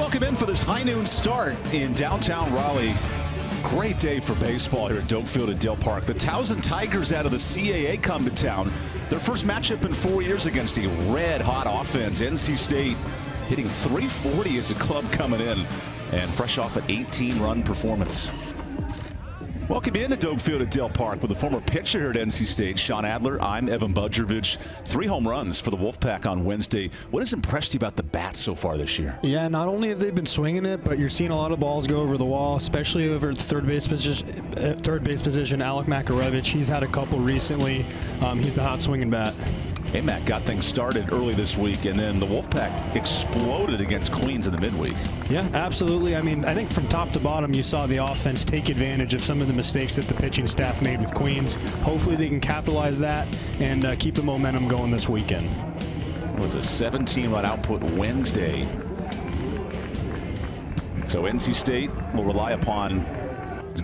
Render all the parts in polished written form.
Welcome in for this high noon start in downtown Raleigh. Great day for baseball here at Doak Field at Dale Park. The TOWSON Tigers out of the CAA come to town. Their first matchup in 4 years against a red-hot offense. NC State hitting .340 as a club coming in and fresh off an 18-run performance. Welcome in to Doak Field at Dale Park with the former pitcher here at NC State, Sean Adler. I'm EvanBudrovich. 3 home runs for the Wolfpack on Wednesday. What has impressed you about the bats so far this year? Yeah, not only have they been swinging it, but you're seeing a lot of balls go over the wall, especially over at third base position. Alec Budrovich, he's had a couple recently. He's the hot swinging bat. Hey, Matt got things started early this week, and then the Wolfpack exploded against Queens in the midweek. Yeah, absolutely. I mean, I think from top to bottom, you saw the offense take advantage of some of the mistakes that the pitching staff made with Queens. Hopefully they can capitalize that and keep the momentum going this weekend. It was a 17-run output Wednesday. So NC State will rely upon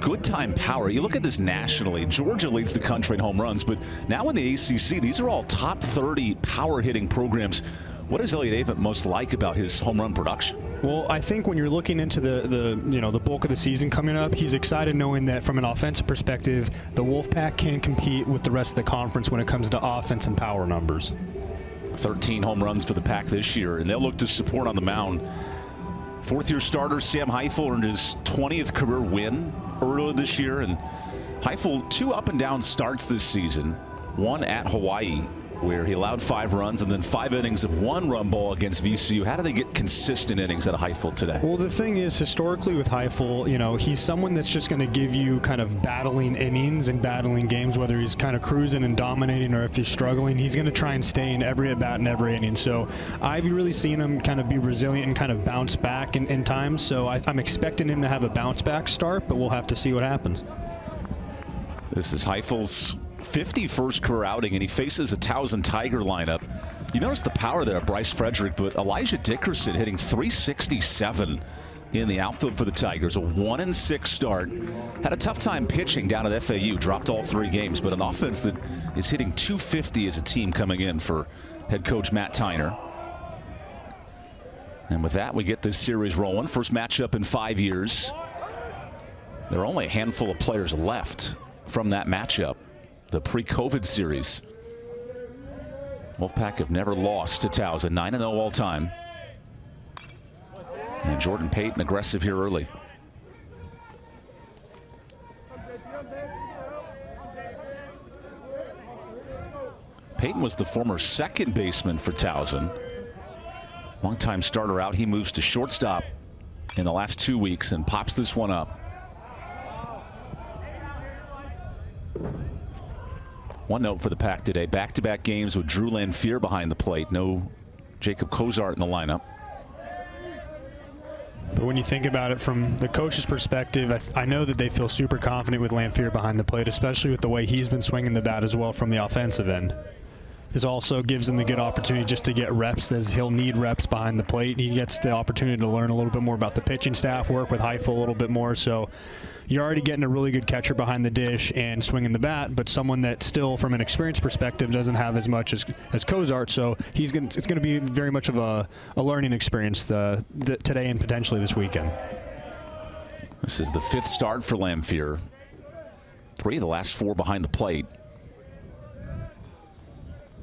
good time power. You look at this nationally, Georgia leads the country in home runs, but now in the ACC, these are all top 30 power hitting programs. What does Elliott Avent most like about his home run production? Well, I think when you're looking into the bulk of the season coming up, he's excited knowing that from an offensive perspective, the Wolfpack can compete with the rest of the conference when it comes to offense and power numbers. 13 home runs for the Pack this year, and they'll look to support on the mound. Fourth-year starter Sam Heifel earned his 20th career win earlier this year, and Heifel 2 up and down starts this season. One at Hawaii, where he allowed 5 runs, and then 5 innings of 1-run ball against VCU. How do they get consistent innings out of Heifel today? Well, the thing is, historically with Heifel, he's someone that's just going to give you kind of battling innings and battling games, whether he's kind of cruising and dominating or if he's struggling. He's going to try and stay in every at-bat and every inning. So I've really seen him kind of be resilient and kind of bounce back in times. So I'm expecting him to have a bounce-back start, but we'll have to see what happens. This is Heifel's 51st career outing, and he faces a TOWSON Tiger lineup. You notice the power there of Bryce Frederick, but Elijah Dickerson hitting .367 in the outfield for the Tigers. A 1-6 start. Had a tough time pitching down at FAU. Dropped all 3 games, but an offense that is hitting .250 as a team coming in for head coach Matt Tyner. And with that, we get this series rolling. First matchup in 5 years. There are only a handful of players left from that matchup. The pre-COVID series. Wolfpack have never lost to TOWSON, 9-0 all time. And Jordan Payton aggressive here early. Payton was the former second baseman for TOWSON. Longtime starter out. He moves to shortstop in the last 2 weeks and pops this one up. One note for the Pack today, back-to-back games with Drew Lanphier behind the plate. No Jacob Cozart in the lineup. But when you think about it from the coach's perspective, I know that they feel super confident with Lanphier behind the plate, especially with the way he's been swinging the bat as well from the offensive end. This also gives him the good opportunity just to get reps, as he'll need reps behind the plate. He gets the opportunity to learn a little bit more about the pitching staff, work with Heifel a little bit more. So you're already getting a really good catcher behind the dish and swinging the bat, but someone that still, from an experience perspective, doesn't have as much as Cozart. So it's going to be very much of a learning experience today and potentially this weekend. This is the 5th start for Lanphier. 3 of the last 4 behind the plate.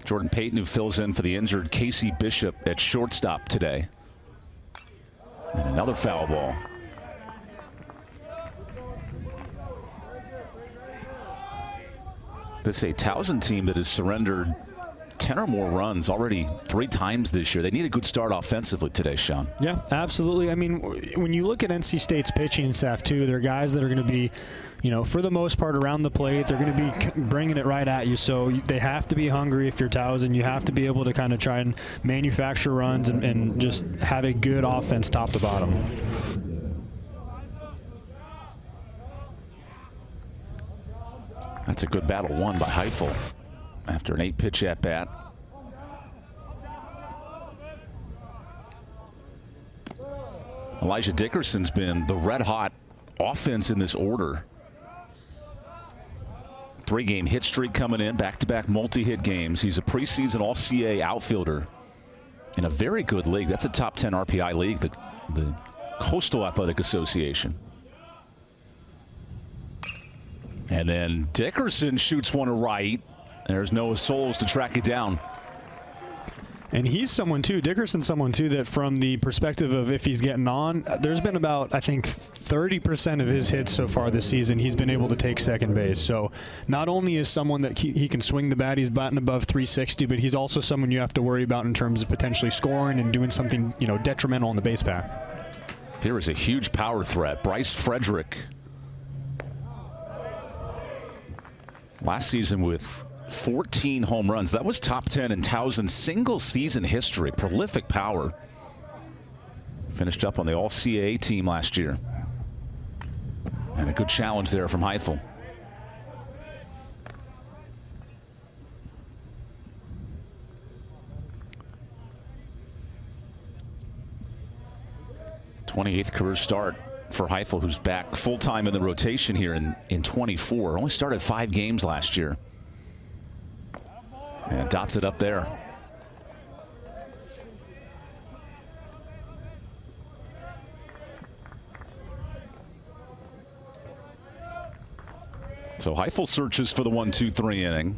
Jordan Payton, who fills in for the injured Casey Bishop at shortstop today. And another foul ball. This is a TOWSON team that has surrendered 10 or more runs already 3 times this year. They need a good start offensively today, Sean. Yeah, absolutely. I mean, when you look at NC State's pitching staff, too, they're guys that are going to be, for the most part around the plate. They're going to be bringing it right at you. So they have to be hungry if you're TOWSON. You have to be able to kind of try and manufacture runs and just have a good offense top to bottom. That's a good battle won by Heifel after an 8-pitch at-bat. Elijah Dickerson's been the red-hot offense in this order. 3-game hit streak coming in, back-to-back multi-hit games. He's a preseason All-CA outfielder in a very good league. That's a top 10 RPI league, the Coastal Athletic Association. And then Dickerson shoots one to right. There's Noah Souls to track it down. And he's someone too, Dickerson's someone too, that from the perspective of if he's getting on, there's been about, I think, 30% of his hits so far this season, he's been able to take second base. So not only is someone that he can swing the bat, he's batting above 360, but he's also someone you have to worry about in terms of potentially scoring and doing something, you know, detrimental on the base path. Here is a huge power threat, Bryce Frederick. Last season with 14 home runs. That was top 10 in TOWSON single season history. Prolific power. Finished up on the All-CAA team last year. And a good challenge there from Heifel. '28th career start for Heifel, who's back full-time in the rotation here in 24. Only started 5 games last year. And dots it up there. So Heifel searches for the 1-2-3 inning.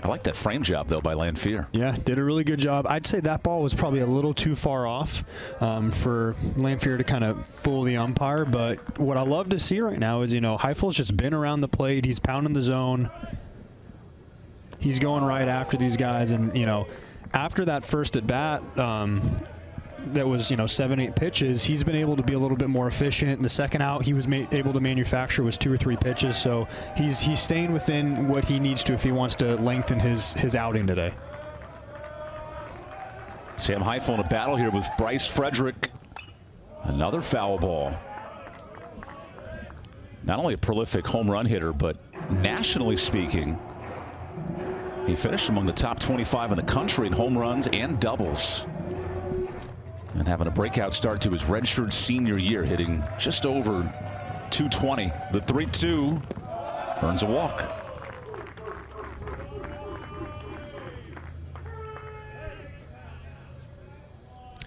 I like that frame job, though, by Lanphier. Yeah, did a really good job. I'd say that ball was probably a little too far off for Lanphier to kind of fool the umpire. But what I love to see right now is, you know, Heifel's just been around the plate. He's pounding the zone. He's going right after these guys. And, you know, after that first at bat, that was, you know, 7-8 pitches, he's been able to be a little bit more efficient. The second out he was able to manufacture was 2 or 3 pitches, so he's staying within what he needs to if he wants to lengthen his outing today. Sam Heifel in a battle here with Bryce Frederick. Another foul ball. Not only a prolific home run hitter, but nationally speaking, he finished among the top 25 in the country in home runs and doubles. And having a breakout start to his redshirt senior year, hitting just over 220. The 3-2 earns a walk.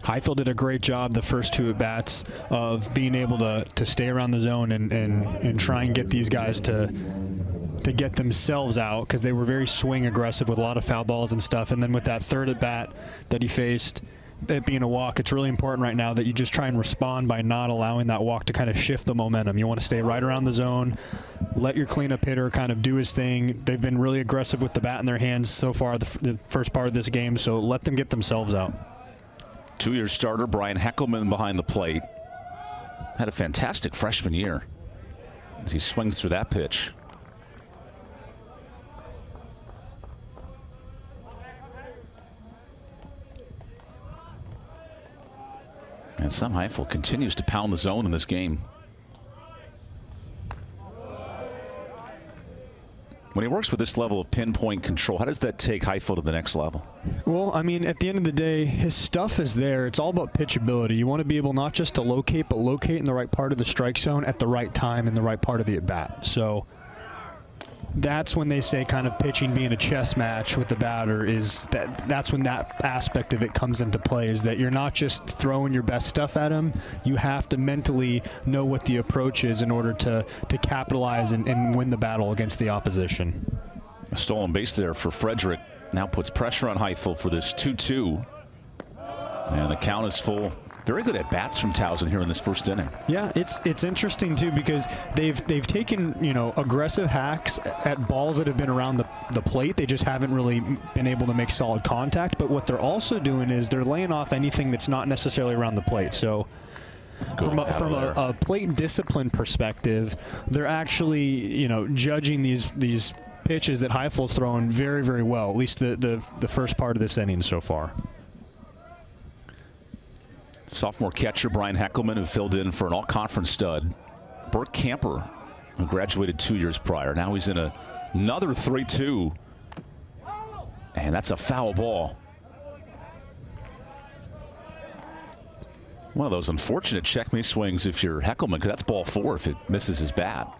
Heifel did a great job the first 2 at-bats of being able to stay around the zone and try and get these guys to get themselves out, because they were very swing aggressive with a lot of foul balls and stuff. And then with that third at-bat that he faced, it being a walk, it's really important right now that you just try and respond by not allowing that walk to kind of shift the momentum. You want to stay right around the zone, let your cleanup hitter kind of do his thing. They've been really aggressive with the bat in their hands so far the first part of this game, so let them get themselves out. 2-year starter Brian Heckelman behind the plate. Had a fantastic freshman year as he swings through that pitch. And Sam Heifel continues to pound the zone in this game. When he works with this level of pinpoint control, how does that take Heifel to the next level? Well, I mean, at the end of the day, his stuff is there. It's all about pitchability. You want to be able not just to locate, but locate in the right part of the strike zone at the right time in the right part of the at-bat. So that's when they say kind of pitching being a chess match with the batter, is that's when that aspect of it comes into play, is that you're not just throwing your best stuff at him. You have to mentally know what the approach is in order to capitalize and win the battle against the opposition. A stolen base there for Frederick. Now puts pressure on Heifel for this 2-2. And the count is full. Very good at bats from TOWSON here in this first inning. Yeah, it's interesting too, because they've taken, you know, aggressive hacks at balls that have been around the plate. They just haven't really been able to make solid contact. But what they're also doing is they're laying off anything that's not necessarily around the plate. So from a plate discipline perspective, they're actually, you know, judging these pitches that Heifel's throwing very, very well. At least the first part of this inning so far. Sophomore catcher Brian Heckelman, who filled in for an all-conference stud Burt Camper, who graduated 2 years prior. Now he's in another 3-2. And that's a foul ball. One of those unfortunate check me swings if you're Heckelman, because that's ball 4 if it misses his bat.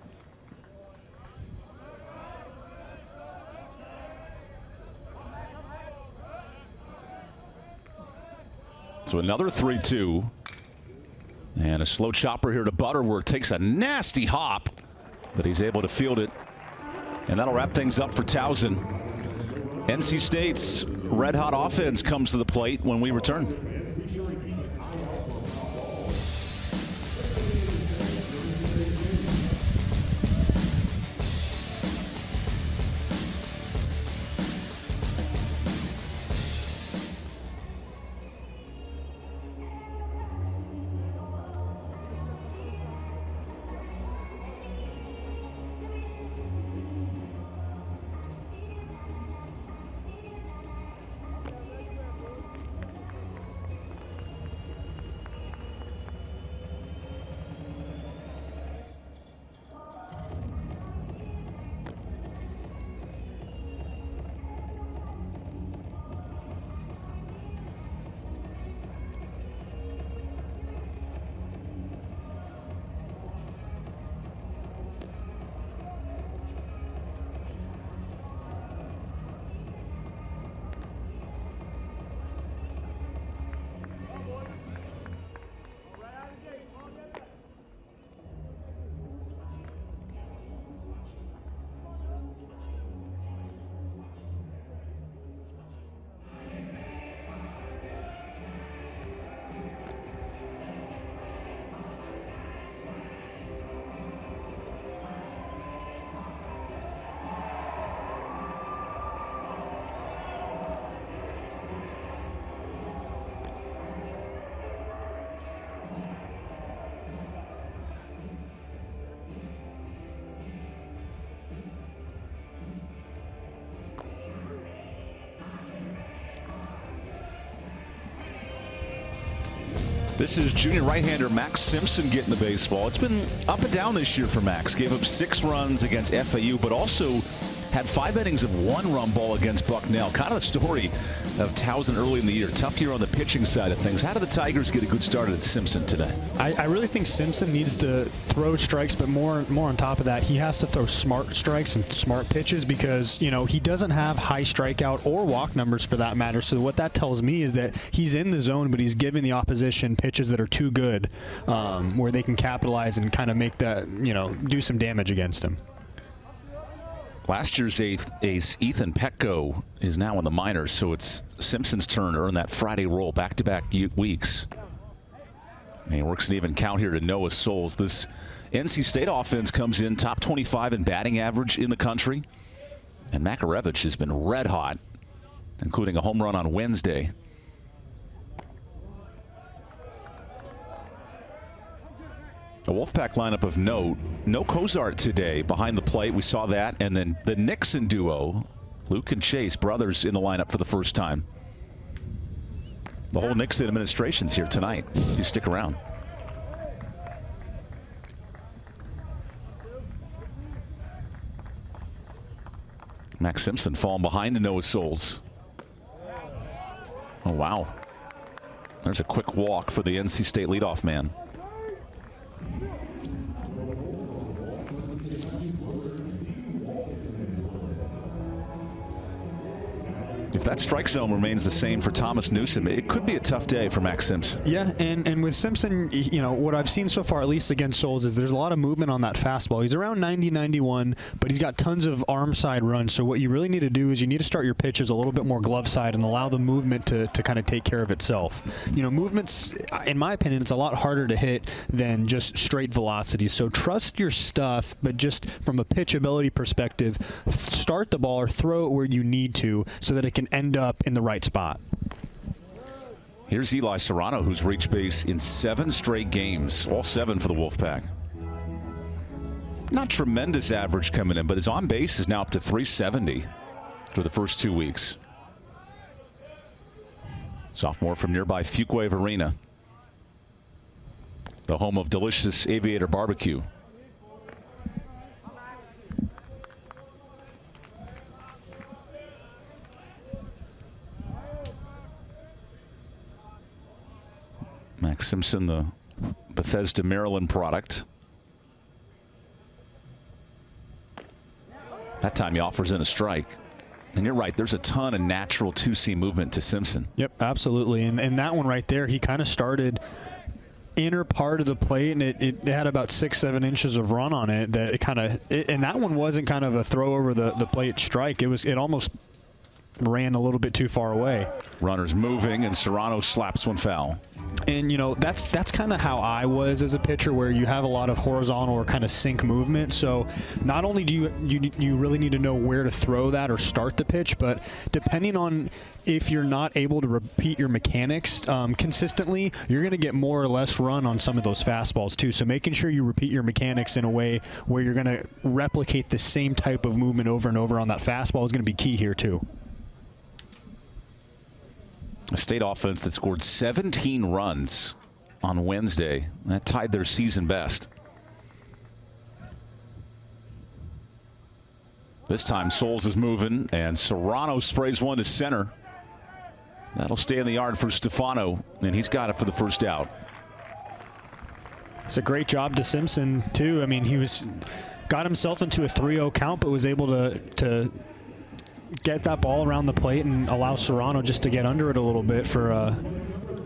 So another 3-2. And a slow chopper here to Butterworth. Takes a nasty hop, but he's able to field it. And that'll wrap things up for Towson. NC State's red-hot offense comes to the plate when we return. This is junior right-hander Max Simpson getting the baseball. It's been up and down this year for Max. Gave up 6 runs against FAU, but also had 5 innings of 1-run ball against Bucknell. Kind of the story of Towson early in the year. Tough year on the pitching side of things. How did the Tigers get a good start at Simpson today? I really think Simpson needs to throw strikes, but more on top of that, he has to throw smart strikes and smart pitches because, you know, he doesn't have high strikeout or walk numbers for that matter. So what that tells me is that he's in the zone, but he's giving the opposition pitches that are too good, where they can capitalize and kind of make that, you know, do some damage against him. Last year's ace Ethan Petco is now in the minors, so it's Simpson's turn to earn that Friday roll back-to-back weeks. And he works an even count here to Noah Souls. This NC State offense comes in top 25 in batting average in the country. And Budrovich has been red hot, including a home run on Wednesday. A Wolfpack lineup of note. No Cozart today behind the plate. We saw that. And then the Nixon duo, Luke and Chase, brothers, in the lineup for the first time. The whole Nixon administration's here tonight. You stick around. Max Simpson falling behind to Noah Souls. Oh, wow. There's a quick walk for the NC State leadoff man. If that strike zone remains the same for Thomas Newsom, it could be a tough day for Max Simpson. Yeah, and with Simpson, you know, what I've seen so far, at least against Souls, is there's a lot of movement on that fastball. He's around 90, 91, but he's got tons of arm side runs. So what you really need to do is you need to start your pitches a little bit more glove side and allow the movement to kind of take care of itself. You know, movements, in my opinion, it's a lot harder to hit than just straight velocity. So trust your stuff, but just from a pitchability perspective, start the ball or throw it where you need to so that it can end up in the right spot. Here's Eli Serrano, who's reached base in 7 straight games, all 7 for the Wolfpack. Not tremendous average coming in, but his on base is now up to 370 for the first 2 weeks. Sophomore from nearby Fuquay Arena, the home of delicious Aviator barbecue. Max Simpson, the Bethesda, Maryland product. That time he offers in a strike. And you're right, there's a ton of natural two-seam movement to Simpson. Yep, absolutely. And that one right there, he kind of started inner part of the plate, and it had about 6-7 inches of run on it. That and that one wasn't kind of a throw over the plate strike. It almost ran a little bit too far away. Runners moving, and Serrano slaps one foul. And that's kind of how I was as a pitcher, where you have a lot of horizontal or kind of sink movement. So not only do you really need to know where to throw that or start the pitch, but depending on if you're not able to repeat your mechanics consistently, you're going to get more or less run on some of those fastballs too. So making sure you repeat your mechanics in a way where you're going to replicate the same type of movement over and over on that fastball is going to be key here too. A State offense that scored 17 runs on Wednesday. That tied their season best. This time Souls is moving, and Serrano sprays one to center. That'll stay in the yard for Stefano, and he's got it for the first out. It's a great job to Simpson too. I mean, he got himself into a 3-0 count, but was able to get that ball around the plate and allow Serrano just to get under it a little bit for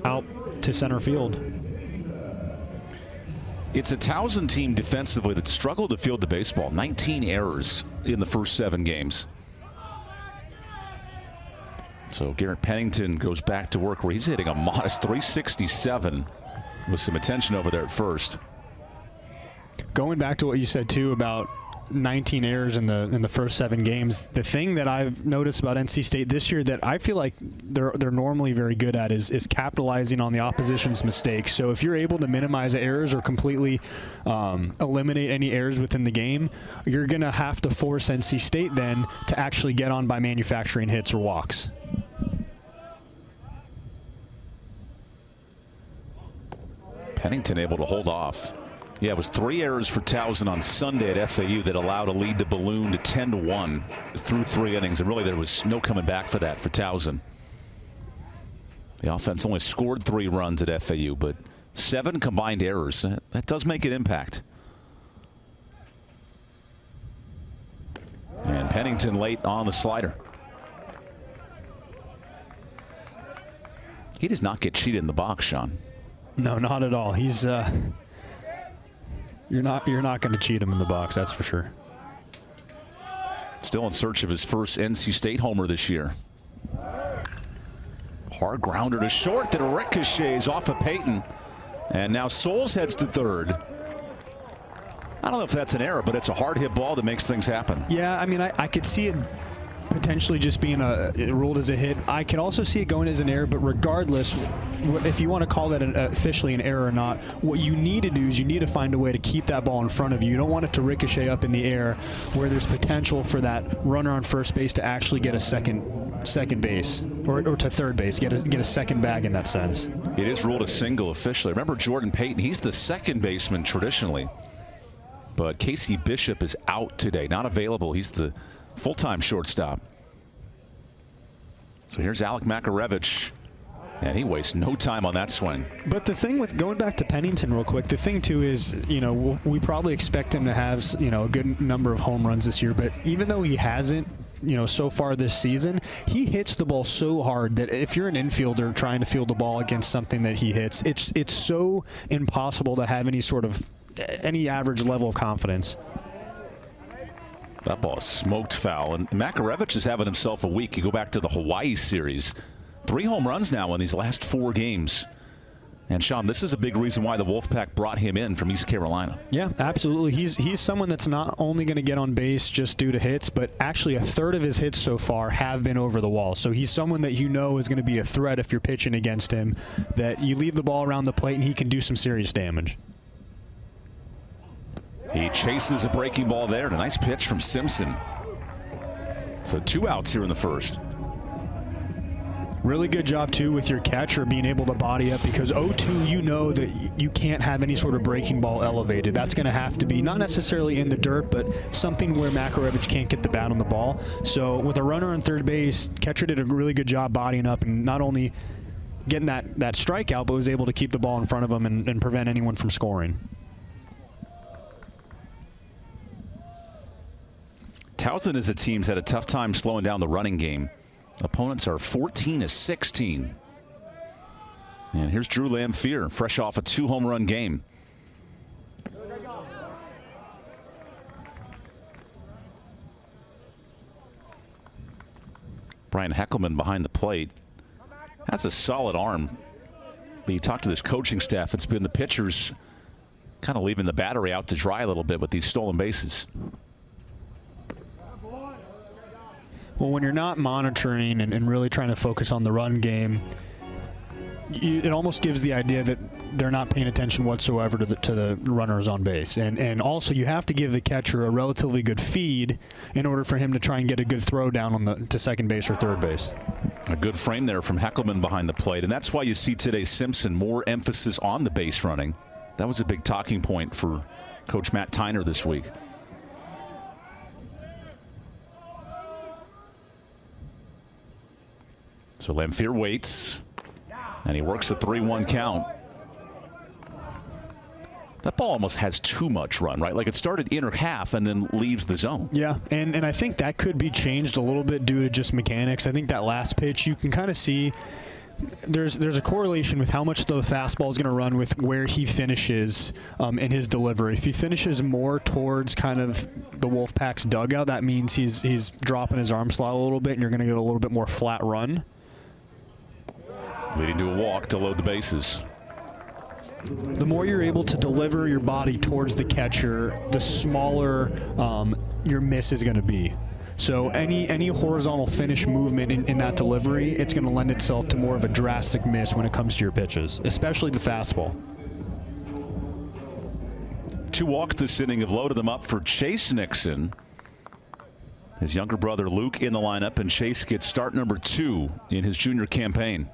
out to center field. It's a TOWSON team defensively that struggled to field the baseball. 19 errors in the first 7 games. So Garrett Pennington goes back to work where he's hitting a modest 367 with some attention over there at first. Going back to what you said too about 19 errors in the first 7 games. The thing that I've noticed about NC State this year that I feel like they're normally very good at is capitalizing on the opposition's mistakes. So if you're able to minimize errors or completely eliminate any errors within the game, you're going to have to force NC State then to actually get on by manufacturing hits or walks. Pennington able to hold off. Yeah, it was 3 errors for Towson on Sunday at FAU that allowed a lead to balloon to 10-1 through 3 innings. And really, there was no coming back for that for Towson. The offense only scored 3 runs at FAU, but 7 combined errors. That does make an impact. And Pennington late on the slider. He does not get cheated in the box, Sean. No, not at all. He's You're not going to cheat him in the box, that's for sure. Still in search of his first NC State homer this year. Hard grounder to short that ricochets off of Payton. And now Souls heads to third. I don't know if that's an error, but it's a hard hit ball that makes things happen. Yeah, I mean, I could see it potentially just being ruled as a hit. I can also see it going as an error, but regardless, if you want to call that officially an error or not, what you need to do is you need to find a way to keep that ball in front of you. You don't want it to ricochet up in the air where there's potential for that runner on first base to actually get a second base or to third base, get a second bag in that sense. It is ruled a single officially. Remember Jordan Payton, he's the second baseman traditionally, but Casey Bishop is out today, not available. He's the full-time shortstop. So here's Alec Makarevich, and he wastes no time on that swing. But the thing with going back to Pennington real quick, the thing too is, we probably expect him to have, a good number of home runs this year, but even though he hasn't, so far this season, he hits the ball so hard that if you're an infielder trying to field the ball against something that he hits, it's so impossible to have any average level of confidence. That ball is smoked foul, and Makarevich is having himself a week. You go back to the Hawaii series. 3 home runs now in these last 4 games. And Sean, this is a big reason why the Wolfpack brought him in from East Carolina. Yeah, absolutely. He's someone that's not only going to get on base just due to hits, but actually a third of his hits so far have been over the wall. So he's someone that is going to be a threat if you're pitching against him, that you leave the ball around the plate and he can do some serious damage. He chases a breaking ball there, and a nice pitch from Simpson. So 2 outs here in the first. Really good job, too, with your catcher being able to body up, because 0-2, you know that you can't have any sort of breaking ball elevated. That's going to have to be not necessarily in the dirt, but something where Makarevich can't get the bat on the ball. So with a runner on third base, catcher did a really good job bodying up and not only getting that strikeout, but was able to keep the ball in front of him and prevent anyone from scoring. Towson as a team's had a tough time slowing down the running game. Opponents are 14-16. And here's Drew Lamphere, fresh off a 2-home-run game. Brian Heckelman behind the plate. That's a solid arm. But you talk to this coaching staff, it's been the pitchers kind of leaving the battery out to dry a little bit with these stolen bases. Well, when you're not monitoring and really trying to focus on the run game, it almost gives the idea that they're not paying attention whatsoever to the runners on base. And also you have to give the catcher a relatively good feed in order for him to try and get a good throw down to second base or third base. A good frame there from Heckelman behind the plate. And that's why you see today Simpson more emphasis on the base running. That was a big talking point for Coach Matt Tyner this week. So Lamphere waits, and he works a 3-1 count. That ball almost has too much run, right? Like it started inner half and then leaves the zone. Yeah, and I think that could be changed a little bit due to just mechanics. I think that last pitch, you can kind of see there's a correlation with how much the fastball is going to run with where he finishes in his delivery. If he finishes more towards kind of the Wolfpack's dugout, that means he's dropping his arm slot a little bit, and you're going to get a little bit more flat run. Leading to a walk to load the bases. The more you're able to deliver your body towards the catcher, the smaller your miss is going to be. So any horizontal finish movement in that delivery, it's going to lend itself to more of a drastic miss when it comes to your pitches, especially the fastball. 2 walks this inning have loaded them up for Chase Nixon. His younger brother Luke in the lineup, and Chase gets start number 2 in his junior campaign.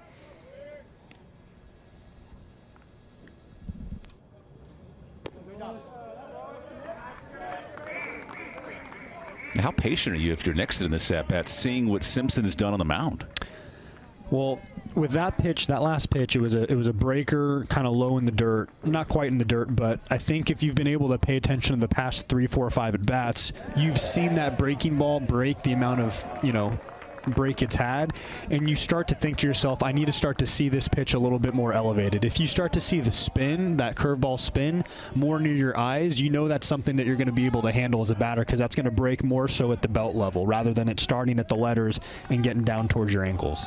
How patient are you if you're Nixon in this at-bat, seeing what Simpson has done on the mound? Well, with that pitch, that last pitch, it was a breaker, kind of low in the dirt, not quite in the dirt, but I think if you've been able to pay attention to the past 3, 4, 5 at bats, you've seen that breaking ball break the amount of break it's had, and you start to think to yourself, I need to start to see this pitch a little bit more elevated. If you start to see the spin, that curveball spin, more near your eyes, you know that's something that you're going to be able to handle as a batter, because that's going to break more so at the belt level rather than it starting at the letters and getting down towards your ankles.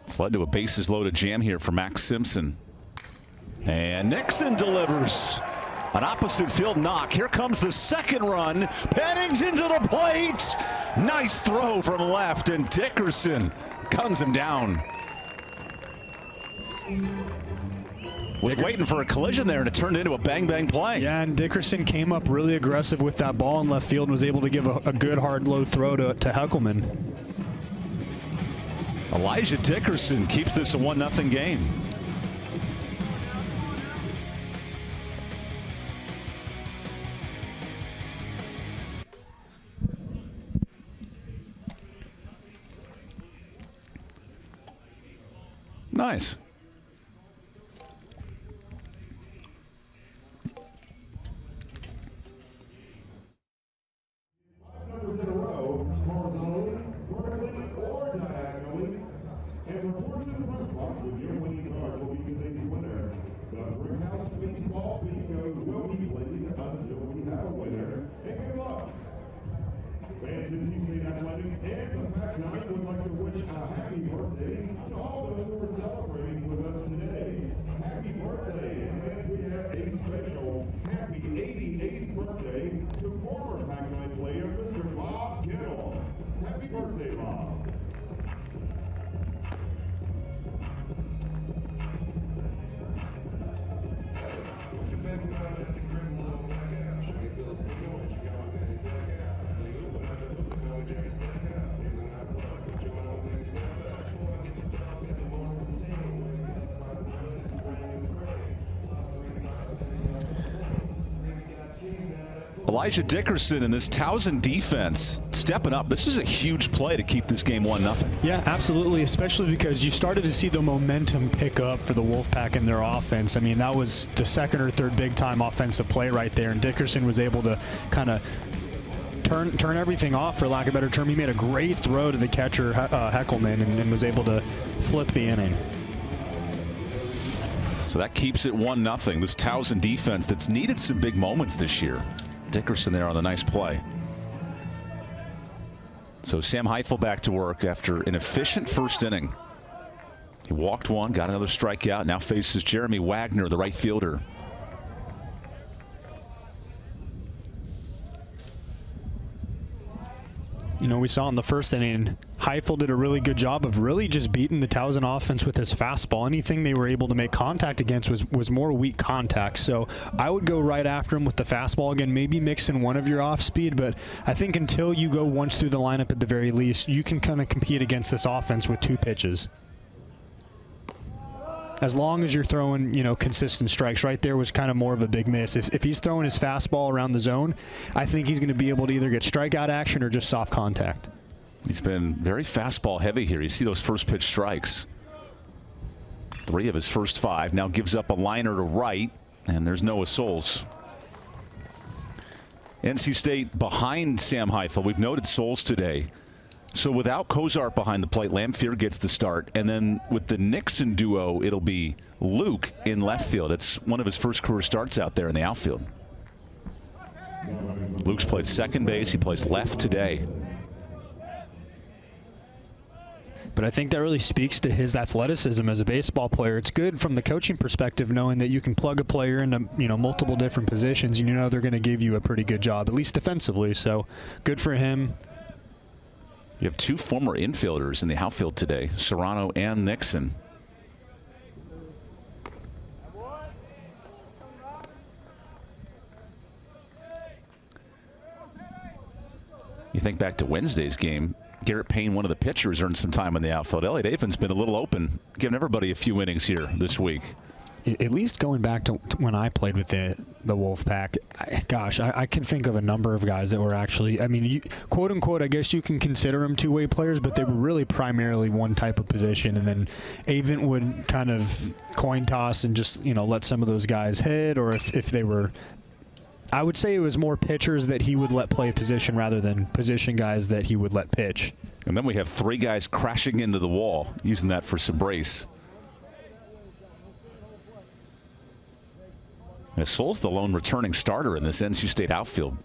It's led to a bases loaded jam here for Max Simpson. And Nixon delivers. An opposite field knock. Here comes the second run. Pennington to the plate. Nice throw from left, and Dickerson guns him down. Was waiting for a collision there, and it turned into a bang-bang play. Yeah, and Dickerson came up really aggressive with that ball in left field and was able to give a good hard low throw to Heckelman. Elijah Dickerson keeps this a 1-0 game. Nice. Elijah Dickerson and this Towson defense stepping up. This is a huge play to keep this game 1-0. Yeah, absolutely, especially because you started to see the momentum pick up for the Wolfpack in their offense. I mean, that was the second or third big-time offensive play right there, and Dickerson was able to kind of turn everything off, for lack of a better term. He made a great throw to the catcher, Heckelman, and was able to flip the inning. So that keeps it 1-0. This Towson defense that's needed some big moments this year. Dickerson there on the nice play. So Sam Heifel back to work after an efficient first inning. He walked one, got another strikeout, now faces Jeremy Wagner, the right fielder. You know, we saw in the first inning, Heifel did a really good job of really just beating the Towson offense with his fastball. Anything they were able to make contact against was more weak contact. So I would go right after him with the fastball again, maybe mix in one of your off speed. But I think until you go once through the lineup at the very least, you can kind of compete against this offense with 2 pitches. As long as you're throwing, you know, consistent strikes. Right there was kind of more of a big miss. If he's throwing his fastball around the zone, I think he's going to be able to either get strikeout action or just soft contact. He's been very fastball heavy here. You see those first pitch strikes. 3 of his first 5. Now gives up a liner to right, and there's Noah Souls. NC State behind Sam Heifel. We've noted Souls today. So without Kozart behind the plate, Lamphere gets the start. And then with the Nixon duo, it'll be Luke in left field. It's one of his first career starts out there in the outfield. Luke's played second base. He plays left today. But I think that really speaks to his athleticism as a baseball player. It's good from the coaching perspective knowing that you can plug a player into, you know, multiple different positions, and you know they're going to give you a pretty good job, at least defensively. So good for him. You have 2 former infielders in the outfield today, Serrano and Nixon. You think back to Wednesday's game, Garrett Payne, one of the pitchers, earned some time in the outfield. Elliot Avin's been a little open, giving everybody a few innings here this week. At least going back to when I played with the Wolfpack, I can think of a number of guys that were actually, I mean, quote unquote, I guess you can consider them 2-way players, but they were really primarily one type of position. And then Avent would kind of coin toss and just, you know, let some of those guys hit, or if they were, I would say it was more pitchers that he would let play a position rather than position guys that he would let pitch. And then we have 3 guys crashing into the wall, using that for some brace. And Souls the lone returning starter in this NC State outfield.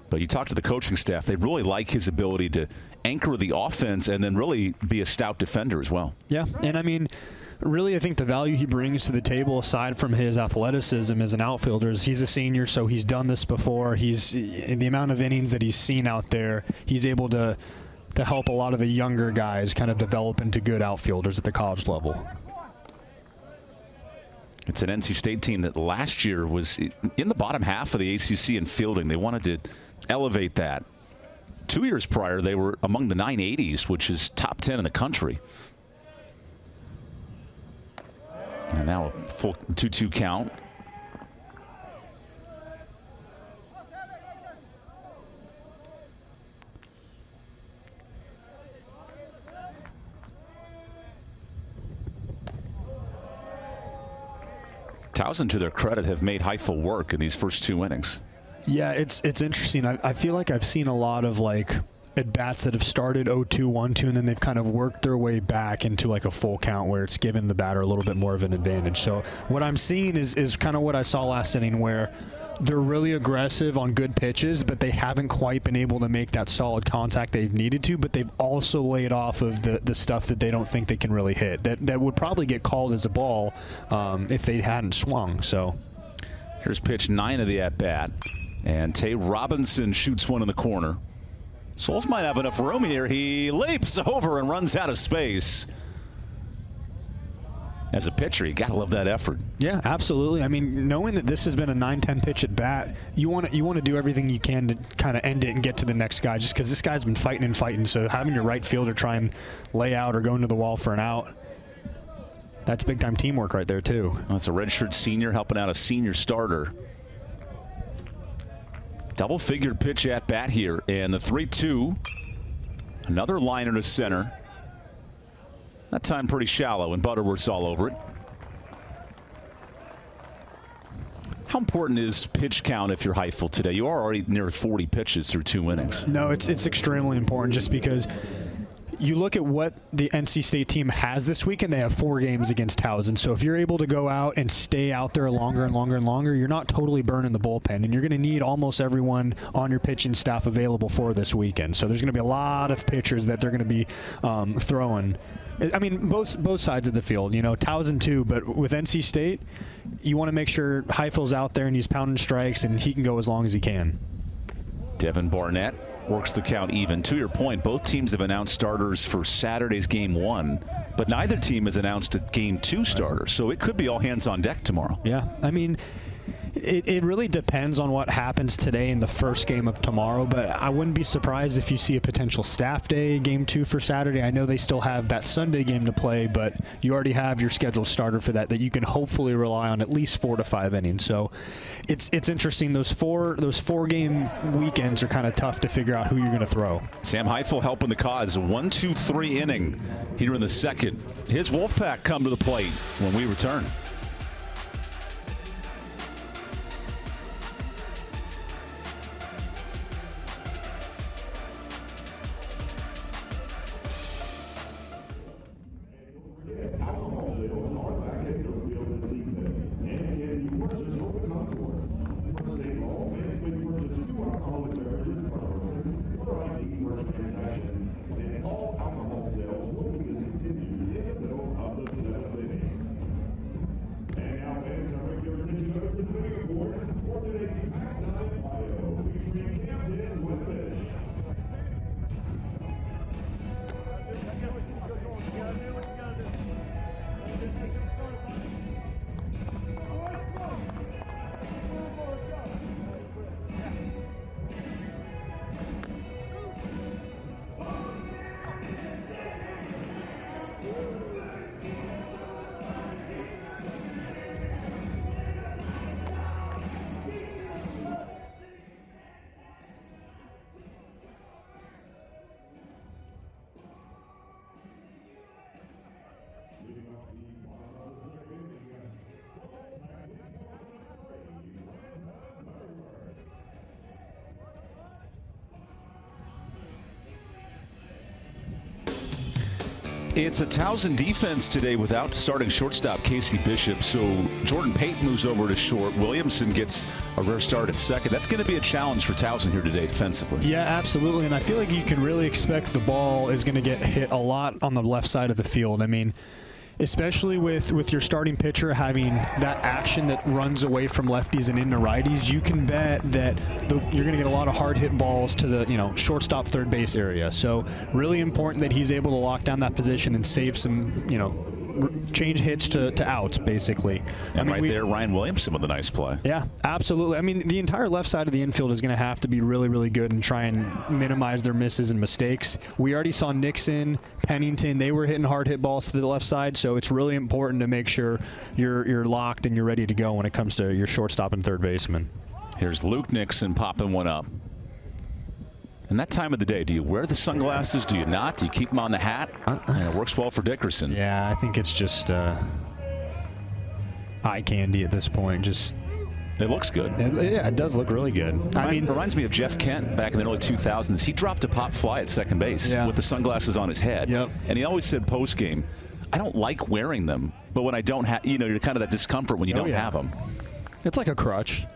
But you talk to the coaching staff, they really like his ability to anchor the offense and then really be a stout defender as well. Yeah, and I mean, really I think the value he brings to the table, aside from his athleticism as an outfielder, is he's a senior, so he's done this before. He's, in the amount of innings that he's seen out there, he's able to help a lot of the younger guys kind of develop into good outfielders at the college level. It's an NC State team that last year was in the bottom half of the ACC in fielding. They wanted to elevate that. 2 years prior, they were among the 980s, which is top 10 in the country. And now a full 2-2 count. Towson, to their credit, have made Heifel work in these first 2 innings. Yeah, it's interesting. I feel like I've seen a lot of like at-bats that have started 0-2, 1-2, and then they've kind of worked their way back into like a full count where it's given the batter a little bit more of an advantage. So what I'm seeing is kind of what I saw last inning, where they're really aggressive on good pitches, but they haven't quite been able to make that solid contact they've needed to, but they've also laid off of the stuff that they don't think they can really hit. That would probably get called as a ball if they hadn't swung. So here's pitch 9 of the at-bat, and Tay Robinson shoots one in the corner. Souls might have enough room here. He leaps over and runs out of space. As a pitcher, you got to love that effort. Yeah, absolutely. I mean, knowing that this has been a 9-10 pitch at bat, you want to do everything you can to kind of end it and get to the next guy, just because this guy's been fighting and fighting. So having your right fielder try and lay out or go into the wall for an out, that's big time teamwork right there too. That's a redshirt senior helping out a senior starter. Double figured pitch at bat here, and the 3-2. Another liner to center. That time pretty shallow, and Butterworth's all over it. How important is pitch count if you're Heifel today? You are already near 40 pitches through 2 innings. No, it's extremely important just because you look at what the NC State team has this week, and they have 4 games against TOWSON. So if you're able to go out and stay out there longer and longer and longer, you're not totally burning the bullpen, and you're going to need almost everyone on your pitching staff available for this weekend. So there's going to be a lot of pitchers that they're going to be throwing. I mean, both sides of the field. You know, TOWSON too, but with NC State, you want to make sure Heifel's out there and he's pounding strikes, and he can go as long as he can. Devin Barnett works the count even. To your point, both teams have announced starters for Saturday's Game 1, but neither team has announced a Game 2 starter, so it could be all hands on deck tomorrow. Yeah, I mean, it really depends on what happens today in the first game of tomorrow, but I wouldn't be surprised if you see a potential staff day Game 2 for Saturday. I know they still have that Sunday game to play, but you already have your scheduled starter for that you can hopefully rely on at least 4 to 5 innings. So it's interesting. Those four game weekends are kind of tough to figure out who you're going to throw. Sam Heifel helping the cause. 1-2-3 inning here in the second. His Wolfpack come to the plate when we return. It's a TOWSON defense today without starting shortstop Casey Bishop. So Jordan Payton moves over to short. Williamson gets a rare start at second. That's going to be a challenge for TOWSON here today defensively. Yeah, absolutely. And I feel like you can really expect the ball is going to get hit a lot on the left side of the field. I mean, especially with your starting pitcher having that action that runs away from lefties and into righties, you can bet that you're going to get a lot of hard hit balls to the shortstop, third base area. So really important that he's able to lock down that position and save some change hits to outs, basically. And there, Ryan Williamson with a nice play. Yeah, absolutely. I mean, the entire left side of the infield is going to have to be really, really good and try and minimize their misses and mistakes. We already saw Nixon, Pennington, they were hitting hard hit balls to the left side, so it's really important to make sure you're locked and you're ready to go when it comes to your shortstop and third baseman. Here's Luke Nixon popping one up. And that time of the day, do you wear the sunglasses? Do you not? Do you keep them on the hat? And it works well for Dickerson. Yeah, I think it's just eye candy at this point. It looks good. Yeah, it does look really good. Reminds me of Jeff Kent back in the early 2000s. He dropped a pop fly at second base with the sunglasses on his head. Yep. And he always said post-game, I don't like wearing them, but when I don't have, you're kind of that discomfort when you don't have them. It's like a crutch.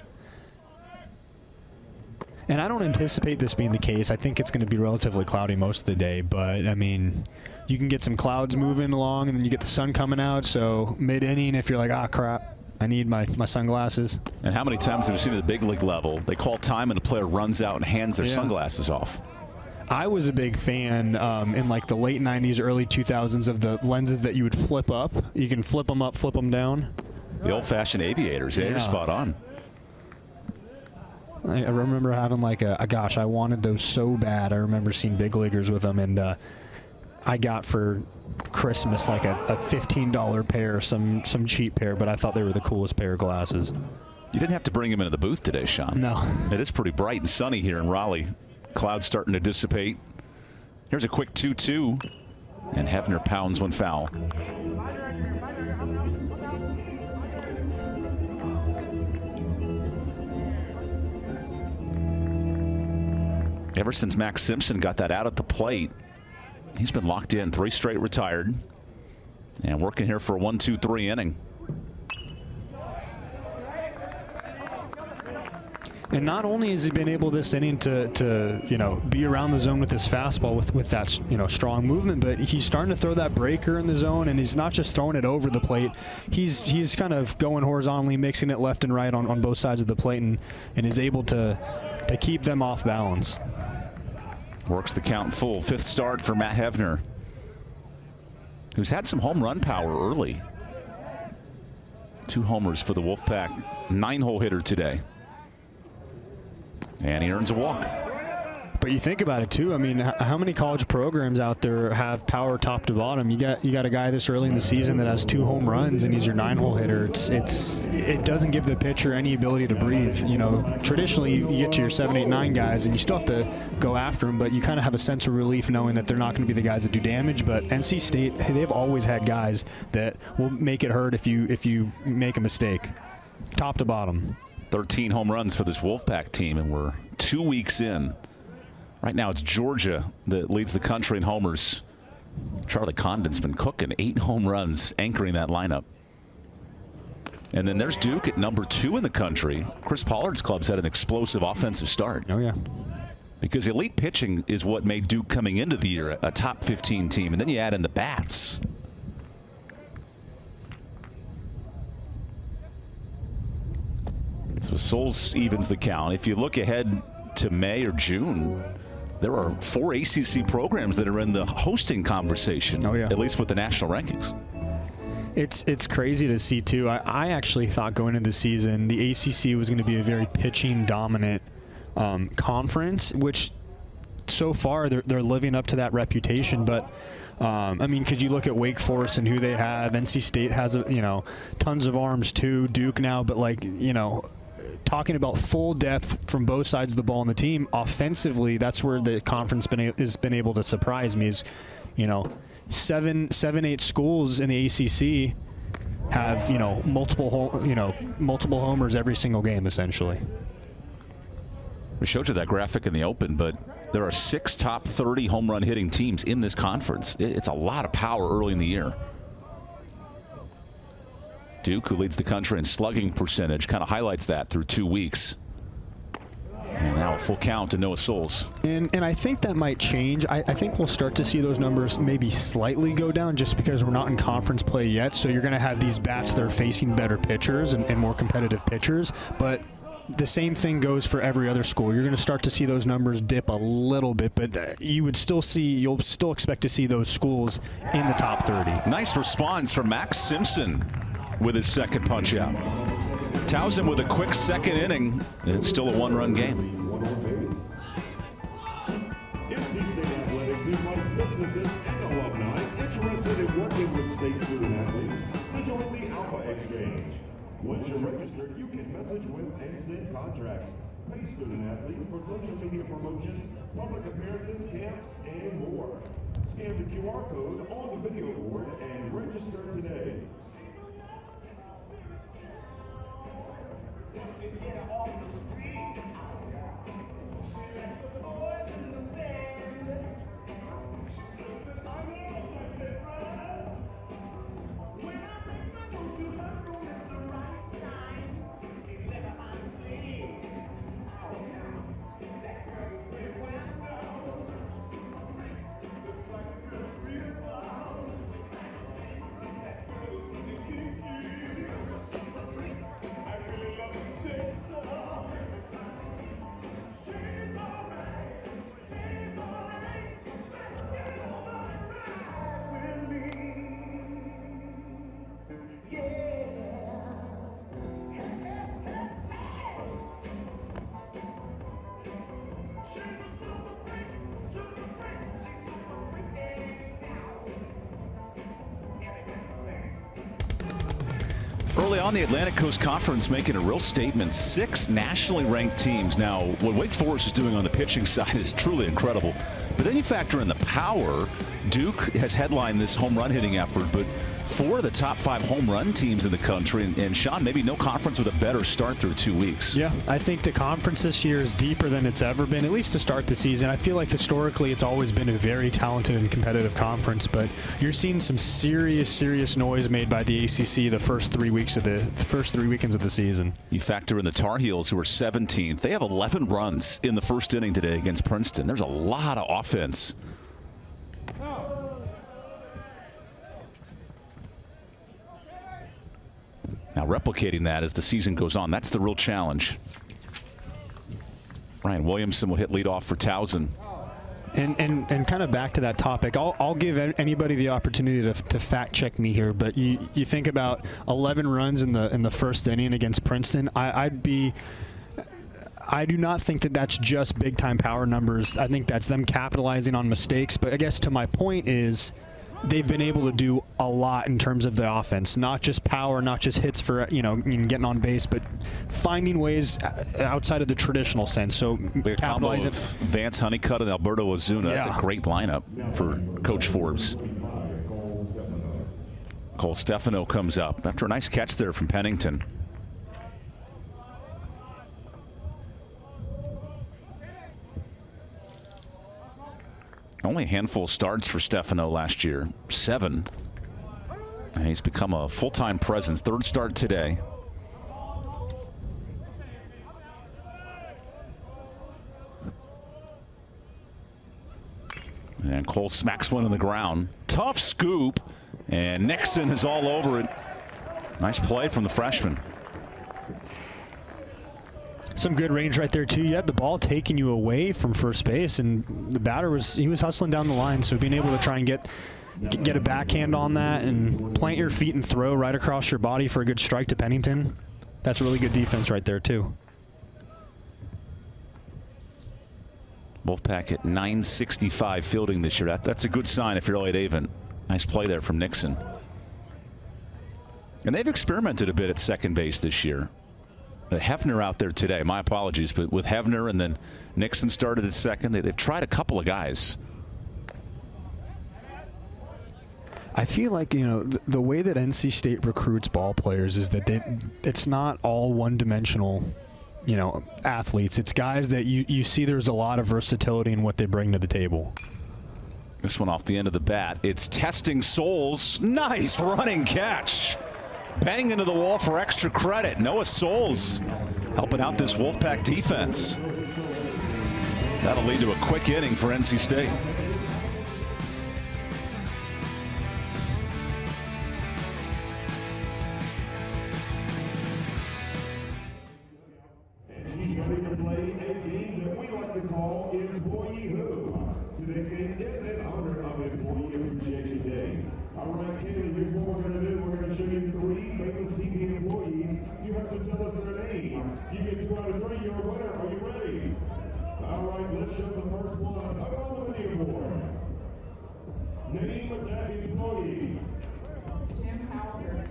And I don't anticipate this being the case. I think it's going to be relatively cloudy most of the day. But, I mean, you can get some clouds moving along, and then you get the sun coming out. So mid-inning, if you're like, crap, I need my sunglasses. And how many times have we seen at the big league level, they call time and the player runs out and hands their sunglasses off? I was a big fan in like the late 90s, early 2000s of the lenses that you would flip up. You can flip them up, flip them down. The old-fashioned aviators. Yeah, you're spot on. I remember having like gosh, I wanted those so bad. I remember seeing big leaguers with them, and I got for Christmas like a $15 pair, some cheap pair, but I thought they were the coolest pair of glasses. You didn't have to bring them into the booth today, Sean. No. It is pretty bright and sunny here in Raleigh. Clouds starting to dissipate. Here's a quick 2-2, and Hefner pounds one foul. Ever since Max Simpson got that out at the plate, he's been locked in. 3 straight retired. And working here for a 1-2-3 inning. And not only has he been able this inning to you know, be around the zone with his fastball with that, you know, strong movement, but he's starting to throw that breaker in the zone, and he's not just throwing it over the plate. He's kind of going horizontally, mixing it left and right on both sides of the plate, and is able to keep them off balance. Works the count full. 5th start for Matt Hevner, who's had some home run power early. 2 homers for the Wolfpack. 9-hole hitter today. And he earns a walk. But you think about it too. I mean, how many college programs out there have power top to bottom? You got a guy this early in the season that has 2 home runs and he's your 9-hole hitter. It doesn't give the pitcher any ability to breathe. You know, traditionally you get to your 7, 8, 9 guys and you still have to go after them, but you kind of have a sense of relief knowing that they're not going to be the guys that do damage. But NC State, they've always had guys that will make it hurt if you make a mistake, top to bottom. 13 home runs for this Wolfpack team, and we're 2 weeks in. Right now it's Georgia that leads the country in homers. Charlie Condon's been cooking. 8 home runs anchoring that lineup. And then there's Duke at number 2 in the country. Chris Pollard's club's had an explosive offensive start. Oh, yeah. Because elite pitching is what made Duke coming into the year a top 15 team. And then you add in the bats. So Souls evens the count. If you look ahead to May or June, there are 4 ACC programs that are in the hosting conversation, oh, yeah, at least with the national rankings. It's crazy to see, too. I actually thought going into the season the ACC was going to be a very pitching-dominant conference, which so far they're living up to that reputation. But I mean, could you look at Wake Forest and who they have? NC State has, you know, tons of arms too. Duke now, but like, you know, talking about full depth from both sides of the ball in the team offensively, that's where the conference has been able to surprise me. Is, you know, 7, 8 schools in the ACC have, you know, multiple homers every single game essentially. We showed you that graphic in the open, but there are 6 top 30 home run hitting teams in this conference. It's a lot of power early in the year. Duke, who leads the country in slugging percentage, kind of highlights that through 2 weeks. And now a full count to Noah Souls. And I think that might change. I think we'll start to see those numbers maybe slightly go down just because we're not in conference play yet. So you're going to have these bats that are facing better pitchers and more competitive pitchers. But the same thing goes for every other school. You're going to start to see those numbers dip a little bit, but you'll still expect to see those schools in the top 30. Nice response from Max Simpson with his second punch out. Towson with a quick second inning, and it's still a 1-run game. NC State Athletics invites businesses and alumni interested in working with state student athletes to join the Alpha Exchange. Once you're registered, you can message with and send contracts, pay student athletes for social media promotions, public appearances, camps, and more. Scan the QR code on the video board and register today. Early on, the Atlantic Coast Conference making a real statement. 6 nationally ranked teams. Now, what Wake Forest is doing on the pitching side is truly incredible. But then you factor in the power Duke has headlined this home run hitting effort, but 4 of the top 5 home run teams in the country. And Sean, maybe no conference with a better start through 2 weeks. Yeah, I think the conference this year is deeper than it's ever been, at least to start the season. I feel like historically it's always been a very talented and competitive conference, but you're seeing some serious noise made by the ACC the first 3 weekends of the season. You factor in the Tar Heels, who are 17th. They have 11 runs in the first inning today against Princeton. There's a lot of offense. Now replicating that as the season goes on, that's the real challenge. Ryan Williamson will hit leadoff for Towson. And kind of back to that topic, I'll give anybody the opportunity to fact check me here, but you think about 11 runs in the first inning against Princeton. I do not think that that's just big time power numbers. I think that's them capitalizing on mistakes. But I guess to my point is, they've been able to do a lot in terms of the offense, not just power, not just hits for getting on base, but finding ways outside of the traditional sense. So capitalizing. Vance Honeycutt and Alberto Ozuna. Yeah. That's a great lineup for Coach Forbes. Cole Stefano comes up after a nice catch there from Pennington. Only a handful of starts for Stefano last year, 7. And he's become a full-time presence. 3rd start today. And Cole smacks one on the ground. Tough scoop, and Nixon is all over it. Nice play from the freshman. Some good range right there too. You had the ball taking you away from first base, and the batter was hustling down the line. So being able to try and get a backhand on that and plant your feet and throw right across your body for a good strike to Pennington, that's really good defense right there too. Wolfpack at .965 fielding this year. That's a good sign if you're Lloyd Avent. Nice play there from Nixon. And they've experimented a bit at second base this year. Hefner out there today. My apologies, but with Hefner and then Nixon started at second, they've tried a couple of guys. I feel like, the way that NC State recruits ball players is that it's not all one-dimensional, athletes. It's guys that you see there's a lot of versatility in what they bring to the table. This one off the end of the bat. It's testing Souls. Nice running catch. Bang into the wall for extra credit. Noah Souls helping out this Wolfpack defense. That'll lead to a quick inning for NC State. And she's ready to play a game that we like to call Employee Who. Today's game is in honor of Employee Appreciation Day. All right, Kaylee, here's what we're going to do. We're going to show you 3 famous TV employees. You have to tell us their name. You get 2 out of 3, you're a winner. Are you ready? All right, let's show the first one up on the video board. Name of that employee. Jim Halford.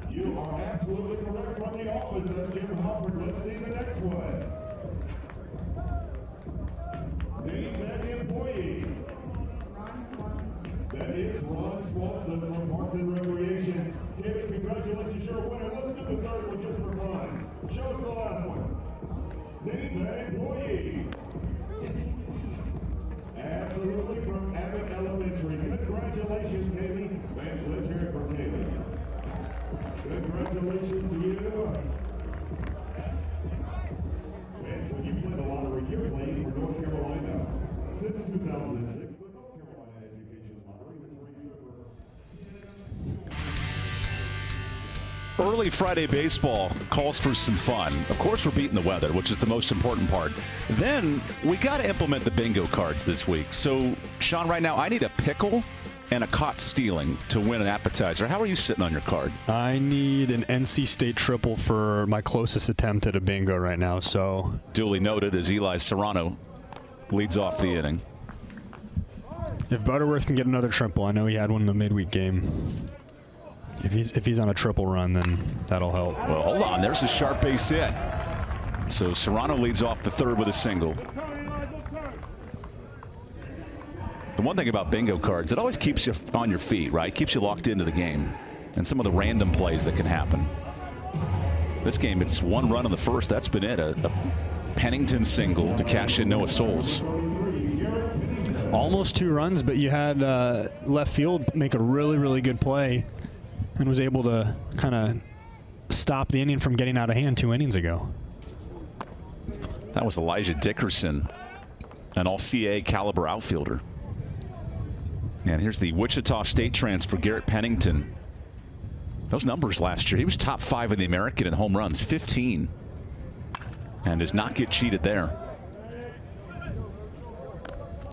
You are absolutely correct from the office. That's Jim Halford. Let's see the next one. Name that employee. That is Ron Swanson from Parks and Recreation. David, congratulations, you're a winner. Let's do the third one just for fun. Show us the last one. Name that employee. Absolutely, from Abbott Elementary. Congratulations, Kaylee. Vance, let's hear it from Kaylee. Congratulations to you. Vance, when you play the lottery, you're playing for North Carolina. Since 2006. Early Friday baseball calls for some fun. Of course, we're beating the weather, which is the most important part. Then we got to implement the bingo cards this week. So, Sean, right now, I need a pickle and a caught stealing to win an appetizer. How are you sitting on your card? I need an NC State triple for my closest attempt at a bingo right now. So duly noted as Eli Serrano leads off the inning. If Butterworth can get another triple, I know he had one in the midweek game. If he's on a triple run, then that'll help. Well, hold on. There's a sharp base hit. So Serrano leads off the third with a single. The The one thing about bingo cards, it always keeps you on your feet, right? Keeps you locked into the game and some of the random plays that can happen. This game, it's one run in the first. That's been it. A Pennington single to cash in Noah Souls. Almost 2 runs, but you had left field make a really, really good play and was able to kind of stop the inning from getting out of hand 2 innings ago. That was Elijah Dickerson, an all-CAA caliber outfielder. And here's the Wichita State transfer, Garrett Pennington. Those numbers last year, he was top 5 in the American in home runs, 15. And does not get cheated there.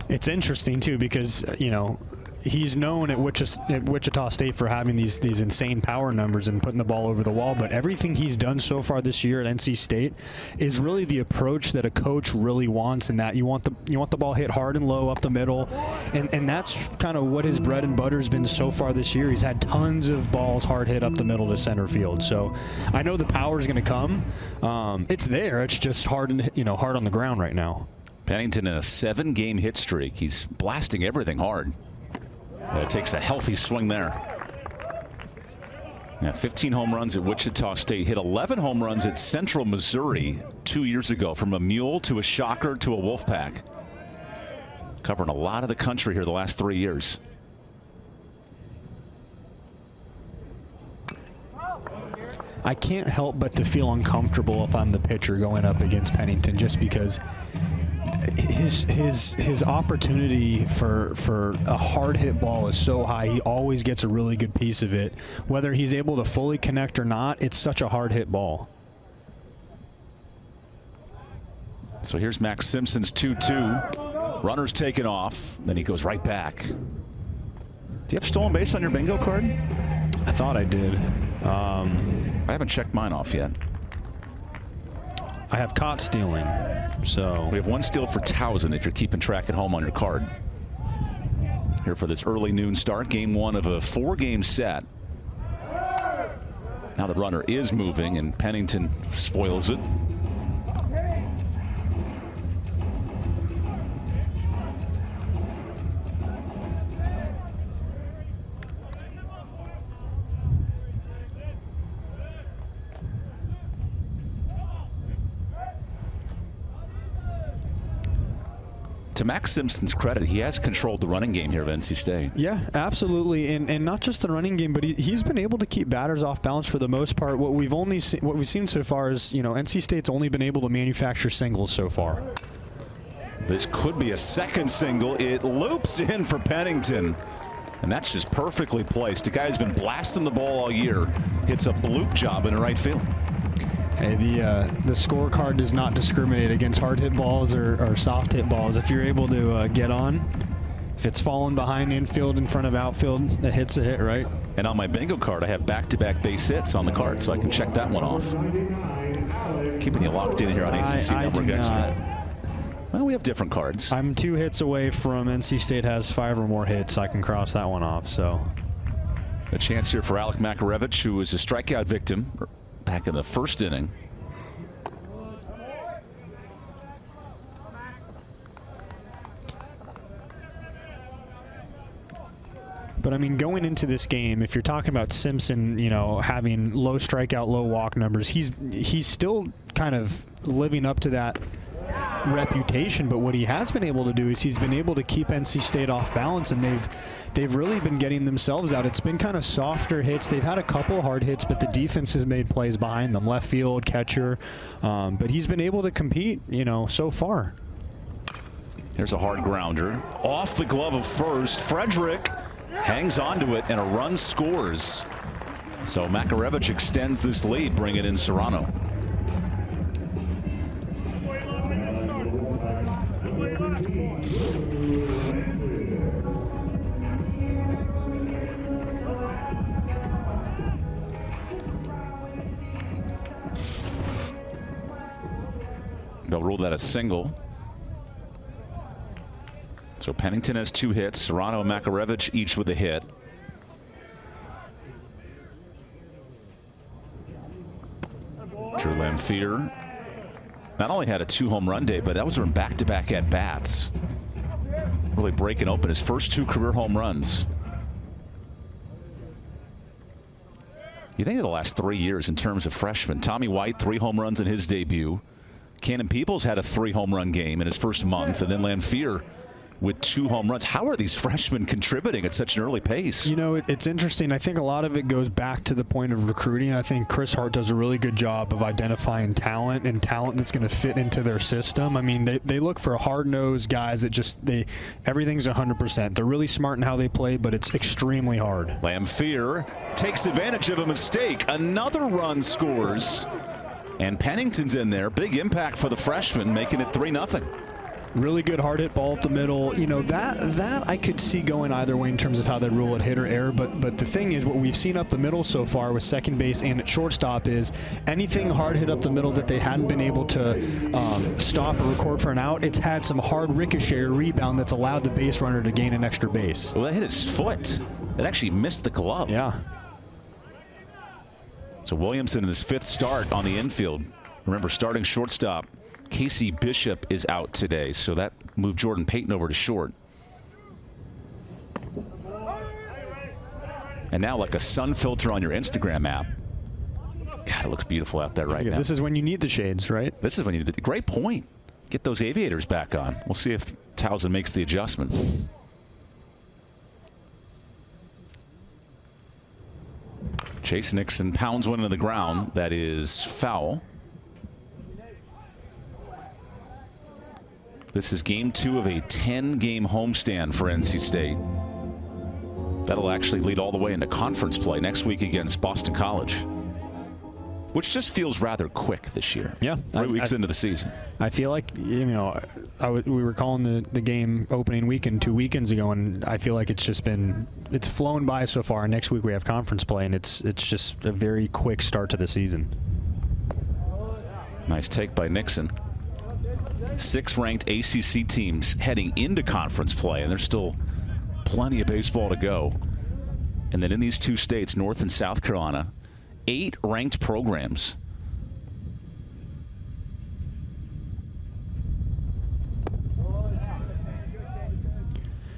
It's interesting, too, because, you know, he's known at Wichita State for having these insane power numbers and putting the ball over the wall, but everything he's done so far this year at NC State is really the approach that a coach really wants, and that you want the ball hit hard and low up the middle, and that's kind of what his bread and butter has been so far this year. He's had tons of balls hard hit up the middle to center field. So I know the power is going to come. It's there. It's just hard on the ground right now. Pennington in a 7-game hit streak. He's blasting everything hard. It takes a healthy swing there. Yeah, 15 home runs at Wichita State. Hit 11 home runs at Central Missouri 2 years ago, from a mule to a shocker to a Wolfpack. Covering a lot of the country here the last 3 years. I can't help but to feel uncomfortable if I'm the pitcher going up against Pennington, just because his opportunity for a hard hit ball is so high. He always gets a really good piece of it. Whether he's able to fully connect or not, it's such a hard hit ball. So here's Max Simpson's 2-2. Runner's taken off. Then he goes right back. Do you have stolen base on your bingo card? I thought I did. I haven't checked mine off yet. I have caught stealing. So we have 1 steal for TOWSON if you're keeping track at home on your card. Here for this early noon start, game 1 of a 4-game set. Now the runner is moving and Pennington spoils it. To Max Simpson's credit, he has controlled the running game here at NC State. Yeah, absolutely, and not just the running game, but he's been able to keep batters off balance for the most part. What we've seen so far is, you know, NC State's only been able to manufacture singles so far. This could be a second single. It loops in for Pennington, and that's just perfectly placed. The guy who's been blasting the ball all year hits a bloop job in the right field. Hey, the scorecard does not discriminate against hard hit balls or soft hit balls. If you're able to get on, if it's falling behind infield in front of outfield, a hit's a hit, right? And on my bingo card, I have back-to-back base hits on the card, so I can check that one off. Keeping you locked in here on ACC Network Extra. Well, we have different cards. I'm 2 hits away from NC State has 5 or more hits. I can cross that one off. So a chance here for Alec Makarevich, who was a strikeout victim back in the first inning. But I mean, going into this game, if you're talking about Simpson, you know, having low strikeout, low walk numbers, he's still kind of living up to that reputation. But what he has been able to do is he's been able to keep NC State off balance, and they've really been getting themselves out. It's been kind of softer hits. They've had a couple hard hits, but the defense has made plays behind them, left field, catcher. But he's been able to compete, you know, so far. Here's a hard grounder off the glove of first. Frederick hangs onto it, and a run scores. So Makarevich extends this lead, bringing in Serrano. They'll rule that a single. So Pennington has 2 hits. Serrano and Makarevich each with a hit. Drew Lamphere not only had a 2-home run day, but that was from back-to-back at-bats. really breaking open his first 2 career home runs. You think of the last 3 years in terms of freshmen. Tommy White, 3 home runs in his debut. Cannon Peoples had a 3 home run game in his first month, and then Lamphere with 2 home runs. How are these freshmen contributing at such an early pace? You know, it's interesting. I think a lot of it goes back to the point of recruiting. I think Chris Hart does a really good job of identifying talent and talent that's going to fit into their system. I mean, they look for hard-nosed guys that just, everything's 100%. They're really smart in how they play, but it's extremely hard. Lamphere takes advantage of a mistake. Another run scores. And Pennington's in there. Big impact for the freshman, making it 3-0. Really good hard hit ball up the middle. You know, that I could see going either way in terms of how they rule it, hit or error. But the thing is, what we've seen up the middle so far with second base and at shortstop is anything hard hit up the middle that they hadn't been able to stop or record for an out, it's had some hard ricochet or rebound that's allowed the base runner to gain an extra base. Well, that hit his foot. It actually missed the glove. Yeah. So Williamson in his 5th start on the infield. Remember, starting shortstop Casey Bishop is out today, so that moved Jordan Payton over to short. And now, like a sun filter on your Instagram app. God, it looks beautiful out there right now. This is when you need the shades, right? This is when you need the great point. Get those aviators back on. We'll see if Towson makes the adjustment. Chase Nixon pounds one into the ground. That is foul. This is game 2 of a 10-game homestand for NC State. That'll actually lead all the way into conference play next week against Boston College, which just feels rather quick this year. Yeah. 3 weeks into the season. I feel like, you know, we were calling the game opening weekend 2 weekends ago, and I feel like it's flown by so far. And next week we have conference play, and it's just a very quick start to the season. Nice take by Nixon. 6 ranked ACC teams heading into conference play, and there's still plenty of baseball to go. And then in these 2 states, North and South Carolina, 8 ranked programs.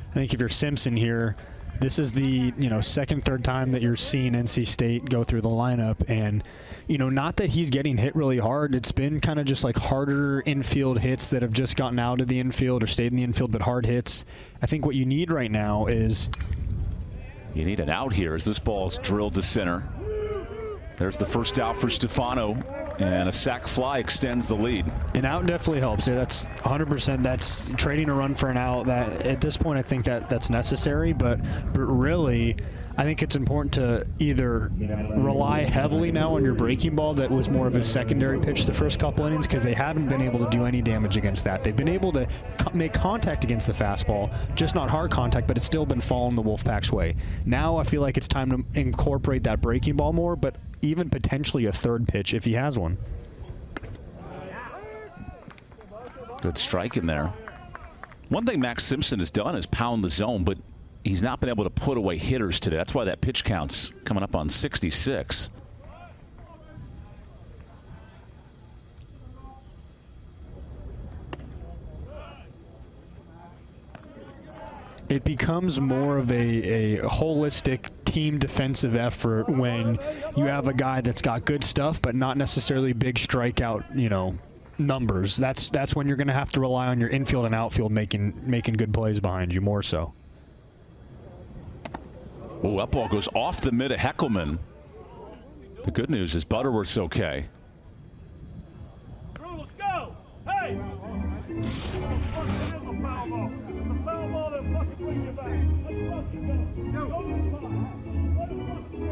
I think if you're Simpson here, this is the second, third time that you're seeing NC State go through the lineup, and not that he's getting hit really hard. It's been kind of just like harder infield hits that have just gotten out of the infield or stayed in the infield, but hard hits. I think what you need right now is you need an out here as this ball's drilled to center. There's the first out for Stefano, and a sac fly extends the lead. An out definitely helps. Yeah, that's 100%. That's trading a run for an out. That at this point, I think that's necessary. But really, I think it's important to either rely heavily now on your breaking ball that was more of a secondary pitch the first couple innings, because they haven't been able to do any damage against that. They've been able to make contact against the fastball, just not hard contact, but it's still been falling the Wolfpack's way. Now I feel like it's time to incorporate that breaking ball more, but even potentially a third pitch if he has one. Good strike in there. One thing Max Simpson has done is pound the zone, but he's not been able to put away hitters today. That's why that pitch count's coming up on 66. It becomes more of a holistic team defensive effort when you have a guy that's got good stuff but not necessarily big strikeout, numbers. That's when you're going to have to rely on your infield and outfield making good plays behind you more so. Oh, that ball goes off the mid of Heckelman. The good news is Butterworth's okay. Let's go. Hey!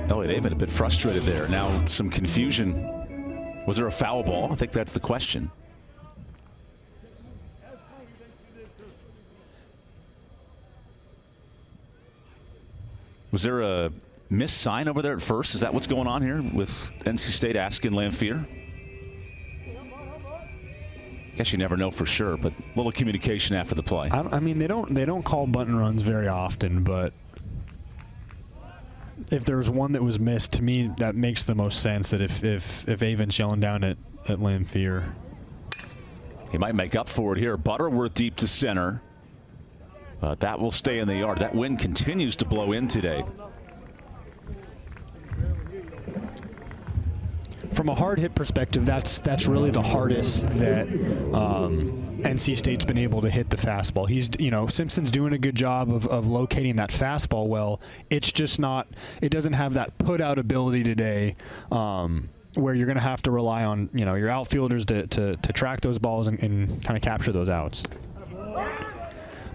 Elliott Avon a bit frustrated there. Now some confusion. Was there a foul ball? I think that's the question. Was there a missed sign over there at first? Is that what's going on here with NC State asking Lamphere? Guess you never know for sure, but a little communication after the play. I mean, they don't call bunt and runs very often, but if there's one that was missed, to me that makes the most sense. That if Avon's yelling down at Lamphere, he might make up for it here. Butterworth deep to center. That will stay in the yard. That wind continues to blow in today. From a hard hit perspective, that's really the hardest that NC State's been able to hit the fastball. Simpson's doing a good job of locating that fastball well. It's just not, it doesn't have that put out ability today where you're going to have to rely on, your outfielders to track those balls and kind of capture those outs.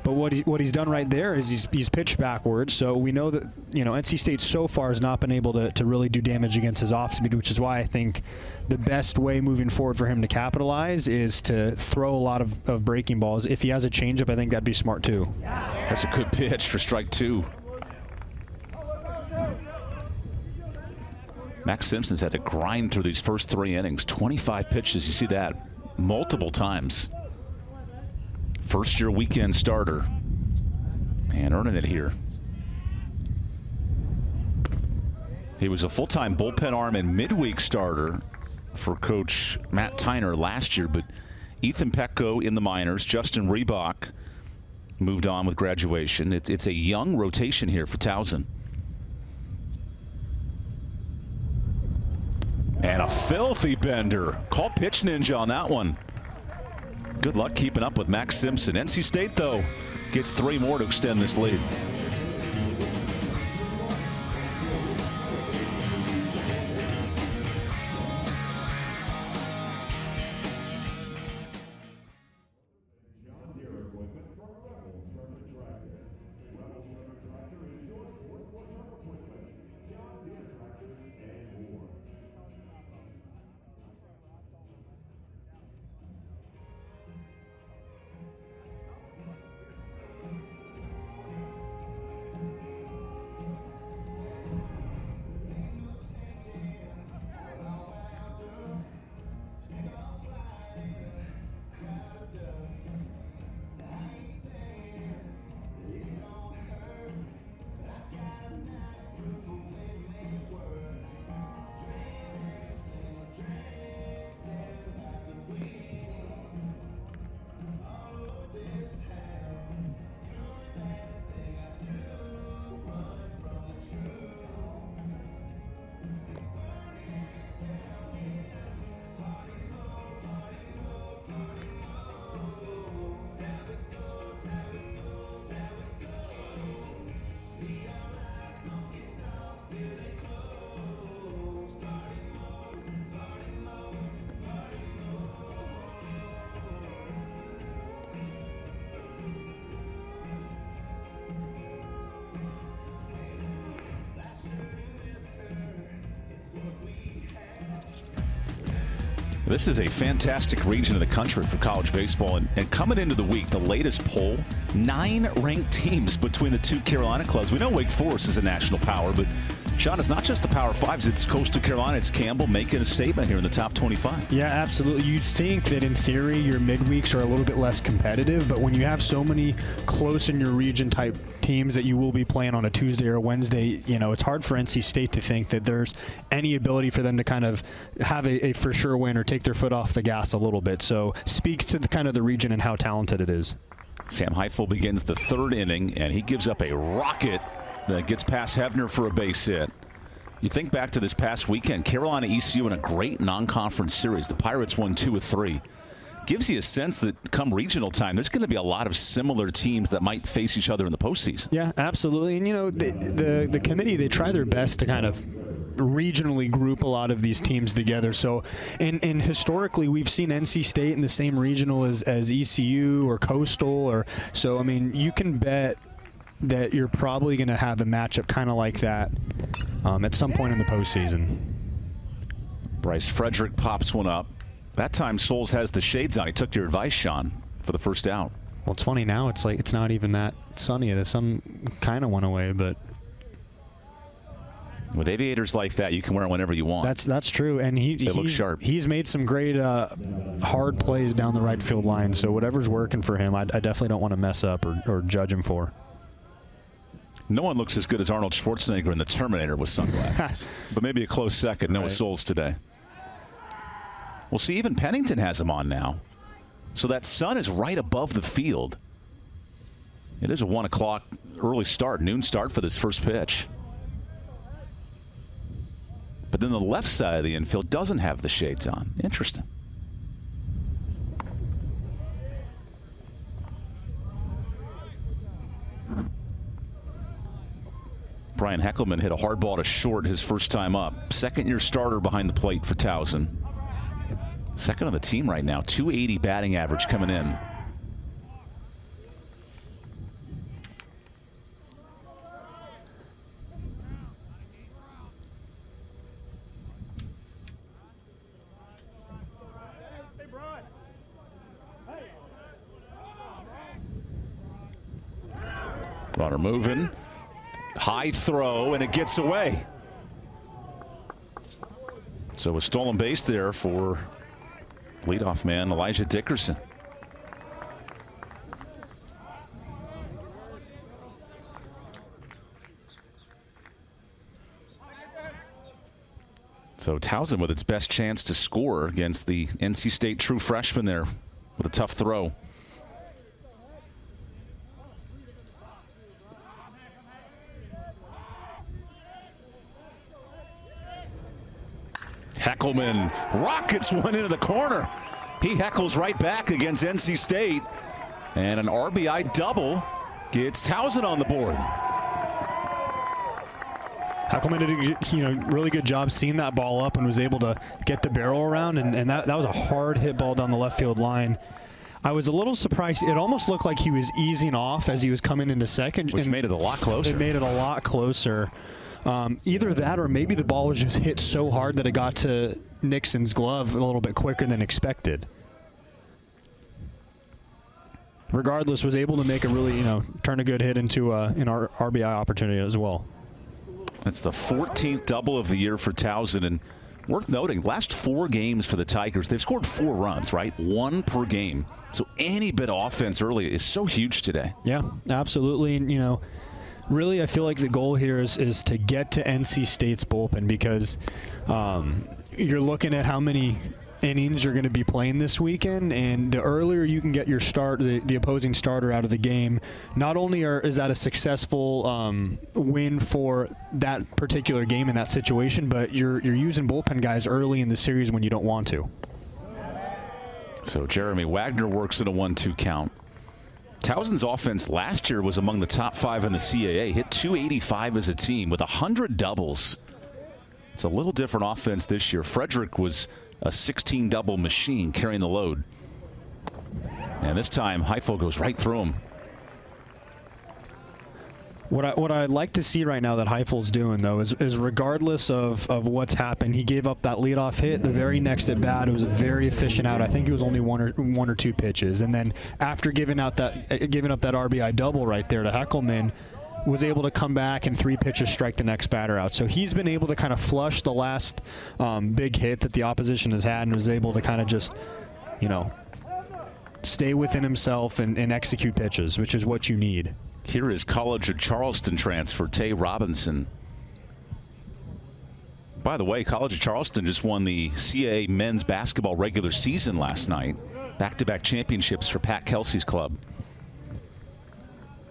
But what he's done right there is he's pitched backwards. So we know that NC State so far has not been able to really do damage against his off speed, which is why I think the best way moving forward for him to capitalize is to throw a lot of breaking balls. If he has a changeup, I think that'd be smart too. That's a good pitch for strike 2. Max Simpson's had to grind through these first 3 innings. 25 pitches. You see that multiple times. First-year weekend starter, and earning it here. He was a full-time bullpen arm and midweek starter for Coach Matt Tyner last year, but Ethan Petco in the minors, Justin Reebok moved on with graduation. It's a young rotation here for TOWSON. And a filthy bender. Call pitch ninja on that one. Good luck keeping up with Max Simpson. NC State, though, gets 3 more to extend this lead. This is a fantastic region of the country for college baseball. And coming into the week, the latest poll, 9 ranked teams between the 2 Carolina clubs. We know Wake Forest is a national power, but Sean, it's not just the Power Fives. It's Coastal Carolina. It's Campbell making a statement here in the top 25. Yeah, absolutely. You'd think that in theory your midweeks are a little bit less competitive, but when you have so many close in your region type teams that you will be playing on a Tuesday or Wednesday, it's hard for NC State to think that there's any ability for them to kind of have a for sure win or take their foot off the gas a little bit. So speaks to the kind of the region and how talented it is. Sam Heifel begins the 3rd inning, and he gives up a rocket that gets past Hebner for a base hit. You think back to this past weekend, Carolina ECU in a great non-conference series. The Pirates won 2 of 3. Gives you a sense that come regional time, there's going to be a lot of similar teams that might face each other in the postseason. Yeah, absolutely. And, the committee, they try their best to kind of regionally group a lot of these teams together. So, and historically, we've seen NC State in the same regional as ECU or Coastal. So, I mean, you can bet that you're probably going to have a matchup kind of like that at some point in the postseason. Bryce Frederick pops one up. That time Souls has the shades on. He took your advice, Sean, for the first out. Well, it's funny now. It's like it's not even that sunny. The sun kind of went away, but with aviators like that, you can wear them whenever you want. That's true, and he looks sharp. He's made some great hard plays down the right field line. So whatever's working for him, I definitely don't want to mess up or judge him for. No one looks as good as Arnold Schwarzenegger in The Terminator with sunglasses. But maybe a close second. Noah Souls today. Well, see, even Pennington has him on now. So that sun is right above the field. It is a 1 o'clock early start, noon start for this first pitch. But then the left side of the infield doesn't have the shades on. Interesting. Brian Heckelman hit a hard ball to short his first time up. Second-year starter behind the plate for Towson. Second on the team right now. 280 batting average coming in. Runner moving. High throw, and it gets away. So a stolen base there for leadoff man Elijah Dickerson. So Towson with its best chance to score against the NC State true freshman there with a tough throw. Heckelman rockets one into the corner. He heckles right back against NC State. And an RBI double gets Towson on the board. Heckelman did a really good job seeing that ball up and was able to get the barrel around. And that was a hard hit ball down the left field line. I was a little surprised. It almost looked like he was easing off as he was coming into second. Which made it a lot closer. It made it a lot closer. Either that or maybe the ball was just hit so hard that it got to Nixon's glove a little bit quicker than expected. Regardless, was able to make a really, turn a good hit into an RBI opportunity as well. That's the 14th double of the year for Towson. And worth noting, last 4 games for the Tigers, they've scored 4 runs, right? 1 per game. So any bit of offense early is so huge today. Yeah, absolutely. And, really, I feel like the goal here is to get to NC State's bullpen because you're looking at how many innings you're going to be playing this weekend, and the earlier you can get your the opposing starter out of the game, not only is that a successful win for that particular game in that situation, but you're using bullpen guys early in the series when you don't want to. So Jeremy Wagner works in a 1-2 count. Towson's offense last year was among the top 5 in the CAA. Hit 285 as a team with 100 doubles. It's a little different offense this year. Frederick was a 16-double machine carrying the load. And this time, Heifel goes right through him. What I'd like to see right now that Heifel's doing, though, is regardless of what's happened, he gave up that leadoff hit. The very next at bat, it was a very efficient out. I think it was only one or two pitches, and then after giving up that RBI double right there to Heckelman, was able to come back and 3 pitches strike the next batter out. So he's been able to kind of flush the last big hit that the opposition has had, and was able to kind of just, stay within himself and execute pitches, which is what you need. Here is College of Charleston transfer Tay Robinson. By the way, College of Charleston just won the CAA men's basketball regular season last night. Back-to-back championships for Pat Kelsey's club.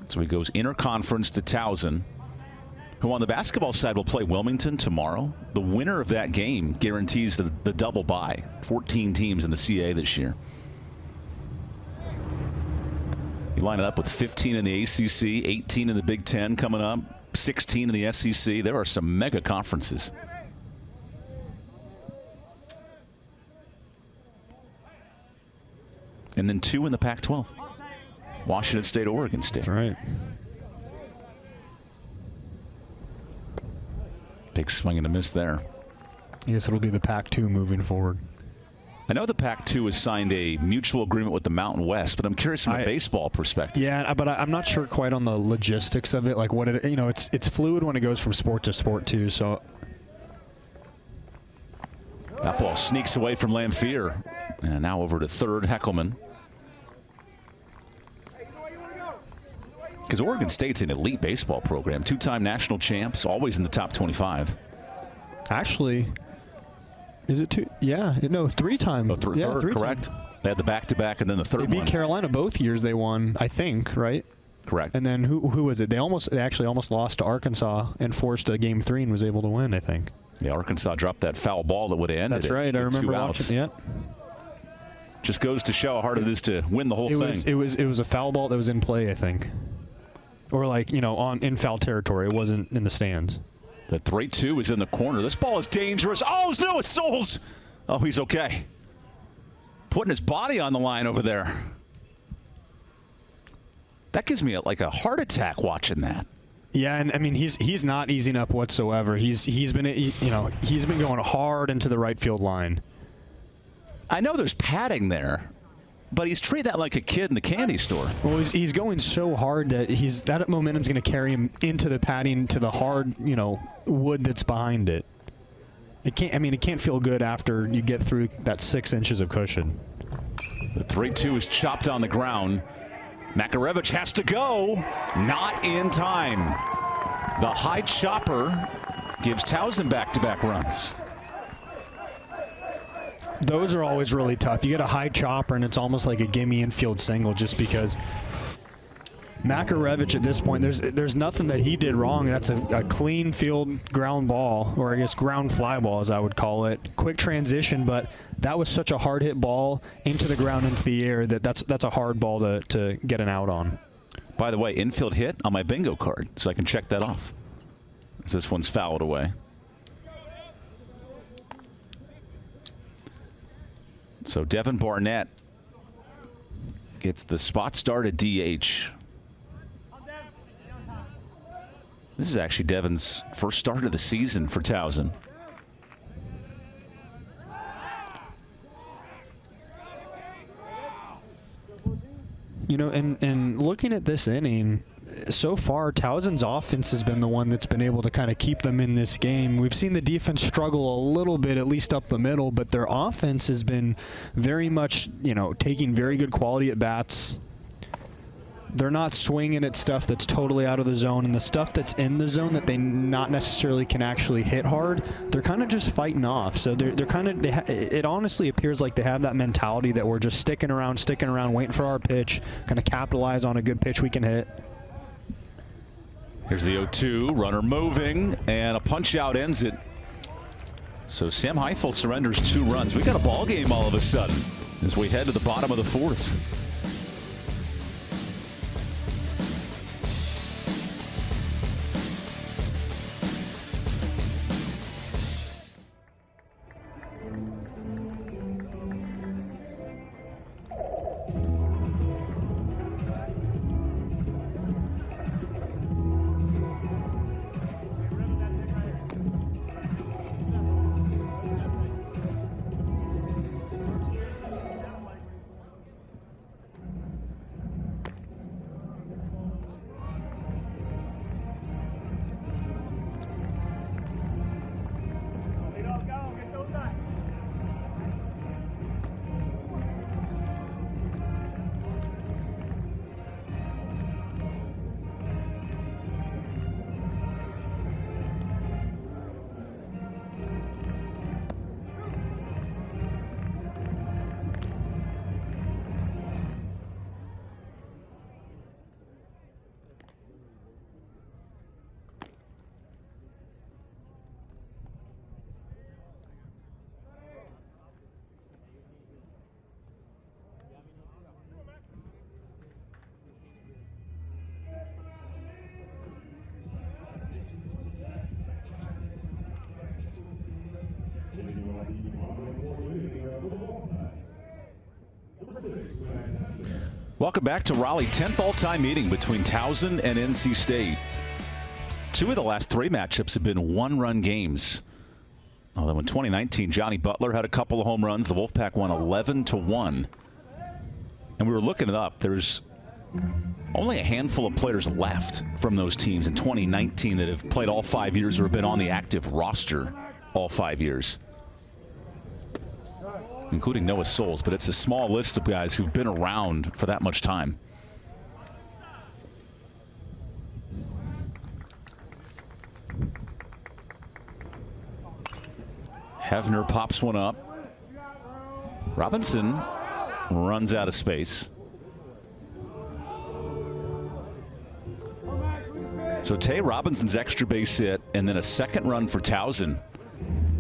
So he goes interconference to Towson, who on the basketball side will play Wilmington tomorrow. The winner of that game guarantees the double bye. 14 teams in the CAA this year. You line it up with 15 in the ACC, 18 in the Big Ten coming up, 16 in the SEC. There are some mega conferences. And then 2 in the Pac-12. Washington State, Oregon State. That's right. Big swing and a miss there. Yes, it'll be the Pac-2 moving forward. I know the Pac-2 has signed a mutual agreement with the Mountain West, but I'm curious from a baseball perspective. Yeah, but I'm not sure quite on the logistics of it. Like what it's fluid when it goes from sport to sport too. So that ball sneaks away from Lamphere, and now over to third, Heckelman. Because Oregon State's an elite baseball program, 2-time national champs, always in the top 25. Actually. Is it 2? Yeah, no, 3-time. Oh, third, correct. They had the back-to-back and then the third one. They beat Carolina both years they won, I think, right? Correct. And then who was it? They actually almost lost to Arkansas and forced a Game 3 and was able to win, I think. Yeah, Arkansas dropped that foul ball that would have ended. That's right. I remember 2 outs. watching. Yep. Just goes to show how hard it is to win the whole thing. It was a foul ball that was in play, I think, or like in foul territory. It wasn't in the stands. The 3-2 is in the corner. This ball is dangerous. Oh no, it's Souls. Oh, he's okay. Putting his body on the line over there. That gives me like a heart attack watching that. Yeah, and I mean he's not easing up whatsoever. He's been going hard into the right field line. I know there's padding there, but he's treated that like a kid in the candy store. Well, he's going so hard that that momentum's going to carry him into the padding, to the hard wood that's behind it. It can't feel good after you get through that 6 inches of cushion. The 3-2 is chopped on the ground. Budrovich has to go. Not in time. The high chopper gives TOWSON back-to-back runs. Those are always really tough. You get a high chopper, and it's almost like a gimme infield single, just because Budrovich at this point, there's nothing that he did wrong. That's a clean field ground ball, or I guess ground fly ball, as I would call it. Quick transition, but that was such a hard hit ball into the ground, into the air, that's a hard ball to get an out on. By the way, infield hit on my bingo card, so I can check that off. This one's fouled away. So Devin Barnett gets the spot start at DH. This is actually Devin's first start of the season for TOWSON. And looking at this inning, so far TOWSON's offense has been the one that's been able to kind of keep them in this game. We've seen the defense struggle a little bit, at least up the middle, but their offense has been very much, taking very good quality at bats. They're not swinging at stuff that's totally out of the zone, and the stuff that's in the zone that they not necessarily can actually hit hard, they're kind of just fighting off. So they're kind of, it honestly appears like they have that mentality that we're just sticking around, waiting for our pitch, kind of capitalize on a good pitch we can hit. Here's the 0-2, runner moving, and a punch out ends it. So Sam Heifel surrenders 2 runs. We got a ball game all of a sudden as we head to the bottom of the 4th. Welcome back to Raleigh. 10th all-time meeting between TOWSON and NC State. 2 of the last 3 matchups have been one-run games. Although in 2019, Johnny Butler had a couple of home runs. The Wolfpack won 11-1. And we were looking it up. There's only a handful of players left from those teams in 2019 that have played all 5 years or have been on the active roster all 5 years, including Noah Souls, but it's a small list of guys who've been around for that much time. Hefner pops one up. Robinson runs out of space. So Tay Robinson's extra base hit and then a second run for TOWSON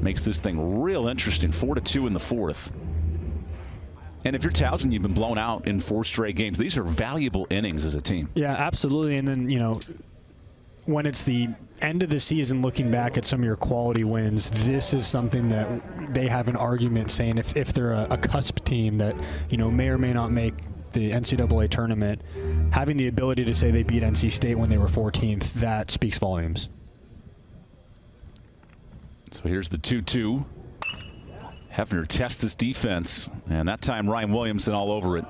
makes this thing real interesting. 4-2 in the fourth. And if you're TOWSON, you've been blown out in 4 straight games. These are valuable innings as a team. Yeah, absolutely. And then, you know, when it's the end of the season, looking back at some of your quality wins, this is something that they have an argument saying if they're a cusp team that, you know, may or may not make the NCAA tournament, having the ability to say they beat NC State when they were 14th, that speaks volumes. So here's the 2-2. Hefner tests this defense, and that time Ryan Williamson all over it.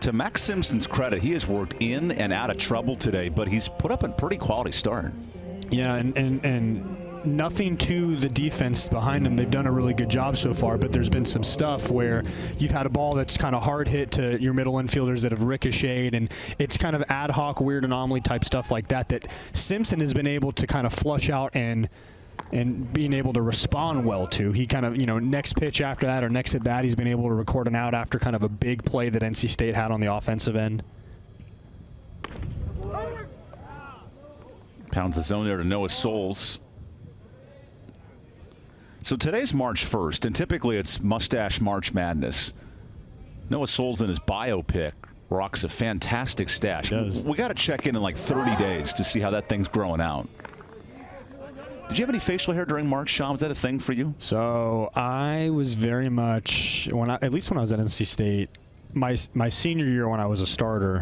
To Max Simpson's credit, he has worked in and out of trouble today, but he's put up a pretty quality start. Yeah, and nothing to the defense behind them. They've done a really good job so far, but there's been some stuff where you've had a ball that's kind of hard hit to your middle infielders that have ricocheted, and it's kind of ad hoc, weird anomaly type stuff like that that Simpson has been able to kind of flush out and being able to respond well to. He kind of, you know, next pitch after that or next at bat, he's been able to record an out after kind of a big play that NC State had on the offensive end. Pounds the zone there to Noah Souls. So today's March 1st, and typically it's Mustache March Madness. Noah Souls in his biopic rocks a fantastic stash. We got to check in like 30 days to see how that thing's growing out. Did you have any facial hair during March, Sean? Was that a thing for you? So I was very much, at least when I was at NC State, my senior year when I was a starter.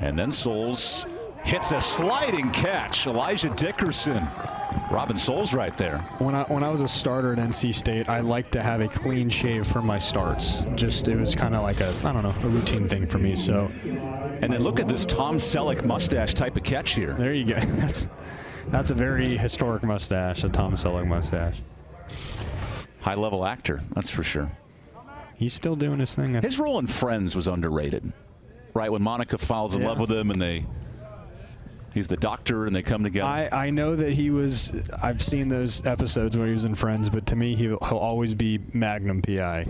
And then Souls hits a sliding catch. Elijah Dickerson. Robin Souls right there. When I was a starter at NC State, I liked to have a clean shave for my starts. Just, it was kind of like a routine thing for me. So. And then look at this Tom Selleck mustache type of catch here. There you go. That's a very historic mustache, a Tom Selleck mustache. High-level actor, that's for sure. He's still doing his thing. His role in Friends was underrated, right? When Monica falls in love with him and he's the doctor and they come together. I know that he was, I've seen those episodes where he was in Friends, but to me, he'll always be Magnum P.I.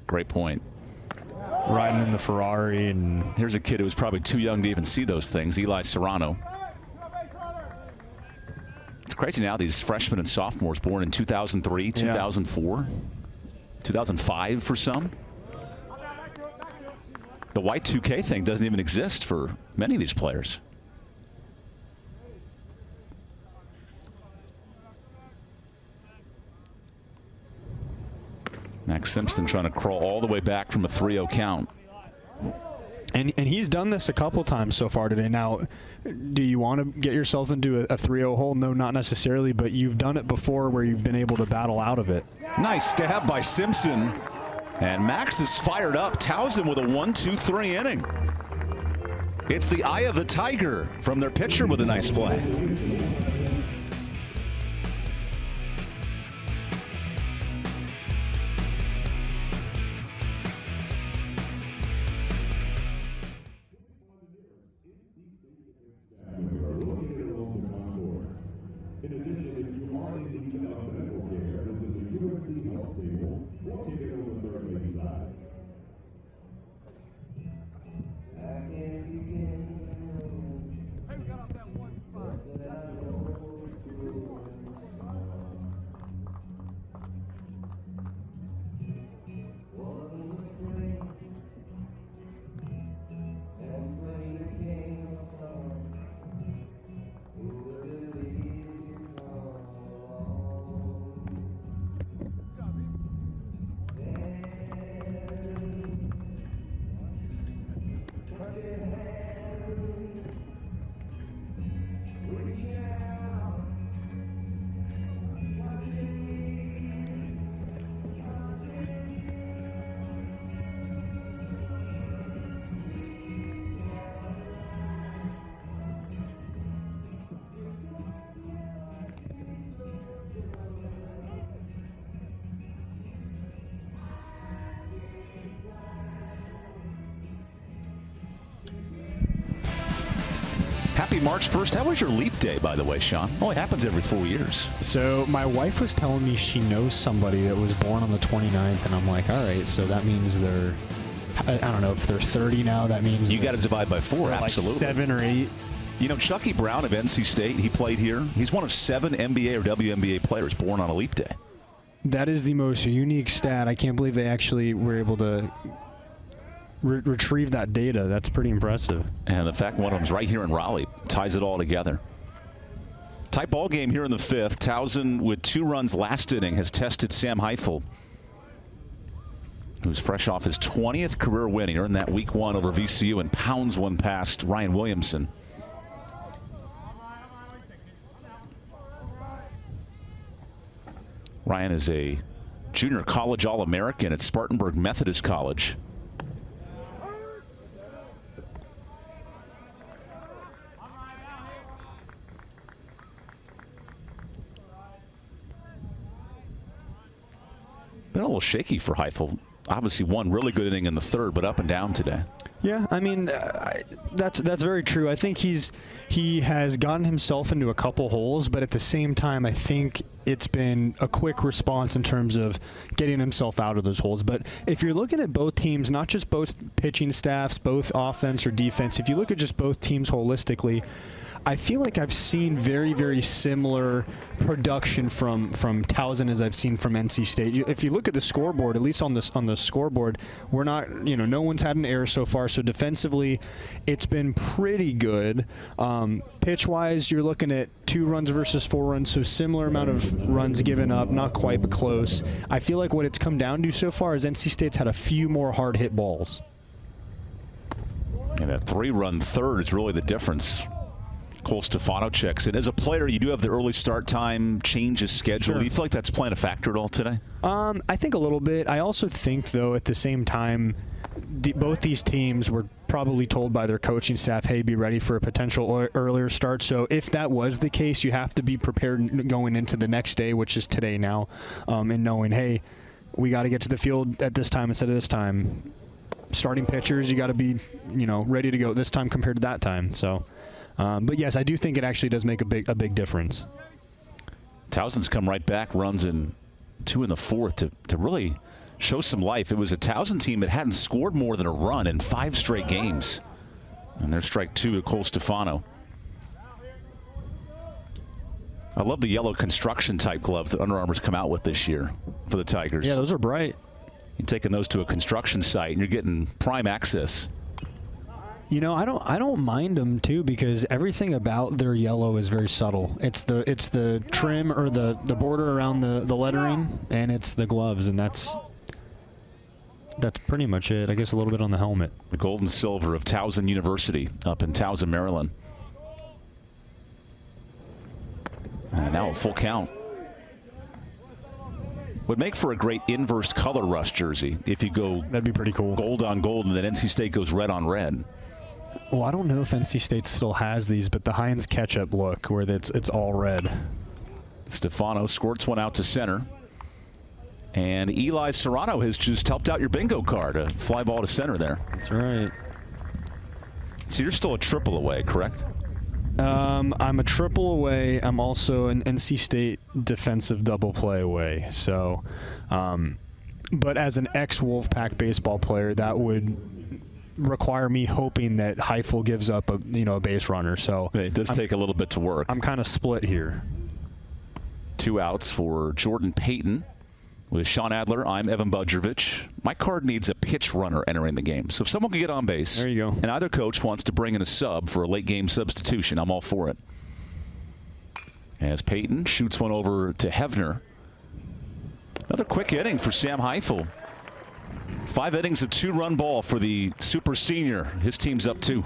Great point. Riding in the Ferrari. And here's a kid who was probably too young to even see those things, Eli Serrano. It's crazy now, these freshmen and sophomores born in 2003, 2004, 2005 for some. The Y2K thing doesn't even exist for many of these players. Max Simpson trying to crawl all the way back from a 3-0 count. And he's done this a couple times so far today. Now, do you want to get yourself into a 3-0 hole? No, not necessarily, but you've done it before where you've been able to battle out of it. Nice stab by Simpson. And Max is fired up. TOWSON with a 1-2-3 inning. It's the eye of the tiger from their pitcher with a nice play. Happy March 1st. How was your leap day, by the way, Sean? Only happens every 4 years. So my wife was telling me she knows somebody that was born on the 29th, and I'm like, all right, so that means they're, I don't know, if they're 30 now, that means you got to divide by 4, absolutely. Like 7 or 8. You know, Chucky Brown of NC State, he played here. He's one of 7 NBA or WNBA players born on a leap day. That is the most unique stat. I can't believe they actually were able to retrieve that data. That's pretty impressive. And the fact one of them's right here in Raleigh ties it all together. Tight ball game here in the 5th. Towson with 2 runs last inning has tested Sam Heifel, who's fresh off his 20th career win. He earned that week 1 over VCU and pounds one past Ryan Williamson. Ryan is a junior college All-American at Spartanburg Methodist College. Been a little shaky for Heifel. Obviously one really good inning in the 3rd, but up and down today. Yeah, I mean, that's very true. I think he has gotten himself into a couple holes, but at the same time, I think it's been a quick response in terms of getting himself out of those holes. But if you're looking at both teams, not just both pitching staffs, both offense or defense, if you look at just both teams holistically, I feel like I've seen very, very similar production from Towson as I've seen from NC State. If you look at the scoreboard, at least on the scoreboard, we're not, no one's had an error so far. So defensively, it's been pretty good. Pitch-wise, you're looking at 2 runs versus 4 runs, so similar amount of runs given up, not quite, but close. I feel like what it's come down to so far is NC State's had a few more hard-hit balls. And that 3-run 3rd is really the difference. Cole Stefano checks in. As a player, you do have the early start time, change of schedule. Sure. Do you feel like that's playing a factor at all today? I think a little bit. I also think, though, at the same time, both these teams were probably told by their coaching staff, hey, be ready for a potential earlier start. So if that was the case, you have to be prepared going into the next day, which is today now, and knowing, hey, we got to get to the field at this time instead of this time. Starting pitchers, you got to be, ready to go this time compared to that time. So. But yes, I do think it actually does make a big difference. Towson's come right back, runs in 2 in the 4th to really show some life. It was a Towson team that hadn't scored more than a run in 5 straight games. And there's strike 2 at Cole Stefano. I love the yellow construction type gloves that Under Armour's come out with this year for the Tigers. Yeah, those are bright. You're taking those to a construction site and you're getting prime access. I don't mind them too, because everything about their yellow is very subtle. It's the trim or the border around the lettering, and it's the gloves, and that's pretty much it. I guess a little bit on the helmet. The gold and silver of Towson University up in Towson, Maryland. And now a full count. Would make for a great inverse color rush jersey if you go. That'd be pretty cool. Gold on gold, and then NC State goes red on red. Well, I don't know if NC State still has these, but the Heinz ketchup look where it's all red. Stefano squirts one out to center. And Eli Serrano has just helped out your bingo card. A fly ball to center there. That's right. So you're still a triple away, correct? I'm a triple away. I'm also an NC State defensive double play away. So, but as an ex-Wolfpack baseball player, that would require me hoping that Heifel gives up a base runner. So it does take a little bit to work. I'm kind of split here. 2 outs for Jordan Payton. With Sean Adler, I'm EvanBudrovich. My card needs a pitch runner entering the game. So if someone can get on base, there you go. And either coach wants to bring in a sub for a late game substitution, I'm all for it. As Payton shoots one over to Hefner. Another quick inning for Sam Heifel. 5 innings of 2-run ball for the super senior. His team's up 2.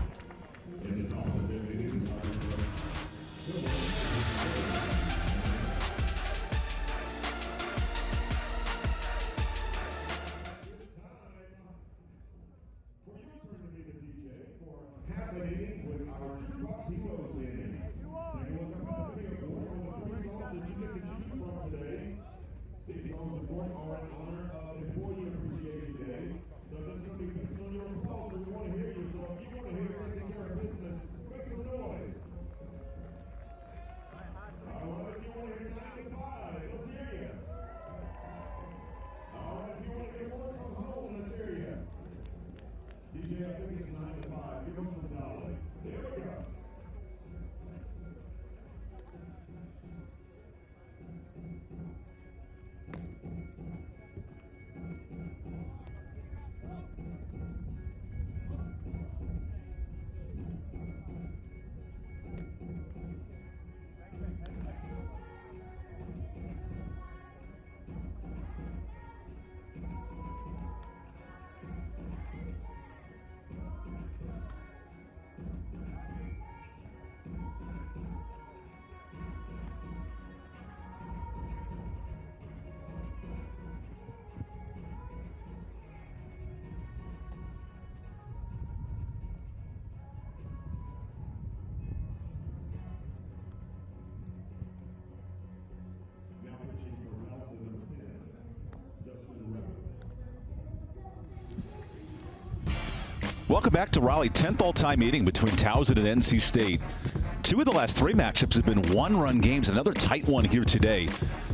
Welcome back to Raleigh. 10th all-time meeting between Towson and NC State. 2 of the last 3 matchups have been one-run games. Another tight one here today.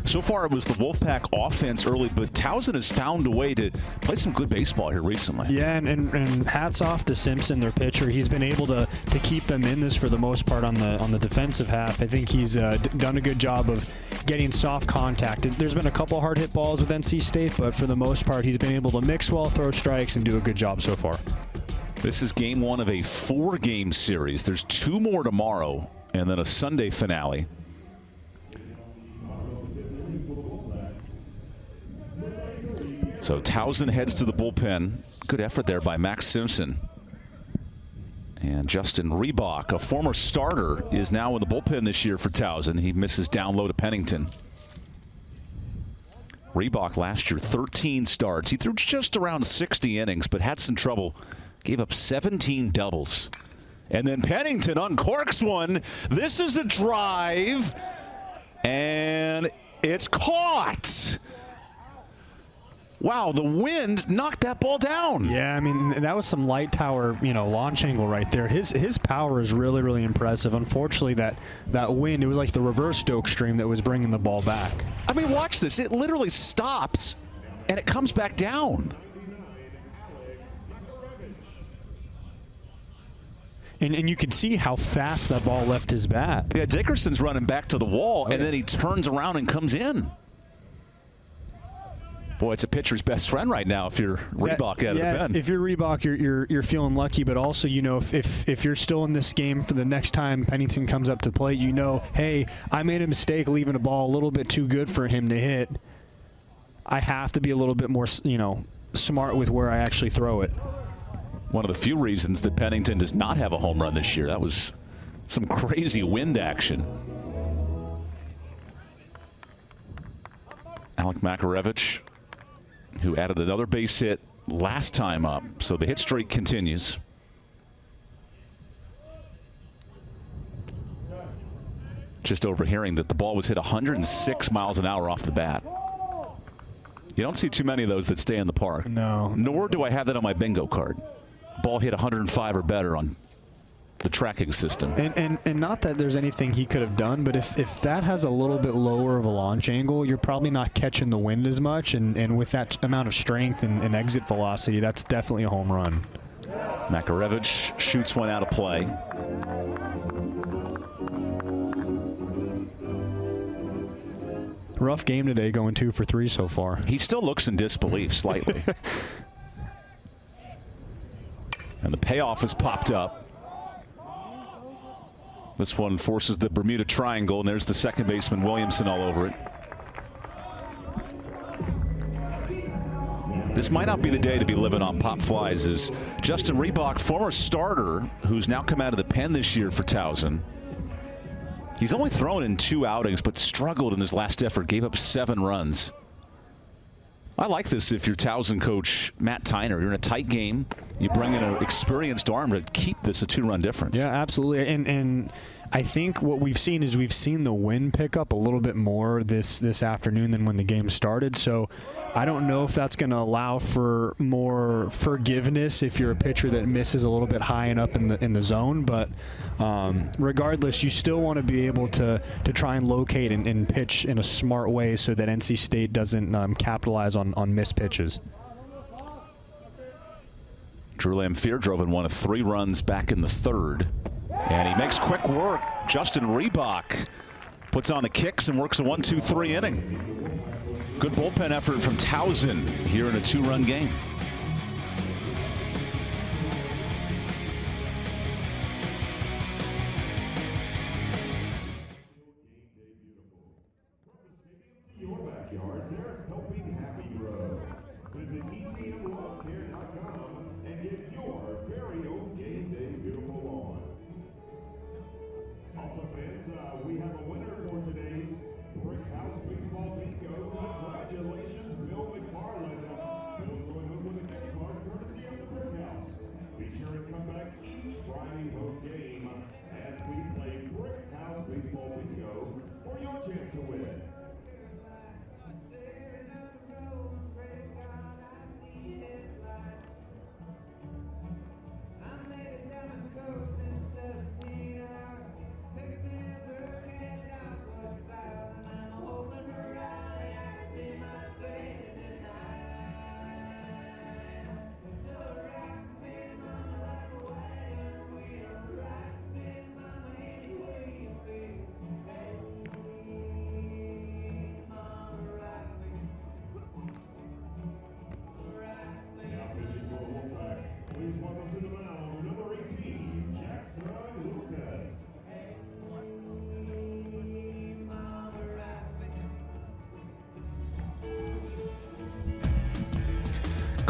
So far, it was the Wolfpack offense early, but Towson has found a way to play some good baseball here recently. Yeah, and hats off to Simpson, their pitcher. He's been able to keep them in this for the most part on the defensive half. I think he's done a good job of getting soft contact. There's been a couple hard hit balls with NC State, but for the most part, he's been able to mix well, throw strikes, and do a good job so far. This is game 1 of a 4-game series. There's 2 more tomorrow, and then a Sunday finale. So Towson heads to the bullpen. Good effort there by Max Simpson. And Justin Reebok, a former starter, is now in the bullpen this year for Towson. He misses down low to Pennington. Reebok last year, 13 starts. He threw just around 60 innings, but had some trouble. Gave up 17 doubles. And then Pennington uncorks one. This is a drive. And it's caught. Wow, the wind knocked that ball down. Yeah, I mean, that was some light tower, launch angle right there. His power is really, really impressive. Unfortunately, that wind, it was like the reverse Stoke stream that was bringing the ball back. I mean, watch this. It literally stops, and it comes back down. And you can see how fast that ball left his bat. Yeah, Dickerson's running back to the wall, and then he turns around and comes in. Boy, it's a pitcher's best friend right now if you're Reebok out of the pen. If you're Reebok, you're feeling lucky, but also, if you're still in this game for the next time Pennington comes up to the plate, hey, I made a mistake leaving a ball a little bit too good for him to hit. I have to be a little bit more, smart with where I actually throw it. One of the few reasons that Pennington does not have a home run this year. That was some crazy wind action. Alec Makarevich, who added another base hit last time up. So the hit streak continues. Just overhearing that the ball was hit 106 miles an hour off the bat. You don't see too many of those that stay in the park. No. Nor do I have that on my bingo card. Ball hit 105 or better on the tracking system. And not that there's anything he could have done, but if that has a little bit lower of a launch angle, you're probably not catching the wind as much, and with that amount of strength and exit velocity, that's definitely a home run. Makarevich shoots one out of play. Rough game today, going 2 for 3 so far. He still looks in disbelief slightly. And the payoff has popped up. This one forces the Bermuda Triangle, and there's the second baseman, Williamson, all over it. This might not be the day to be living on pop flies, as Justin Reebok, former starter, who's now come out of the pen this year for Towson. He's only thrown in 2 outings, but struggled in his last effort, gave up 7 runs. I like this if you're Towson coach Matt Tyner. You're in a tight game. You bring in an experienced arm to keep this a 2-run difference. Yeah, absolutely. And I think what we've seen is we've seen the wind pick up a little bit more this afternoon than when the game started. So I don't know if that's going to allow for more forgiveness if you're a pitcher that misses a little bit high and up in the zone. But regardless, you still want to be able to try and locate and pitch in a smart way so that NC State doesn't capitalize on missed pitches. Drew Lamphere drove in 1 of 3 runs back in the 3rd. And he makes quick work. Justin Reebok puts on the kicks and works a 1-2-3 inning. Good bullpen effort from Towson here in a 2-run game. Your backyard, they're helping Happy Grow. Visit EvanBudrovich.com and get your very own game day beautiful lawn. Also, fans, we have a winner for today's Brick House Baseball Bingo. Congratulations, Bill McFarland. Bill's going home with a gift card courtesy of the Brick House. Be sure to come back each Friday home game as we play Brick House Baseball Bingo for your chance to win.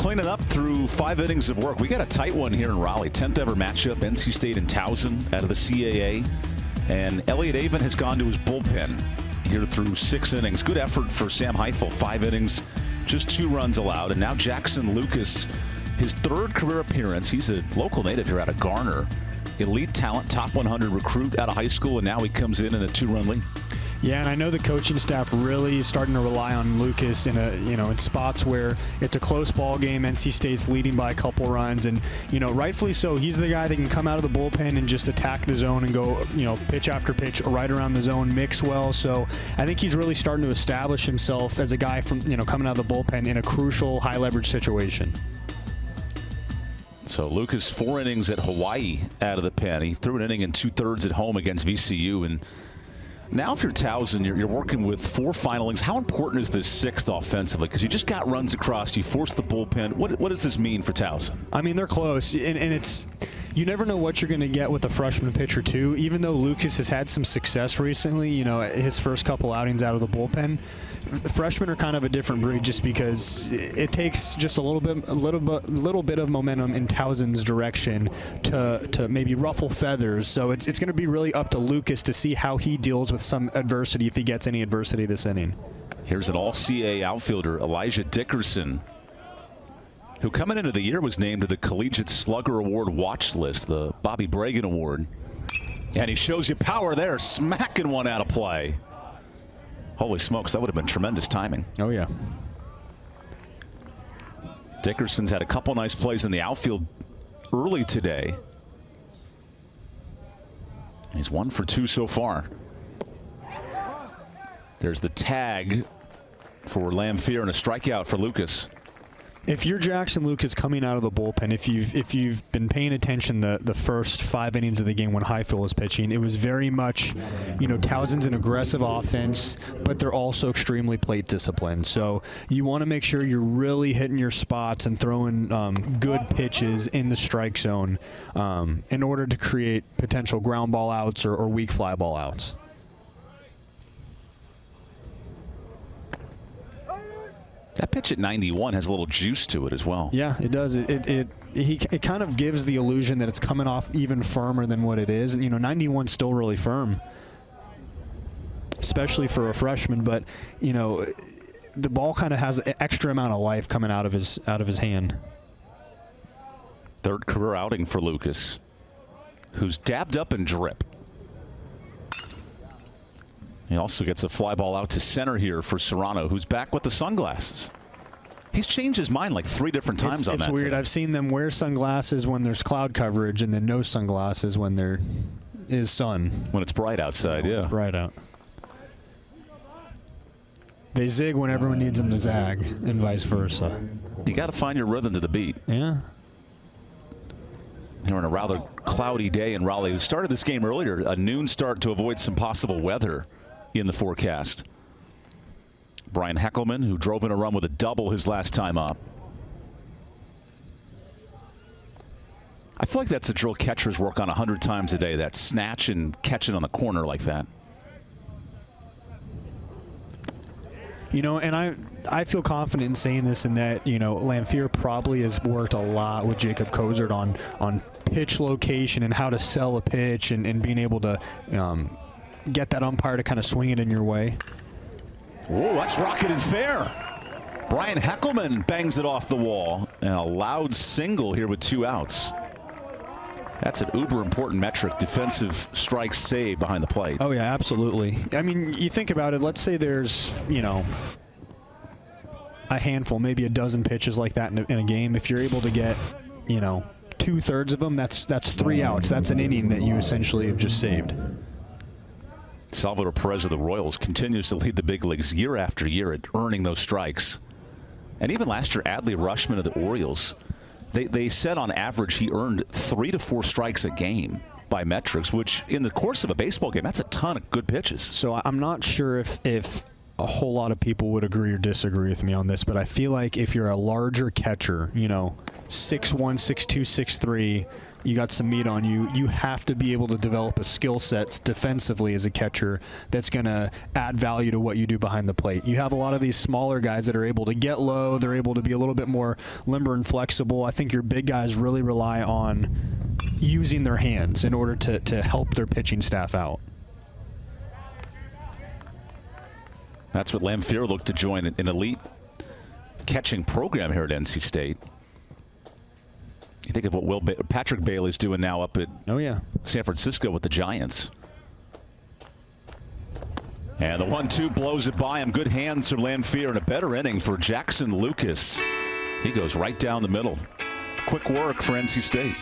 cleaning up through 5 innings of work. We got a tight one here in Raleigh. 10th ever matchup, NC State and Towson out of the CAA. And Elliott Avon has gone to his bullpen here through 6 innings. Good effort for Sam Heifel. 5 innings, just 2 runs allowed. And now Jackson Lucas, his 3rd career appearance. He's a local native here out of Garner. Elite talent, top 100 recruit out of high school, and now he comes in a 2-run lead. Yeah, and I know the coaching staff really is starting to rely on Lucas in in spots where it's a close ball game. NC State's leading by a couple runs, and rightfully so. He's the guy that can come out of the bullpen and just attack the zone and go pitch after pitch right around the zone, mix well. So I think he's really starting to establish himself as a guy from coming out of the bullpen in a crucial high leverage situation. So Lucas, 4 innings at Hawaii out of the pen. He threw an inning in 2/3 at home against VCU. And now if you're Towson, you're working with 4 final innings. How important is this 6th offensively? Because you just got runs across. You forced the bullpen. What does this mean for Towson? I mean, they're close, and it's you never know what you're going to get with a freshman pitcher too. Even though Lucas has had some success recently, his first couple outings out of the bullpen, freshmen are kind of a different breed just because it takes just a little bit of momentum in Towson's direction to maybe ruffle feathers. So it's going to be really up to Lucas to see how he deals with some adversity, if he gets any adversity this inning. Here's an all-CA outfielder, Elijah Dickerson, who coming into the year was named to the Collegiate Slugger Award watch list, the Bobby Bragan Award. And he shows you power there, smacking one out of play. Holy smokes, that would have been tremendous timing. Oh, yeah. Dickerson's had a couple nice plays in the outfield early today. He's 1 for 2 so far. There's the tag for Lamphere and a strikeout for Lucas. If you're Jackson Lucas coming out of the bullpen, if you've been paying attention the first 5 innings of the game when Heifel was pitching, it was very much, Towson's an aggressive offense, but they're also extremely plate disciplined. So you want to make sure you're really hitting your spots and throwing good pitches in the strike zone in order to create potential ground ball outs or weak fly ball outs. That pitch at 91 has a little juice to it as well. Yeah, it does. It kind of gives the illusion that it's coming off even firmer than what it is. And 91's still really firm, especially for a freshman. But the ball kind of has an extra amount of life coming out of his hand. 3rd career outing for Lucas, who's dabbed up and drip. He also gets a fly ball out to center here for Serrano, who's back with the sunglasses. He's changed his mind like 3 different times on that. It's weird. Today. I've seen them wear sunglasses when there's cloud coverage and then no sunglasses when there is sun. When it's bright outside, yeah. It's bright out. They zig when everyone needs them to zag and vice versa. You got to find your rhythm to the beat. Yeah. Here on a rather cloudy day in Raleigh. We started this game earlier, a noon start to avoid some possible weather in the forecast. Brian Heckelman, who drove in a run with a double his last time up. I feel like that's a drill catchers work on 100 times a day, that snatch and catch it on the corner like that. And I feel confident in saying this in that, Lamphere probably has worked a lot with Jacob Kozert on pitch location and how to sell a pitch and being able to get that umpire to kind of swing it in your way. Whoa, that's rocketed fair. Brian Heckelman bangs it off the wall, and a loud single here with 2 outs. That's an uber important metric, defensive strike save behind the plate. Oh, yeah, absolutely. I mean, you think about it, let's say there's, a handful, maybe a dozen pitches like that in a game. If you're able to get, 2/3 of them, that's 3 outs. That's an inning that you essentially have just saved. Salvador Perez of the Royals continues to lead the big leagues year after year at earning those strikes. And even last year, Adley Rutschman of the Orioles, they said on average he earned 3 to 4 strikes a game by metrics, which in the course of a baseball game, that's a ton of good pitches. So I'm not sure if a whole lot of people would agree or disagree with me on this, but I feel like if you're a larger catcher, 6'1", 6'2", 6'3", you got some meat on you. You have to be able to develop a skill set defensively as a catcher that's going to add value to what you do behind the plate. You have a lot of these smaller guys that are able to get low. They're able to be a little bit more limber and flexible. I think your big guys really rely on using their hands in order to help their pitching staff out. That's what Lamphere looked to join an elite catching program here at NC State. You think of what Patrick Bailey's doing now up at San Francisco with the Giants. And the 1-2 blows it by him. Good hands from Lamphere, and a better inning for Jackson Lucas. He goes right down the middle. Quick work for NC State.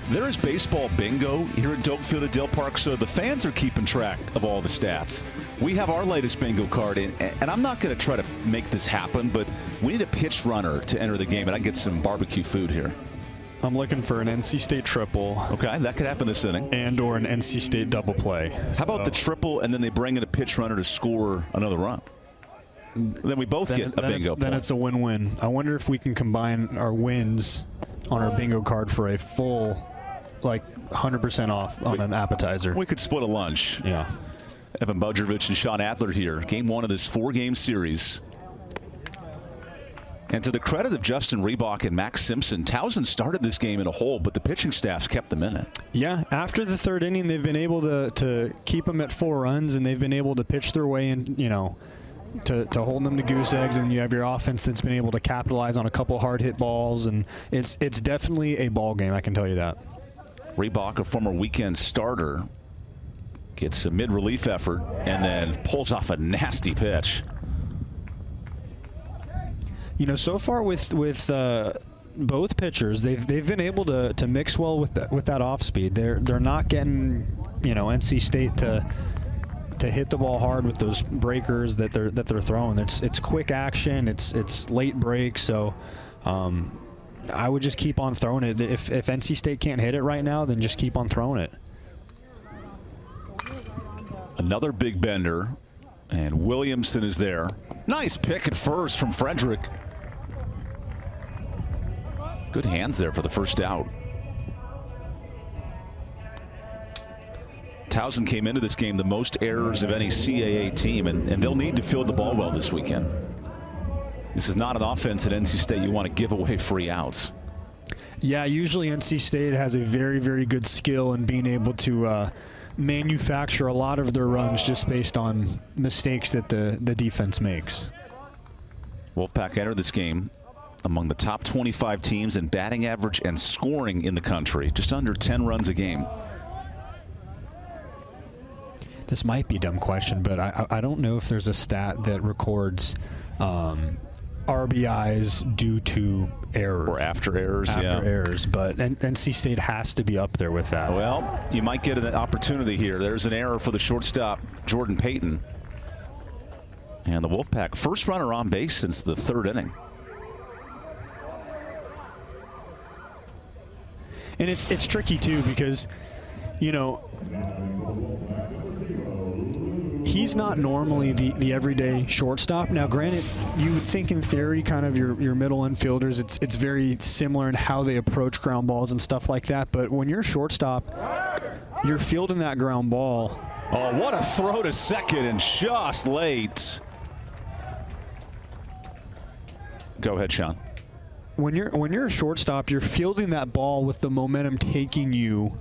There is baseball bingo here at Doak Field at Dale Park, so the fans are keeping track of all the stats. We have our latest bingo card in, and I'm not going to try to make this happen, but we need a pitch runner to enter the game, and I get some barbecue food here. I'm looking for an NC State triple. Okay, that could happen this inning. And or an NC State double play. How about the triple, and then they bring in a pitch runner to score another run? Then we both get a bingo point. Then it's a win-win. I wonder if we can combine our wins on our bingo card for a full, like 100% off on an appetizer. We could split a lunch. Yeah. EvanBudrovich and Sean Adler here. Game 1 of this 4-game series. And to the credit of Justin Reebok and Max Simpson, TOWSON started this game in a hole, but the pitching staff's kept them in it. Yeah, after the third inning, they've been able to keep them at 4 runs, and they've been able to pitch their way in, you know, to hold them to goose eggs, and you have your offense that's been able to capitalize on a couple hard hit balls, and it's definitely a ball game, I can tell you that. Reebok, a former weekend starter, gets a mid-relief effort and then pulls off a nasty pitch. You know, so far with both pitchers, they've been able to mix well with that off speed. They're not getting, you know, NC State to hit the ball hard with those breakers that they're throwing. It's quick action. It's late break. So I would just keep on throwing it. If NC State can't hit it right now, then just keep on throwing it. Another big bender, and Williamson is there. Nice pick at first from Frederick. Good hands there for the first out. TOWSON came into this game the most errors of any CAA team, and they'll need to field the ball well this weekend. This is not an offense at NC State you want to give away free outs. Yeah, usually NC State has a very, very good skill in being able to manufacture a lot of their runs just based on mistakes that the defense makes. Wolfpack entered this game among the top 25 teams in batting average and scoring in the country, just under 10 runs a game. This might be a dumb question, but I don't know if there's a stat that records RBIs due to errors. Or after errors, After errors, but NC State has to be up there with that. Well, you might get an opportunity here. There's an error for the shortstop, Jordan Payton. And the Wolfpack, first runner on base since the third inning. And it's tricky, too, because, you know, he's not normally the everyday shortstop. Now, granted, you would think in theory kind of your middle infielders, it's very similar in how they approach ground balls and stuff like that. But when you're a shortstop, you're fielding that ground ball. Oh, what a throw to second and just late. Go ahead, Sean. When you're a shortstop, you're fielding that ball with the momentum taking you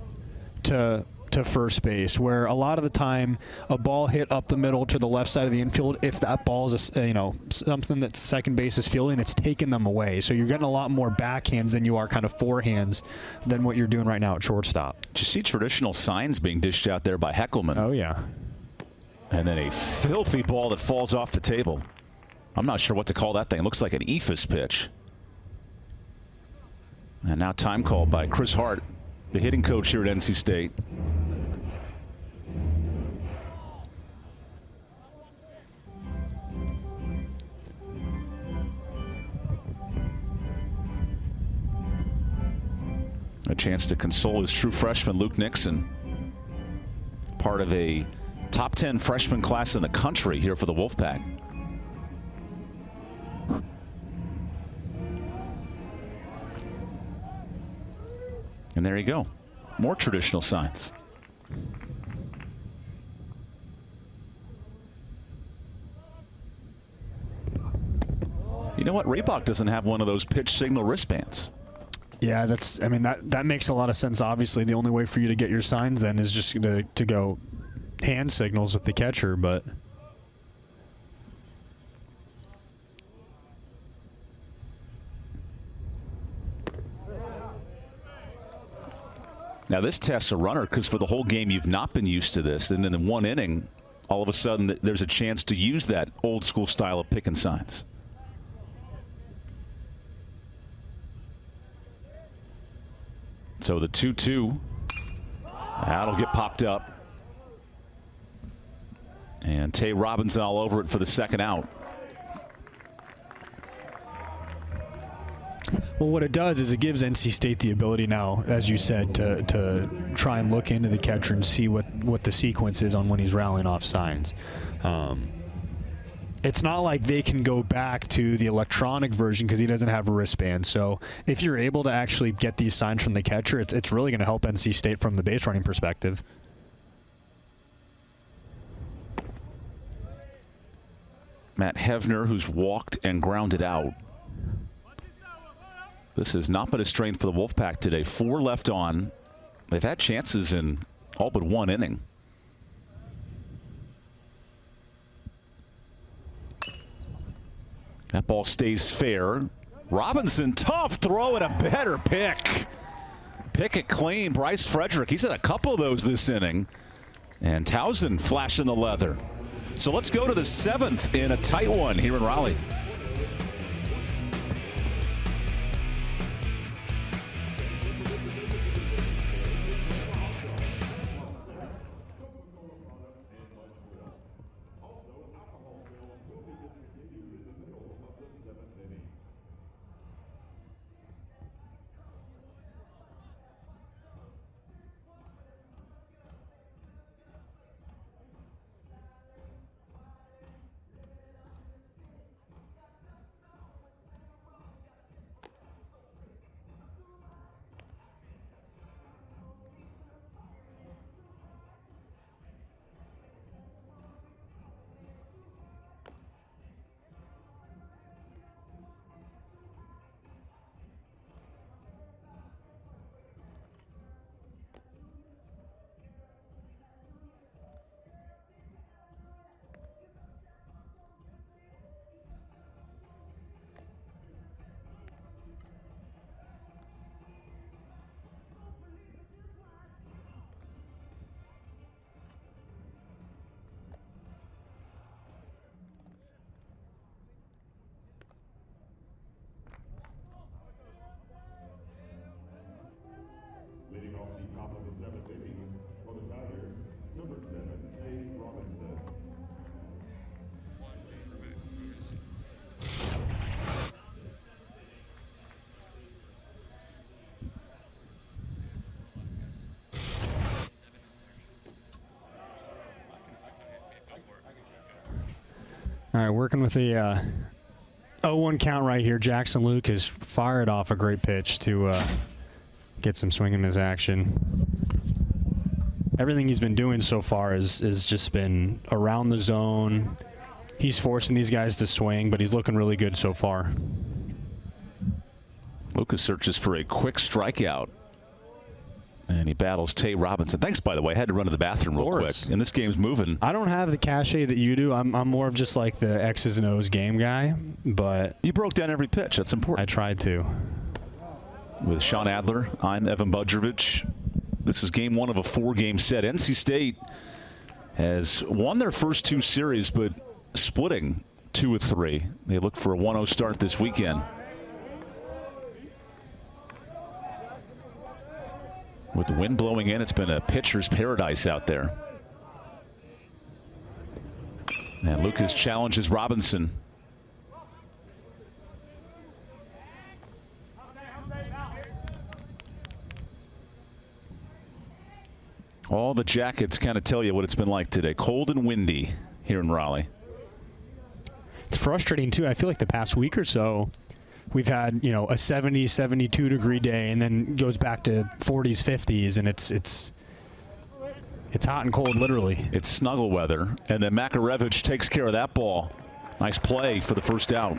to first base, where a lot of the time a ball hit up the middle to the left side of the infield, if that ball is something that second base is fielding, it's taking them away. So you're getting a lot more backhands than you are kind of forehands than what you're doing right now at shortstop. Did you see traditional signs being dished out there by Heckelman? Oh yeah. And then a filthy ball that falls off the table. I'm not sure what to call that thing. It looks like an eephus pitch. And now time called by Chris Hart, the hitting coach here at NC State. A chance to console his true freshman, Luke Nixon. Part of a top 10 freshman class in the country here for the Wolfpack. And there you go. More traditional signs. You know what? Reebok doesn't have one of those pitch signal wristbands. Yeah, that makes a lot of sense. Obviously, the only way for you to get your signs then is just to go hand signals with the catcher, but now this tests a runner because for the whole game you've not been used to this, and then in one inning, all of a sudden there's a chance to use that old school style of picking signs. So the 2-2, that'll get popped up. And Tay Robinson all over it for the second out. well, what it does is it gives NC State the ability now, as you said, to try and look into the catcher and see what the sequence is on when he's rallying off signs. It's not like they can go back to the electronic version because he doesn't have a wristband. So if you're able to actually get these signs from the catcher, it's really going to help NC State from the base running perspective. Matt Hevner, who's walked and grounded out. This has not been a strength for the Wolfpack today. 4 left on. They've had chances in all but 1 inning. That ball stays fair. Robinson, tough throw and a better pick. Pick it clean. Bryce Frederick, he's had a couple of those this inning. And TOWSON flashing the leather. So let's go to the 7th in a tight one here in Raleigh. Leading off the top of the 7th inning for the Tigers, number 7, Tay Robinson. All right, working with the 0-1 count right here. Jackson Luke has fired off a great pitch to get some swing and miss action. Everything he's been doing so far is just been around the zone. He's forcing these guys to swing, but he's looking really good so far. Lucas searches for a quick strikeout. And he battles Tay Robinson. Thanks, by the way. I had to run to the bathroom real quick. And this game's moving. I don't have the cachet that you do. I'm more of just like the X's and O's game guy. But you broke down every pitch. That's important. I tried to. With Sean Adler, I'm EvanBudrovich. This is game 1 of a 4-game set. NC State has won their first 2 series, but splitting 2 of 3. They look for a 1-0 start this weekend. With the wind blowing in, it's been a pitcher's paradise out there. And Lucas challenges Robinson. All the jackets kind of tell you what it's been like today. Cold and windy here in Raleigh. It's frustrating, too. I feel like the past week or so, we've had, you know, a 70, 72 degree day and then goes back to 40s, 50s, and it's hot and cold, literally. It's snuggle weather, and then Budrovich takes care of that ball. Nice play for the first out.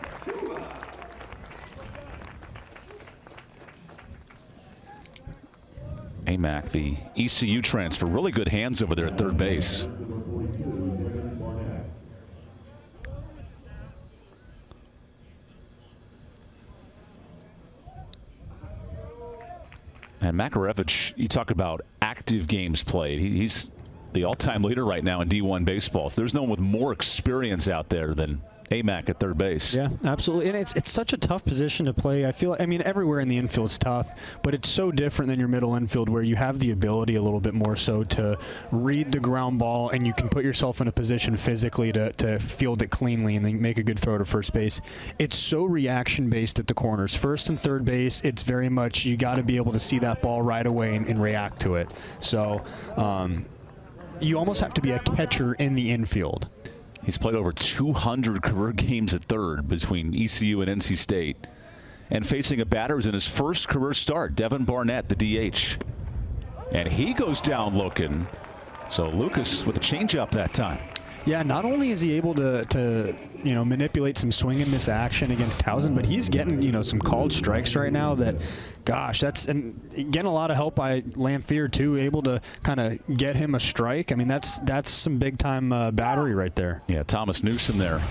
Amac, the ECU transfer, really good hands over there at third base. And Budrovich, you talk about active games played. He's the all-time leader right now in D1 baseball. So there's no one with more experience out there than Amac at third base. Yeah, absolutely. And it's such a tough position to play. I feel, I mean, everywhere in the infield is tough, but it's so different than your middle infield where you have the ability a little bit more so to read the ground ball and you can put yourself in a position physically to field it cleanly and then make a good throw to first base. It's so reaction-based at the corners. First and third base, it's very much you got to be able to see that ball right away and react to it. So you almost have to be a catcher in the infield. He's played over 200 career games at third between ECU and NC State. And facing a batter who's in his first career start, Devin Barnett, the DH. And he goes down looking. So Lucas with a changeup that time. Yeah, not only is he able to you know, manipulate some swing and miss action against TOWSON, but he's getting, you know, some called strikes right now that, gosh, and getting a lot of help by Lamphere too, able to kind of get him a strike. I mean, that's some big time battery right there. Yeah, Thomas Newsom there.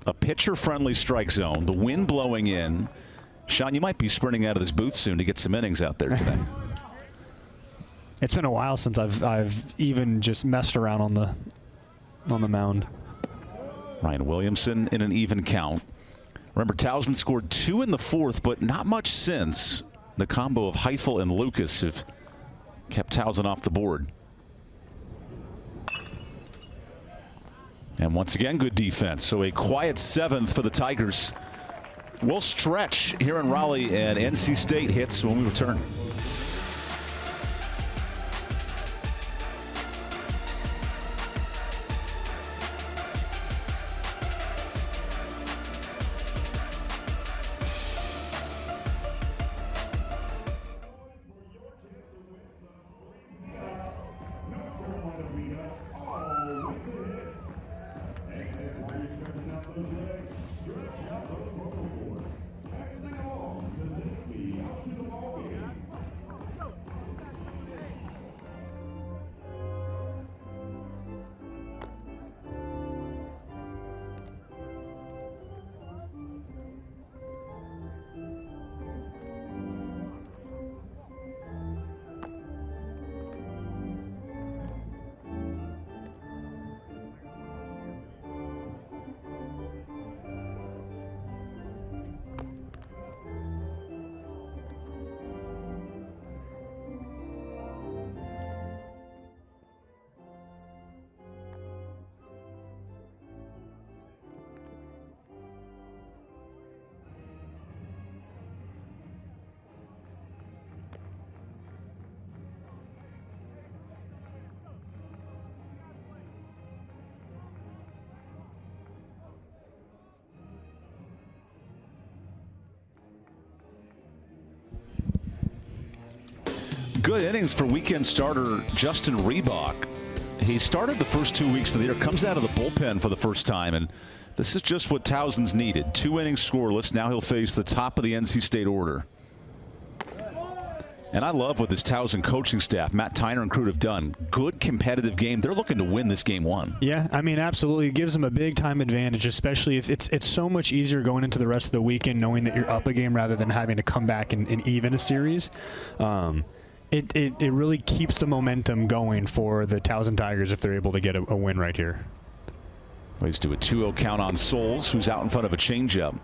A pitcher-friendly strike zone, the wind blowing in. Sean, you might be sprinting out of this booth soon to get some innings out there today. It's been a while since I've even just messed around on the mound. Ryan Williamson in an even count. Remember, TOWSON scored 2 in the 4th, but not much since. The combo of Heifel and Lucas have kept TOWSON off the board. And once again, good defense. So a quiet 7th for the Tigers. We'll stretch here in Raleigh, and NC State hits when we return. good innings for weekend starter Justin Reebok. He started the first 2 weeks of the year, comes out of the bullpen for the first time, and this is just what Towson's needed. 2 innings scoreless. Now he'll face the top of the NC State order. And I love what this Towson coaching staff, Matt Tyner and crew, have done. Good competitive game. They're looking to win this game 1. Yeah, I mean, absolutely. It gives them a big time advantage, especially if it's so much easier going into the rest of the weekend knowing that you're up a game rather than having to come back and even a series. It really keeps the momentum going for the Towson Tigers if they're able to get a win right here. Let's do a 2-0 count on Souls, who's out in front of a changeup.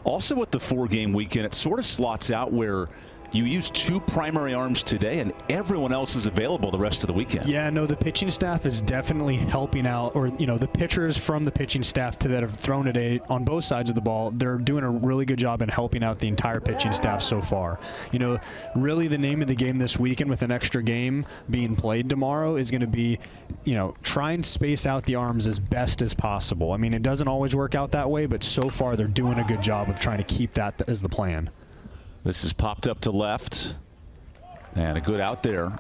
Also with the 4-game weekend, it sort of slots out where you use 2 primary arms today and everyone else is available the rest of the weekend. Yeah, no, the pitching staff is definitely helping out, or, you know, the pitchers from the pitching staff that have thrown today on both sides of the ball, they're doing a really good job in helping out the entire pitching staff so far. You know, really the name of the game this weekend with an extra game being played tomorrow is going to be, you know, try and space out the arms as best as possible. I mean, it doesn't always work out that way, but so far they're doing a good job of trying to keep that as the plan. This is popped up to left, and a good out there.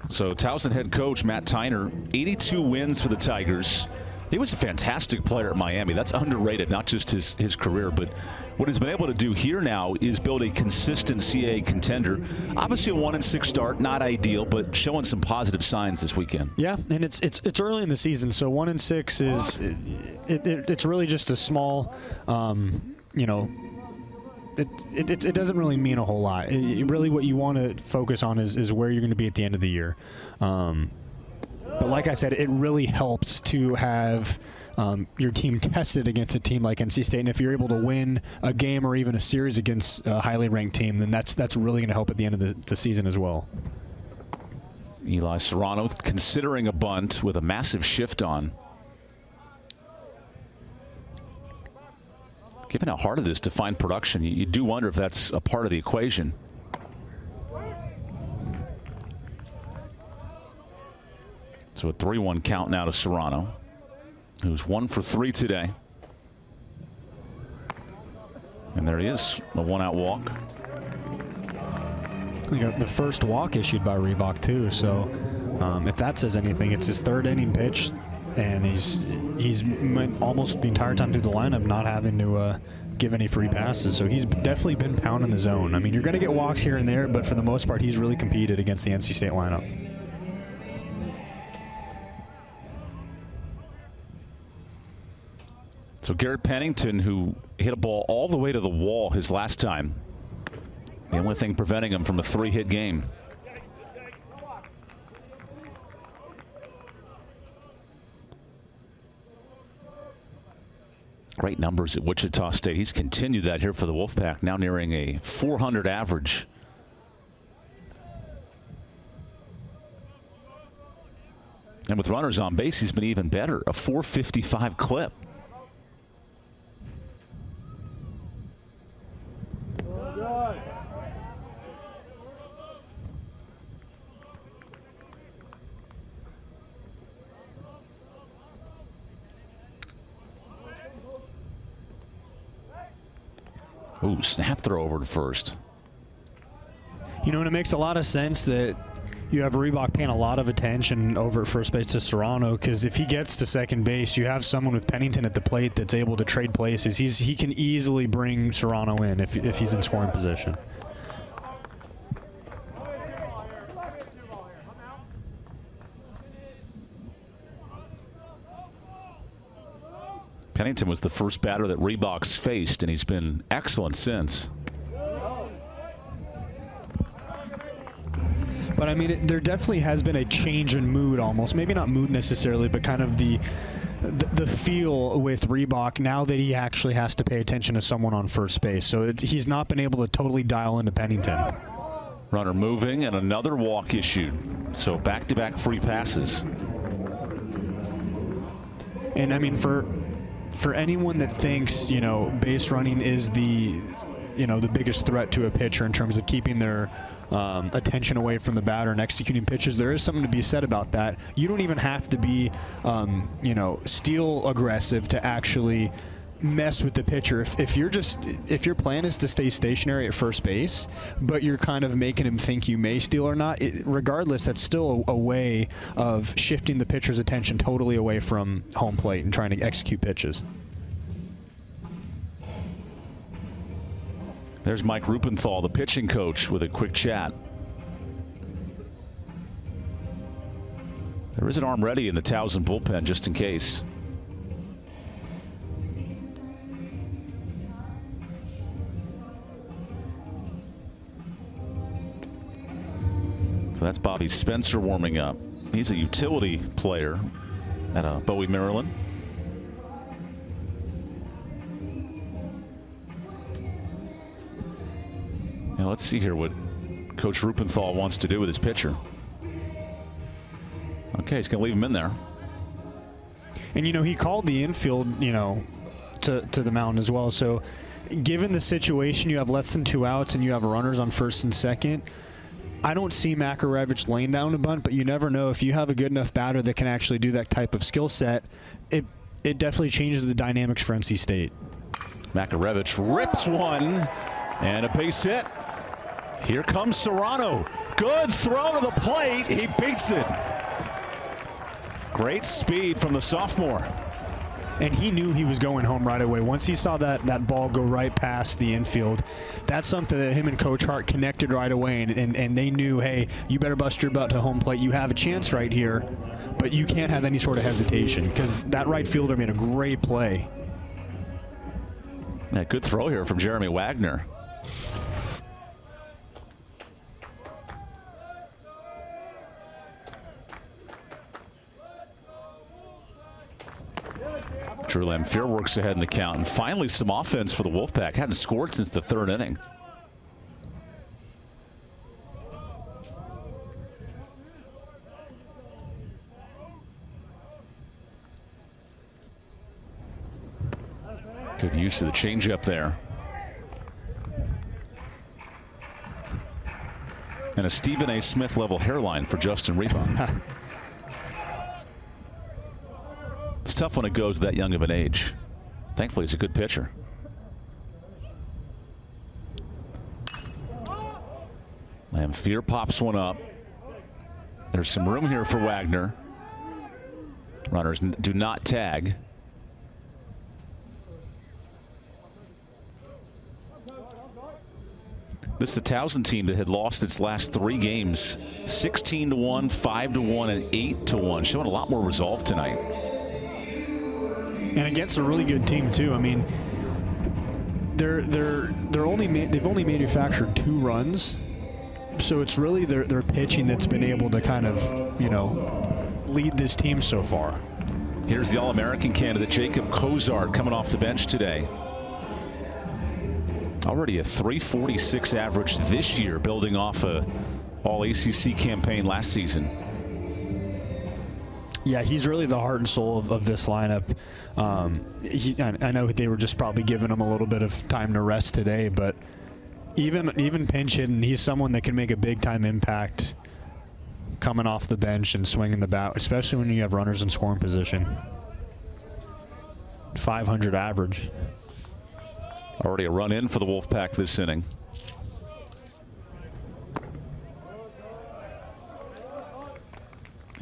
So Towson head coach Matt Tyner, 82 wins for the Tigers. He was a fantastic player at Miami. That's underrated, not just his career, but what he's been able to do here now is build a consistent CAA contender. Obviously a 1-6 start, not ideal, but showing some positive signs this weekend. Yeah, and it's early in the season, so 1-6 is it's really just a small, you know. It doesn't really mean a whole lot. Really what you want to focus on is where you're going to be at the end of the year. But like I said, it really helps to have your team tested against a team like NC State. And if you're able to win a game or even a series against a highly ranked team, then that's really going to help at the end of the season as well. Eli Serrano considering a bunt with a massive shift on. Given how hard it is to find production, you do wonder if that's a part of the equation. So a 3-1 count now to Serrano, who's 1 for 3 today. And there he is, a 1-out walk. We got the first walk issued by Reebok too, so if that says anything, it's his 3rd inning pitch. And he's almost the entire time through the lineup not having to give any free passes. So he's definitely been pounding the zone. I mean, you're going to get walks here and there, but for the most part, he's really competed against the NC State lineup. So Garrett Pennington, who hit a ball all the way to the wall his last time. The only thing preventing him from a 3-hit game. Great numbers at Wichita State. He's continued that here for the Wolfpack, now nearing a 400 average. And with runners on base, he's been even better, a 455 clip. Ooh, snap throw over to first. You know, and it makes a lot of sense that you have Reebok paying a lot of attention over at first base to Serrano, because if he gets to second base, you have someone with Pennington at the plate that's able to trade places. He can easily bring Serrano in if he's in scoring position. Pennington was the first batter that Reebok's faced, and he's been excellent since. But I mean, there definitely has been a change in mood almost. Maybe not mood necessarily, but kind of the feel with Reebok now that he actually has to pay attention to someone on first base. So he's not been able to totally dial into Pennington. Runner moving and another walk issued. So back-to-back free passes. And I mean, for anyone that thinks, you know, base running is the biggest threat to a pitcher in terms of keeping their attention away from the batter and executing pitches, there is something to be said about that. You don't even have to be, steal aggressive to actually mess with the pitcher. If your plan is to stay stationary at first base, but you're kind of making him think you may steal or not, regardless, that's still a way of shifting the pitcher's attention totally away from home plate and trying to execute pitches. There's Mike Rupenthal, the pitching coach, with a quick chat. There is an arm ready in the TOWSON bullpen just in case. So that's Bobby Spencer warming up. He's a utility player at Bowie, Maryland. Now let's see here what Coach Rupenthal wants to do with his pitcher. Okay, he's going to leave him in there. And, you know, he called the infield, you know, to the mound as well. So given the situation, you have less than 2 outs and you have runners on first and second, I don't see Budrovich laying down a bunt, but you never know. If you have a good enough batter that can actually do that type of skill set, it definitely changes the dynamics for NC State. Budrovich rips one and a base hit. Here comes Serrano. Good throw to the plate. He beats it. Great speed from the sophomore. And he knew he was going home right away. Once he saw that ball go right past the infield, that's something that him and Coach Hart connected right away. And they knew, hey, you better bust your butt to home plate. You have a chance right here, but you can't have any sort of hesitation because that right fielder made a great play. Yeah, good throw here from Jeremy Wagner. Drew Lamphere works ahead in the count, and finally some offense for the Wolfpack. Hadn't scored since the 3rd inning. Good use of the changeup there. And a Stephen A. Smith level hairline for Justin Reebok. It's tough when it goes that young of an age. Thankfully, he's a good pitcher. Lamphere pops one up. There's some room here for Wagner. Runners do not tag. This is the TOWSON team that had lost its last 3 games. 16-1, 5-1, and 8-1. Showing a lot more resolve tonight. And against a really good team too. I mean, they've only manufactured 2 runs, so it's really their pitching that's been able to kind of, you know, lead this team so far. Here's the All-American candidate Jacob Cozart coming off the bench today. Already a .346 average this year, building off a All-ACC campaign last season. Yeah, he's really the heart and soul of this lineup. I know they were just probably giving him a little bit of time to rest today, but even pinch hitting, he's someone that can make a big-time impact coming off the bench and swinging the bat, especially when you have runners in scoring position. 500 average. Already a run in for the Wolfpack this inning.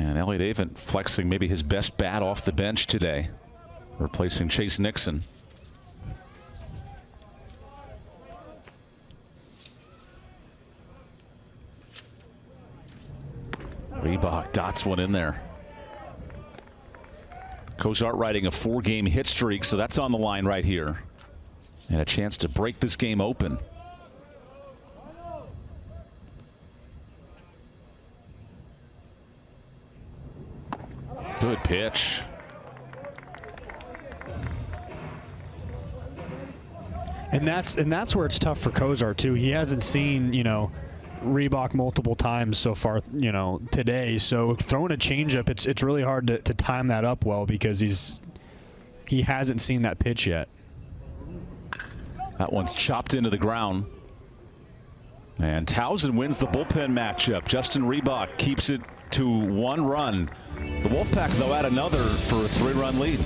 And Elliott Avent flexing maybe his best bat off the bench today, replacing Chase Nixon. Reebok dots one in there. Cozart riding a 4-game hit streak, so that's on the line right here. And a chance to break this game open. Good pitch. And that's where it's tough for Cozart too. He hasn't seen, you know, Reebok multiple times so far, you know, today. So throwing a changeup, it's really hard to time that up well because he hasn't seen that pitch yet. That one's chopped into the ground. And TOWSON wins the bullpen matchup. Justin Reebok keeps it to 1 run. The Wolfpack, though, add another for a 3-run lead.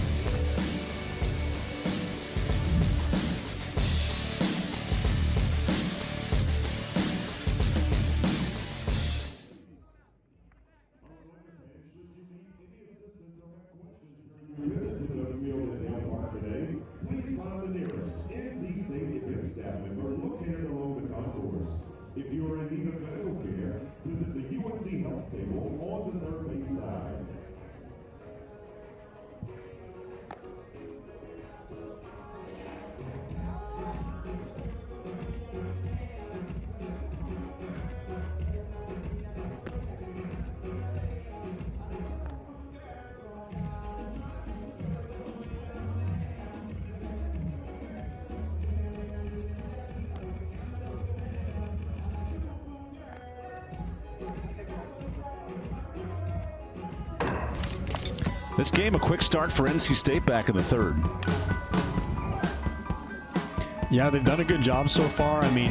This game, a quick start for NC State back in the third. Yeah, they've done a good job so far. I mean,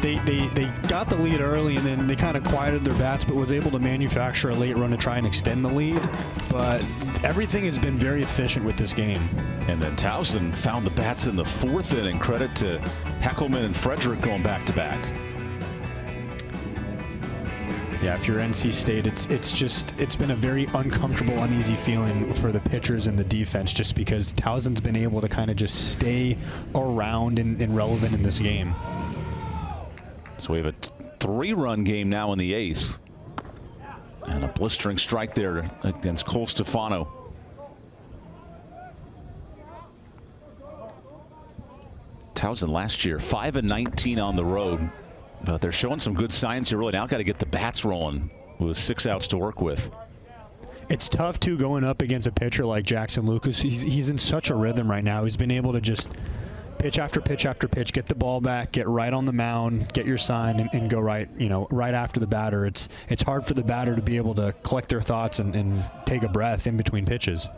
they got the lead early and then they kind of quieted their bats, but was able to manufacture a late run to try and extend the lead. But everything has been very efficient with this game. And then TOWSON found the bats in the fourth inning. Credit to Heckelman and Frederick going back-to-back. Yeah, if you're NC State, it's been a very uncomfortable, uneasy feeling for the pitchers and the defense, just because TOWSON's been able to kind of just stay around and relevant in this game. So we have a 3-run game now in the 8th. And a blistering strike there against Cole Stefano. TOWSON last year 5-19 on the road. But they're showing some good signs here. Really now got to get the bats rolling with 6 outs to work with. It's tough, too, going up against a pitcher like Jackson Lucas. He's in such a rhythm right now. He's been able to just pitch after pitch after pitch, get the ball back, get right on the mound, get your sign, and go right, right after the batter. It's hard for the batter to be able to collect their thoughts and take a breath in between pitches.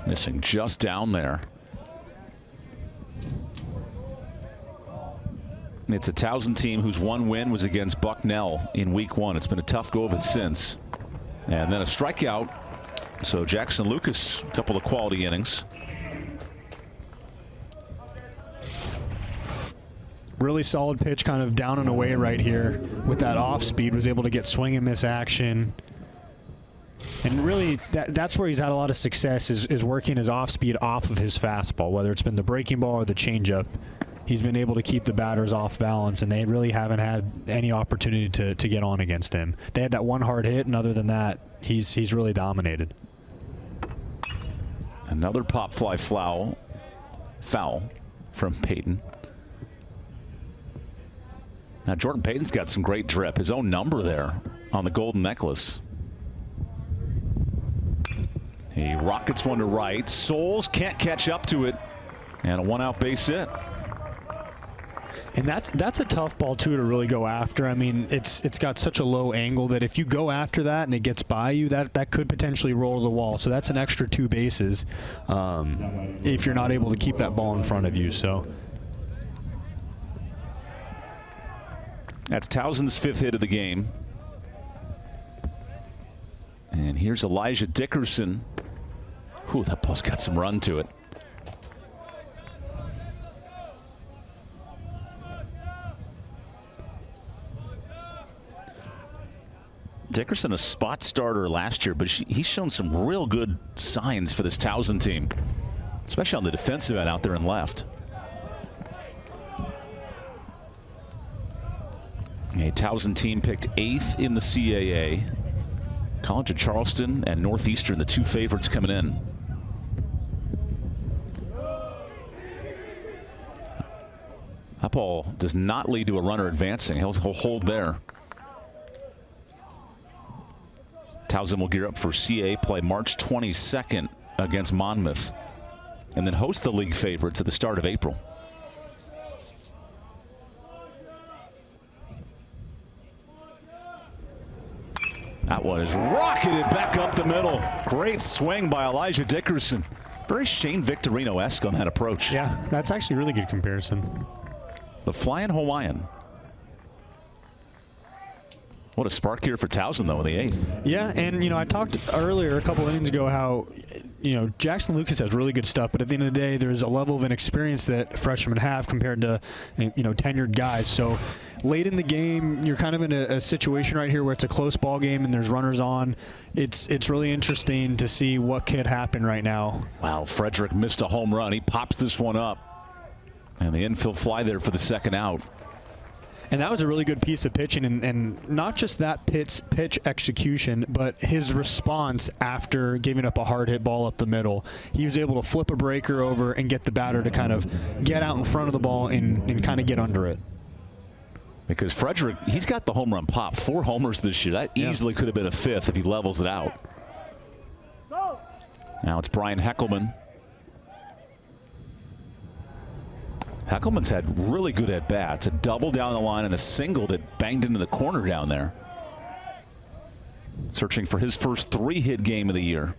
Missing just down there. It's a TOWSON team whose one win was against Bucknell in week 1. It's been a tough go of it since. And then a strikeout. So Jackson Lucas, a couple of quality innings. Really solid pitch, kind of down and away right here with that off speed. Was able to get swing and miss action. And really, that's where he's had a lot of success, is working his off speed off of his fastball, whether it's been the breaking ball or the changeup. He's been able to keep the batters off balance, and they really haven't had any opportunity to get on against him. They had that one hard hit, and other than that, he's really dominated. Another pop fly foul from Payton. Now Jordan Payton's got some great drip. His own number there on the golden necklace. He rockets one to right. Souls can't catch up to it, and a 1-out base hit. And that's a tough ball, too, to really go after. I mean, it's got such a low angle that if you go after that and it gets by you, that could potentially roll the wall. So that's an extra 2 bases if you're not able to keep that ball in front of you. So that's TOWSON's 5th hit of the game. And here's Elijah Dickerson. Whew, that ball's got some run to it. Dickerson, a spot starter last year, but he's shown some real good signs for this TOWSON team, especially on the defensive end out there in left. A TOWSON team picked 8th in the CAA. College of Charleston and Northeastern, the 2 favorites coming in. That ball does not lead to a runner advancing. He'll hold there. TOWSON will gear up for CAA play March 22nd against Monmouth, and then host the league favorites at the start of April. That one is rocketed back up the middle. Great swing by Elijah Dickerson. Very Shane Victorino-esque on that approach. yeah, that's actually a really good comparison. The Flying Hawaiian. What a spark here for TOWSON, though, in the 8th. Yeah, and, I talked earlier, a couple innings ago, how, Jackson Lucas has really good stuff, but at the end of the day, there's a level of inexperience that freshmen have compared to, tenured guys. So late in the game, you're kind of in a situation right here where it's a close ball game and there's runners on. It's really interesting to see what could happen right now. Wow, Frederick missed a home run. He pops this one up. And the infield fly there for the 2nd out. And that was a really good piece of pitching, and not just that pitch execution, but his response after giving up a hard hit ball up the middle. He was able to flip a breaker over and get the batter to kind of get out in front of the ball and kind of get under it. Because Frederick, he's got the home run pop. 4 homers this year. That easily could have been a 5th if he levels it out. Now it's Brian Heckelman. Heckelman's had really good at-bats. A double down the line and a single that banged into the corner down there. searching for his first 3-hit game of the year.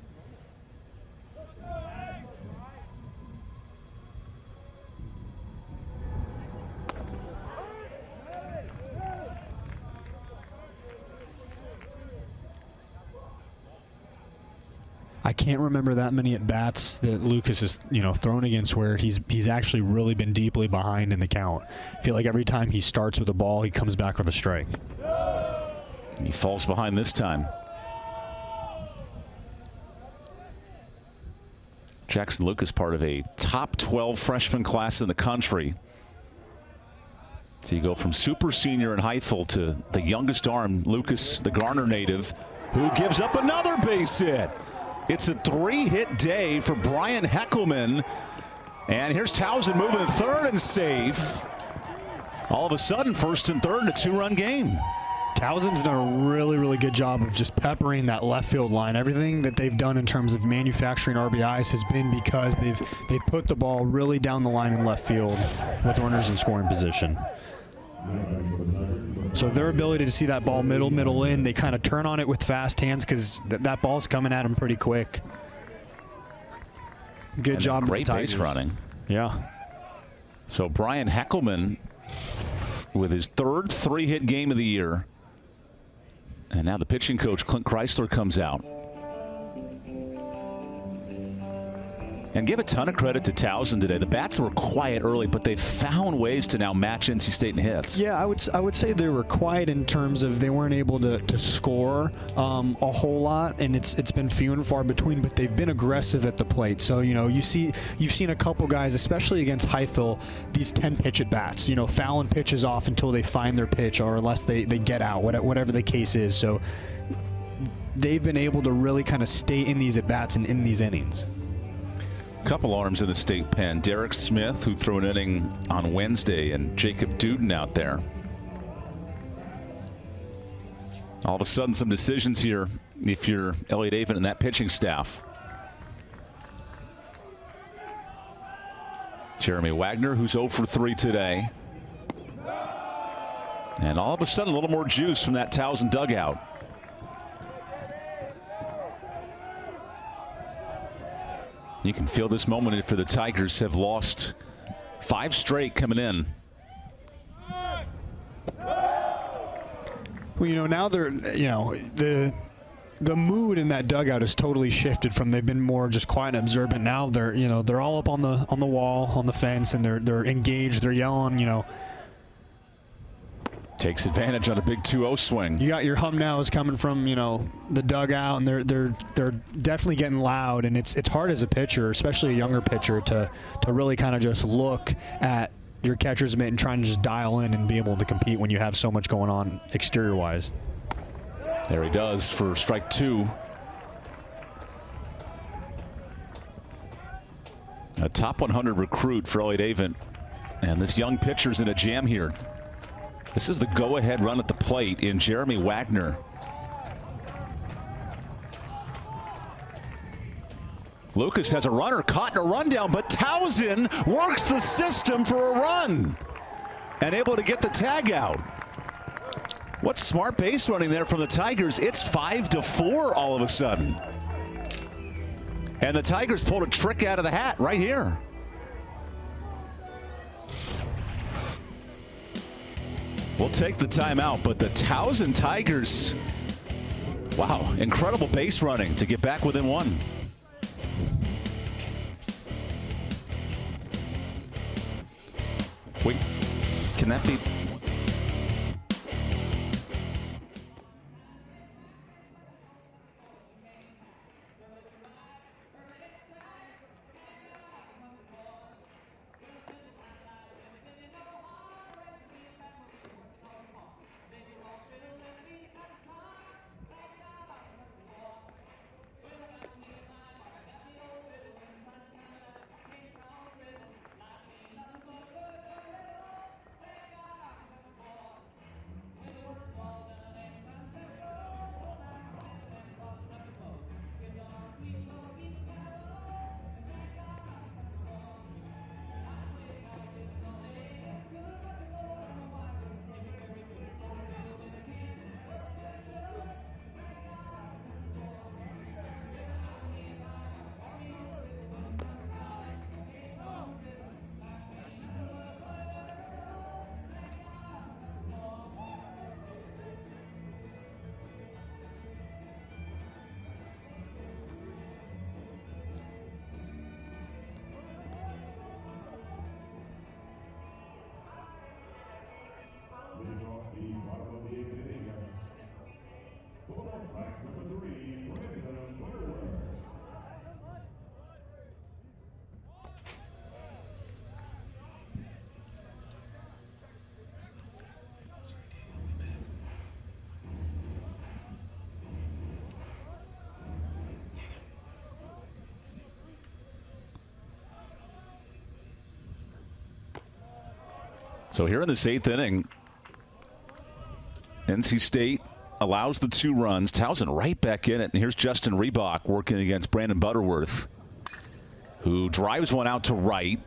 I can't remember that many at-bats that Lucas has, thrown against where he's actually really been deeply behind in the count. I feel like every time he starts with a ball, he comes back with a strike. He falls behind this time. Jackson Lucas, part of a top 12 freshman class in the country. So you go from super senior in Heifel to the youngest arm, Lucas, the Garner native, who gives up another base hit. It's a 3-hit day for Brian Heckelman. And here's TOWSON moving third and safe. All of a sudden, first and third in a 2-run game. TOWSON's done a really, really good job of just peppering that left field line. Everything that they've done in terms of manufacturing RBIs has been because they've put the ball really down the line in left field with runners in scoring position. So their ability to see that ball middle in, they kind of turn on it with fast hands because that ball's coming at them pretty quick. Good job. Great base running. Yeah. So Brian Heckelman with his third 3-hit game of the year. And now the pitching coach, Clint Chrysler, comes out. And give a ton of credit to TOWSON today. The bats were quiet early, but they've found ways to now match NC State in hits. Yeah, I would say they were quiet in terms of they weren't able to score a whole lot, and it's been few and far between. But they've been aggressive at the plate. So you've seen a couple guys, especially against Heifel, these 10-pitch at bats. Fouling pitches off until they find their pitch, or unless they get out, whatever the case is. So they've been able to really kind of stay in these at bats and in these innings. Couple arms in the state pen. Derek Smith, who threw an inning on Wednesday, and Jacob Duden out there. All of a sudden, some decisions here if you're Elliott Avent and that pitching staff. Jeremy Wagner, who's 0 for 3 today. And all of a sudden, a little more juice from that TOWSON dugout. You can feel this moment for the Tigers have lost 5 straight coming in. Well, now they're, the mood in that dugout has totally shifted from they've been more just quiet and observant. Now they're all up on the wall, on the fence, and they're engaged. They're yelling, Takes advantage on a big 2-0 swing. You got your hum nows coming from the dugout, and they're definitely getting loud, and it's hard as a pitcher, especially a younger pitcher, to really kind of just look at your catcher's mitt and trying to just dial in and be able to compete when you have so much going on exterior wise. There he does for strike 2. A top 100 recruit for Elliott Avent, and this young pitcher's in a jam here. This is the go-ahead run at the plate in Jeremy Wagner. Lucas has a runner caught in a rundown, but TOWSON works the system for a run and able to get the tag out. What smart base running there from the Tigers. It's 5-4 all of a sudden. And the Tigers pulled a trick out of the hat right here. We'll take the timeout, but the TOWSON Tigers, wow, incredible base running to get back within 1. Wait, can that be? So here in this 8th inning, NC State allows the 2 runs. Towson right back in it. And here's Justin Reebok working against Brandon Butterworth, who drives one out to right.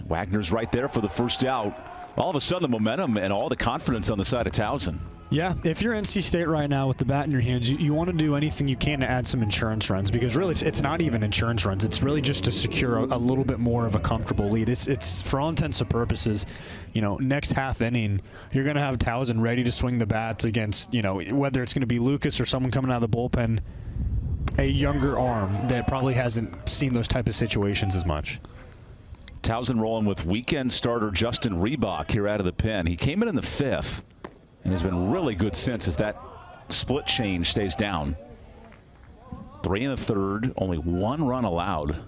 Wagner's right there for the first out. All of a sudden, the momentum and all the confidence on the side of Towson. Yeah, if you're NC State right now with the bat in your hands, you want to do anything you can to add some insurance runs, because really it's not even insurance runs. It's really just to secure a little bit more of a comfortable lead. It's for all intents and purposes, you know, next half inning, you're going to have Towson ready to swing the bats against, you know, whether it's going to be Lucas or someone coming out of the bullpen, a younger arm that probably hasn't seen those type of situations as much. Towson rolling with weekend starter Justin Reebok here out of the pen. He came in the 5th and has been really good since, as that split change stays down. 3 1/3, only 1 run allowed.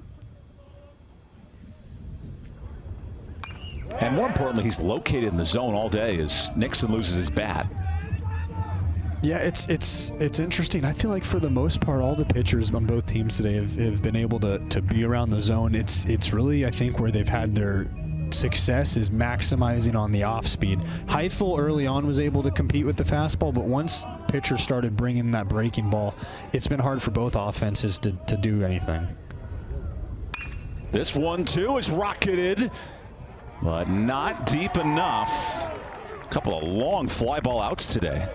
And more importantly, he's located in the zone all day as Nixon loses his bat. Yeah, it's interesting. I feel like for the most part, all the pitchers on both teams today have been able to be around the zone. It's really, I think, where they've had their success is maximizing on the off speed. Heidfeld early on was able to compete with the fastball, but once pitchers started bringing that breaking ball, it's been hard for both offenses to do anything. This 1-2 is rocketed, but not deep enough. A couple of long fly ball outs today.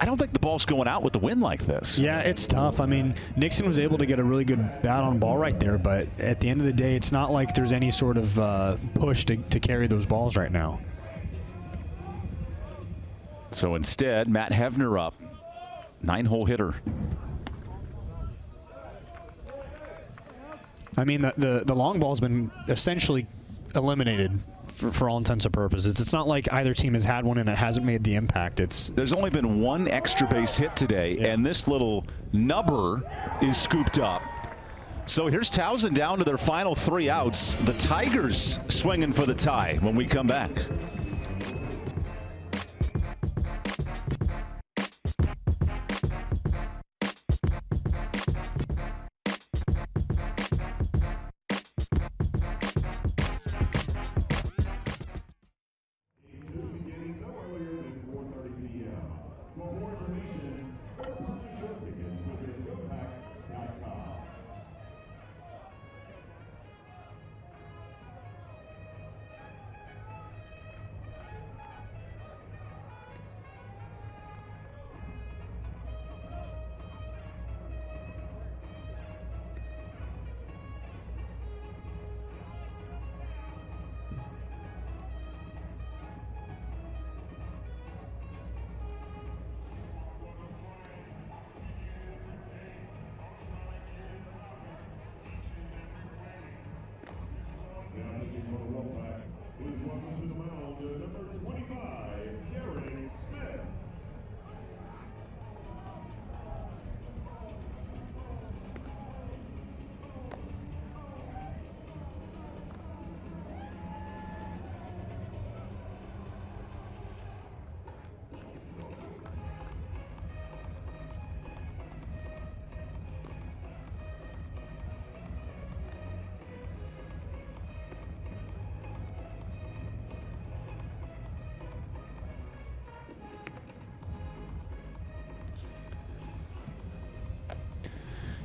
I don't think the ball's going out with the wind like this. Yeah, it's tough. I mean, Nixon was able to get a really good bat on ball right there, but at the end of the day, it's not like there's any sort of push to carry those balls right now. So instead, Matt Hevner up, 9-hole hitter. I mean, the long ball's been essentially eliminated for all intents and purposes. It's not like either team has had one and it hasn't made the impact. There's only been 1 extra base hit today, and this little nubber is scooped up. So here's Towson down to their final 3 outs. The Tigers swinging for the tie when we come back.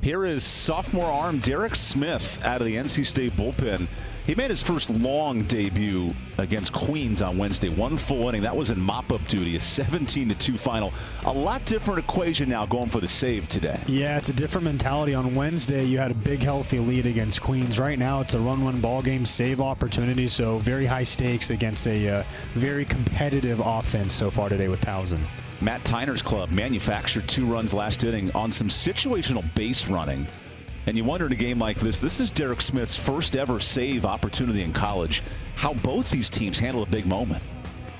Here is sophomore arm Derek Smith out of the NC State bullpen. He made his first long debut against Queens on Wednesday. 1 full inning. That was in mop-up duty. A 17-2 final. A lot different equation now going for the save today. Yeah, it's a different mentality. On Wednesday, you had a big, healthy lead against Queens. Right now, it's a run-win ball game, save opportunity, so very high stakes against a very competitive offense so far today with Towson. Matt Tyner's club manufactured 2 runs last inning on some situational base running. And you wonder in a game like this is Derek Smith's first ever save opportunity in college, how both these teams handle a big moment.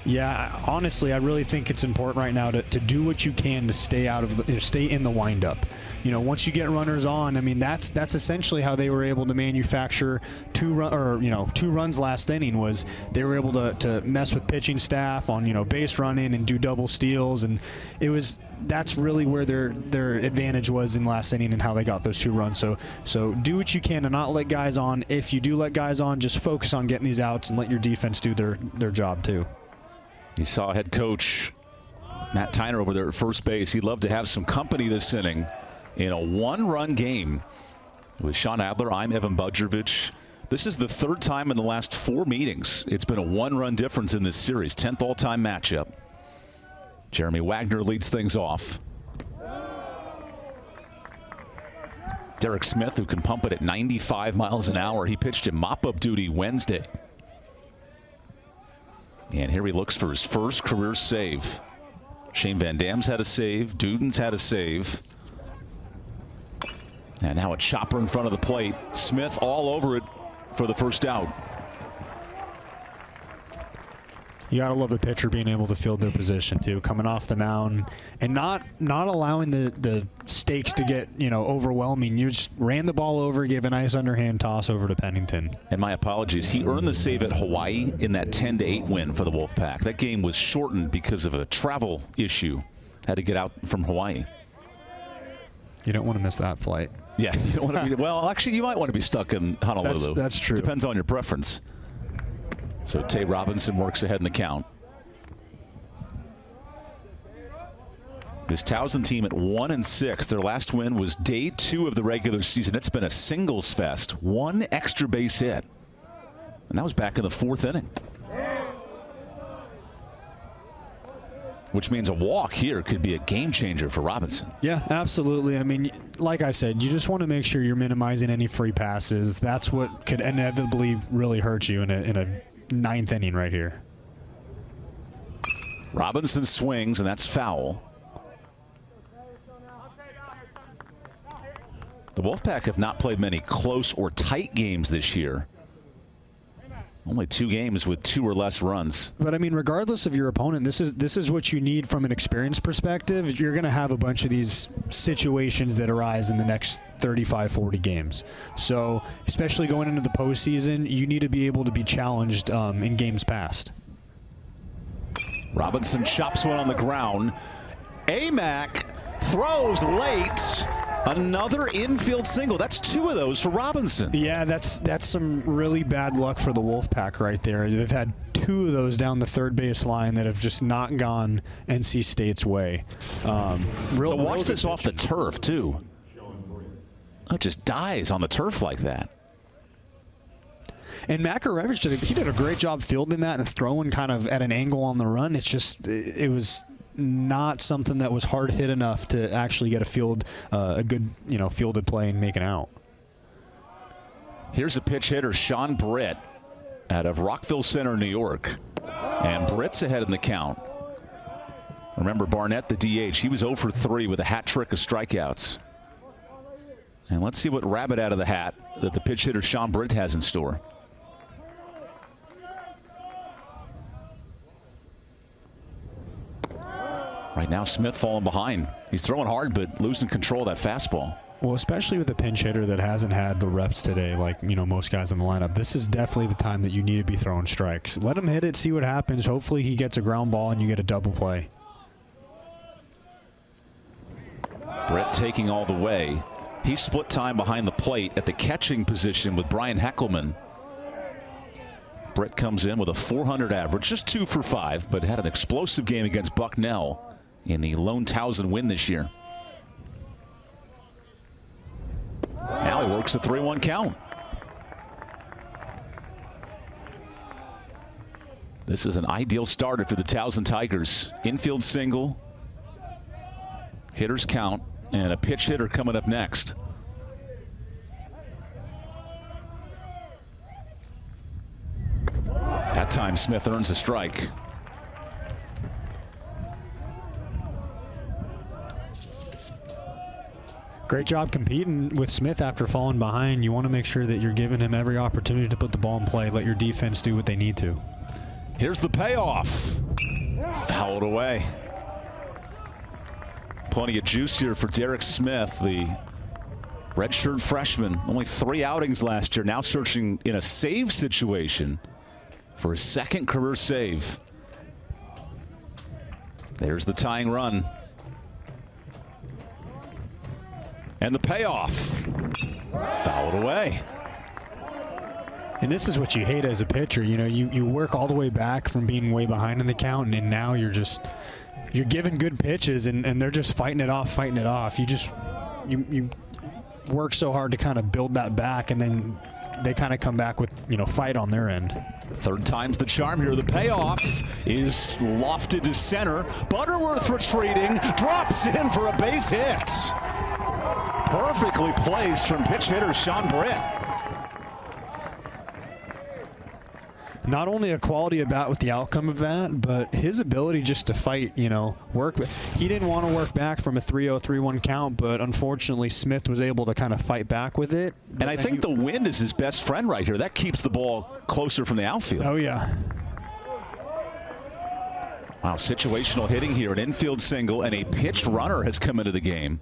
Yeah, honestly, I really think it's important right now to do what you can to stay out of stay in the windup. once you get runners on, I mean, that's essentially how they were able to manufacture two runs last inning. Was they were able to mess with pitching staff on base running and do double steals, and that's really where their advantage was in last inning and how they got those 2 runs. So do what you can to not let guys on. If you do let guys on, just focus on getting these outs and let your defense do their job too. You saw head coach Matt Tyner over there at first base. He'd love to have some company this inning in a 1-run game. With Sean Adler, I'm EvanBudrovich. This is the 3rd time in the last 4 meetings it's been a 1-run difference in this series. 10th all-time matchup. Jeremy Wagner leads things off. Derek Smith, who can pump it at 95 miles an hour. He pitched in mop-up duty Wednesday. And here he looks for his first career save. Shane Van Dam's had a save. Duden's had a save. And now a chopper in front of the plate. Smith all over it for the first out. You got to love a pitcher being able to field their position too, coming off the mound and not allowing the stakes to get overwhelming. You just ran the ball over, gave a nice underhand toss over to Pennington. And my apologies, he earned the save at Hawaii in that 10-8 win for the Wolfpack. That game was shortened because of a travel issue. Had to get out from Hawaii. You don't want to miss that flight. Yeah, you don't want to be. Well, actually, you might want to be stuck in Honolulu. That's true. Depends on your preference. So Tay Robinson works ahead in the count. This Towson team at 1-6. Their last win was day 2 of the regular season. It's been a singles fest. 1 extra base hit. And that was back in the 4th inning. Which means a walk here could be a game changer for Robinson. Yeah, absolutely. I mean, like I said, you just want to make sure you're minimizing any free passes. That's what could inevitably really hurt you in a 9th inning right here. Robinson swings, and that's foul. The Wolfpack have not played many close or tight games this year. Only 2 games with 2 or less runs. But I mean, regardless of your opponent, this is what you need from an experience perspective. You're going to have a bunch of these situations that arise in the next 35, 40 games. So, especially going into the postseason, you need to be able to be challenged in games past. Robinson chops one on the ground. Amac throws late. Another infield single. That's 2 of those for Robinson. Yeah, that's some really bad luck for the Wolfpack right there. They've had 2 of those down the third base line that have just not gone NC State's way. So watch this off the turf, too. It just dies on the turf like that. And Budrovich did a great job fielding that and throwing kind of at an angle on the run. It's just, it was not something that was hard hit enough to actually get a good fielded play and make an out. Here's a pitch hitter, Sean Britt, out of Rockville Center, New York. And Britt's ahead in the count. Remember Barnett, the DH, he was 0 for 3 with a hat trick of strikeouts. And let's see what rabbit out of the hat that the pitch hitter Sean Britt has in store. Right now, Smith falling behind. He's throwing hard, but losing control of that fastball. Well, especially with a pinch hitter that hasn't had the reps today, like most guys in the lineup, this is definitely the time that you need to be throwing strikes. Let him hit it, see what happens. Hopefully he gets a ground ball and you get a double play. Brett taking all the way. He split time behind the plate at the catching position with Brian Heckelman. Brett comes in with a 400 average, just 2 for 5, but had an explosive game against Bucknell in the lone Towson win this year. Now he works a 3-1 count. This is an ideal starter for the Towson Tigers. Infield single, hitters count, and a pitch hitter coming up next. That time Smith earns a strike. Great job competing with Smith after falling behind. You want to make sure that you're giving him every opportunity to put the ball in play. Let your defense do what they need to. Here's the payoff. Fouled away. Plenty of juice here for Derek Smith, the redshirt freshman. Only 3 outings last year. Now searching in a save situation for his 2nd career save. There's the tying run. And the payoff. Fouled away. And this is what you hate as a pitcher. You know, you work all the way back from being way behind in the count, and now you're giving good pitches, and they're just fighting it off. You work so hard to kind of build that back, and then they kind of come back with, fight on their end. 3rd time's the charm here. The payoff is lofted to center. Butterworth retreating, drops in for a base hit. Perfectly placed from pitch hitter Sean Britt. Not only a quality at bat with the outcome of that, but his ability just to fight, work. He didn't want to work back from a 3-0, 3-1 count, but unfortunately Smith was able to kind of fight back with it. And I think the wind is his best friend right here. That keeps the ball closer from the outfield. Oh, yeah. Wow, situational hitting here. An infield single, and a pitch runner has come into the game.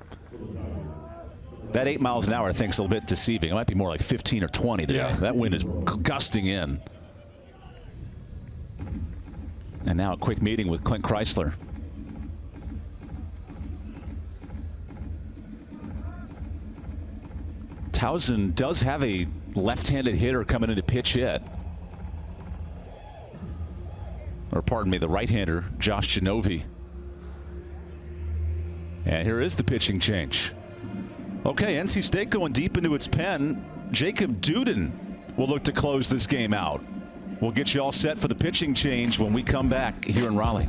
That 8 miles an hour, I think, is a little bit deceiving. It might be more like 15 or 20 today. Yeah. That wind is gusting in. And now a quick meeting with Clint Chrysler. TOWSON does have a left-handed hitter coming into pitch hit. Or pardon me, the right-hander, Josh Genovi. And here is the pitching change. Okay, NC State going deep into its pen. Jacob Duden will look to close this game out. We'll get you all set for the pitching change when we come back here in Raleigh.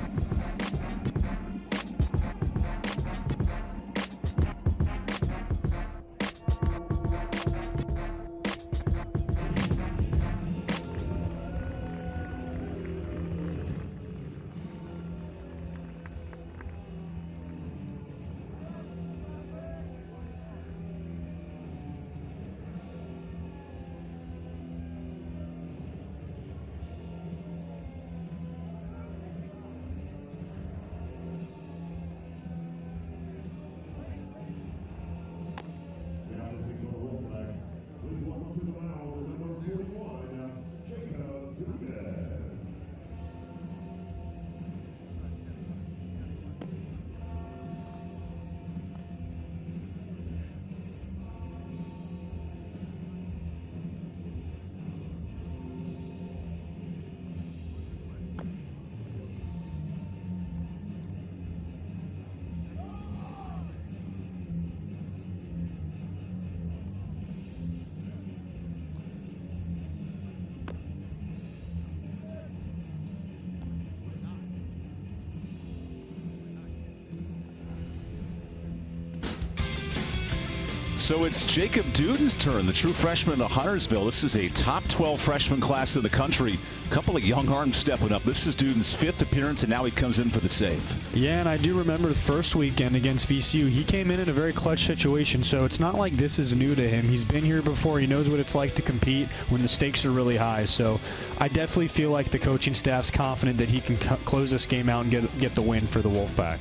So it's Jacob Duden's turn, the true freshman of Huntersville. This is a top 12 freshman class in the country. A couple of young arms stepping up. This is Duden's 5th appearance, and now he comes in for the save. Yeah, and I do remember the first weekend against VCU. He came in a very clutch situation, so it's not like this is new to him. He's been here before. He knows what it's like to compete when the stakes are really high. So I definitely feel like the coaching staff's confident that he can close this game out and get the win for the Wolfpack.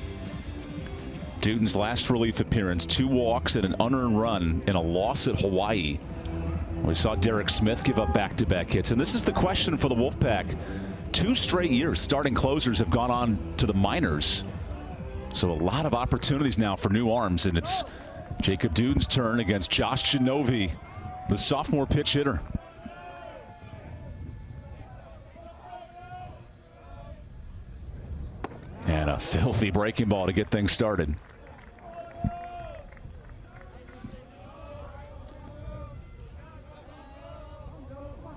Duden's last relief appearance, 2 walks and an unearned run in a loss at Hawaii. We saw Derek Smith give up back-to-back hits, and this is the question for the Wolfpack. 2 straight years starting closers have gone on to the minors. So a lot of opportunities now for new arms, and it's Jacob Duden's turn against Josh Genovi, the sophomore pitch hitter. And a filthy breaking ball to get things started.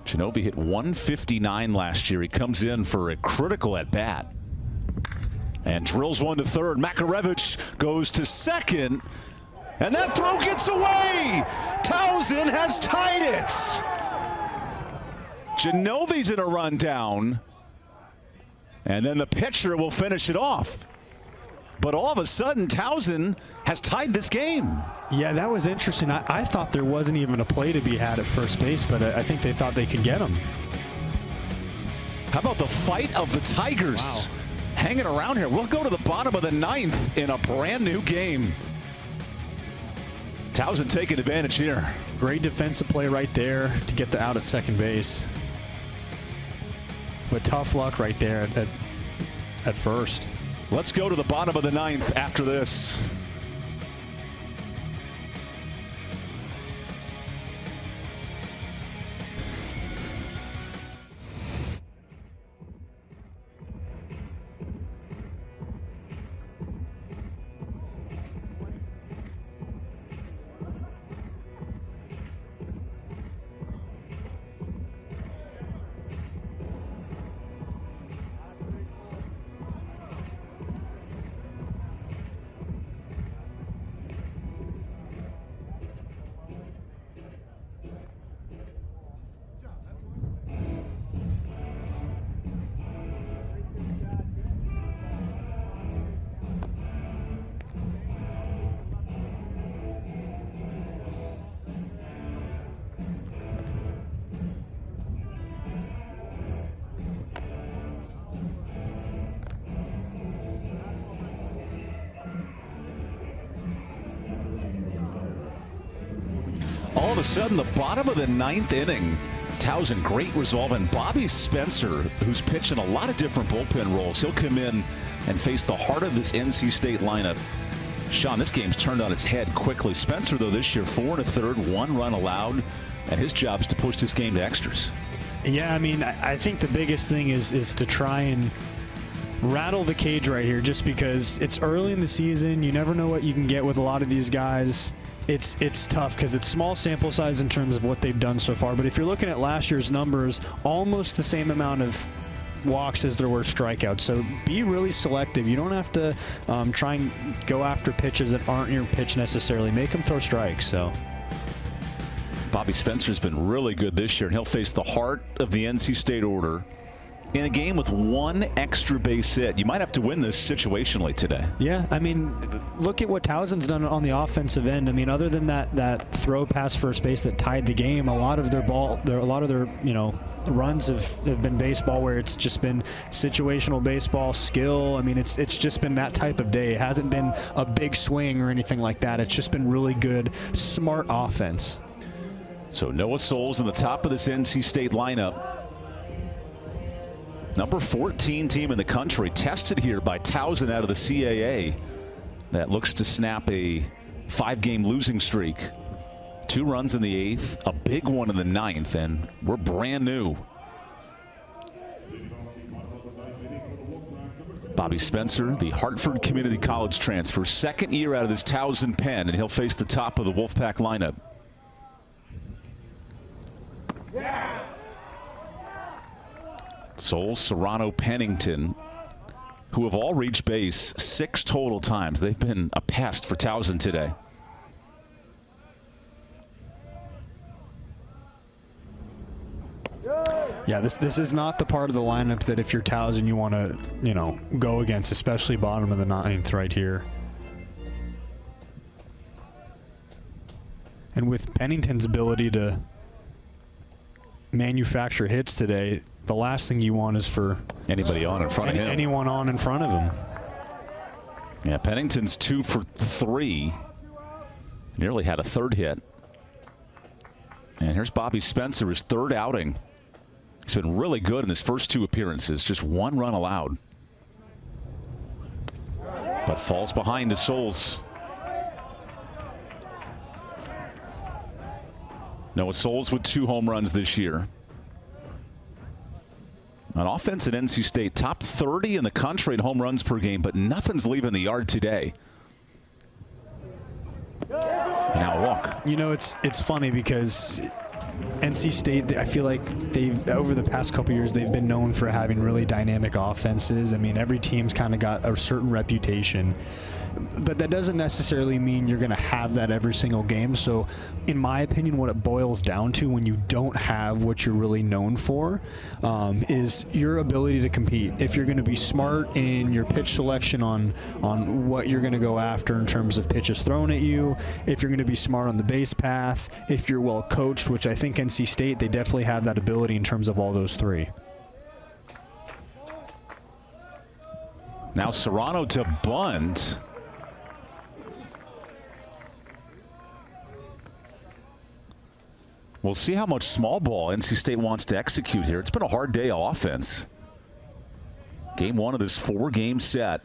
Genovi hit 159 last year. He comes in for a critical at bat and drills one to third. Makarevich goes to second, and that throw gets away. TOWSON has tied it. Genovi's in a run down, and then the pitcher will finish it off. But all of a sudden, TOWSON has tied this game. Yeah, that was interesting. I thought there wasn't even a play to be had at first base, but I think they thought they could get him. How about the fight of the Tigers? Wow. hanging around here. We'll go to the bottom of the 9th in a brand new game. TOWSON taking advantage here. Great defensive play right there to get the out at second base. But tough luck right there at first. Let's go to the bottom of the 9th after this. All of a sudden, the bottom of the 9th inning, TOWSON great resolve, and Bobby Spencer, who's pitching a lot of different bullpen roles, he'll come in and face the heart of this NC State lineup. Sean, this game's turned on its head quickly. Spencer, though, this year 4 1/3, 1 run allowed, and his job is to push this game to extras. Yeah, I mean, I think the biggest thing is to try and rattle the cage right here, just because it's early in the season. You never know what you can get with a lot of these guys. It's tough because it's small sample size in terms of what they've done so far. But if you're looking at last year's numbers, almost the same amount of walks as there were strikeouts. So be really selective. You don't have to try and go after pitches that aren't your pitch necessarily. Make them throw strikes. So Bobby Spencer's been really good this year, and he'll face the heart of the NC State order in a game with 1 extra base hit. You might have to win this situationally today. Yeah, I mean, look at what TOWSON's done on the offensive end. I mean, other than that throw past first base that tied the game, a lot of their runs have been baseball, where it's just been situational baseball, skill. I mean, it's just been that type of day. It hasn't been a big swing or anything like that. It's just been really good, smart offense. So Noah Souls in the top of this NC State lineup. Number 14 team in the country, tested here by TOWSON out of the CAA. That looks to snap a 5-game losing streak. 2 runs in the 8th, a big one in the 9th, and we're brand new. Bobby Spencer, the Hartford Community College transfer, 2nd year out of this TOWSON pen, and he'll face the top of the Wolfpack lineup. Souls, Serrano, Pennington, who have all reached base 6 total times. They've been a pest for TOWSON today. Yeah, this is not the part of the lineup that if you're TOWSON you want to, go against, especially bottom of the 9th right here. And with Pennington's ability to manufacture hits today, the last thing you want is for anybody on in front of him. Anyone on in front of him. Yeah, Pennington's 2 for 3. Nearly had a 3rd hit. And here's Bobby Spencer, his 3rd outing. He's been really good in his first 2 appearances. Just 1 run allowed. But falls behind to Souls. Noah Souls with 2 home runs this year. On offense at NC State, top 30 in the country in home runs per game, but nothing's leaving the yard today. Now a walk. It's funny because NC State, I feel like they've, over the past couple years, they've been known for having really dynamic offenses. I mean, every team's kind of got a certain reputation. But that doesn't necessarily mean you're going to have that every single game. So, in my opinion, what it boils down to when you don't have what you're really known for is your ability to compete. If you're going to be smart in your pitch selection on what you're going to go after in terms of pitches thrown at you, if you're going to be smart on the base path, if you're well coached, which I think NC State, they definitely have that ability in terms of all those 3. Now Serrano to bunt. We'll see how much small ball NC State wants to execute here. It's been a hard day of offense. Game 1 of this 4-game set.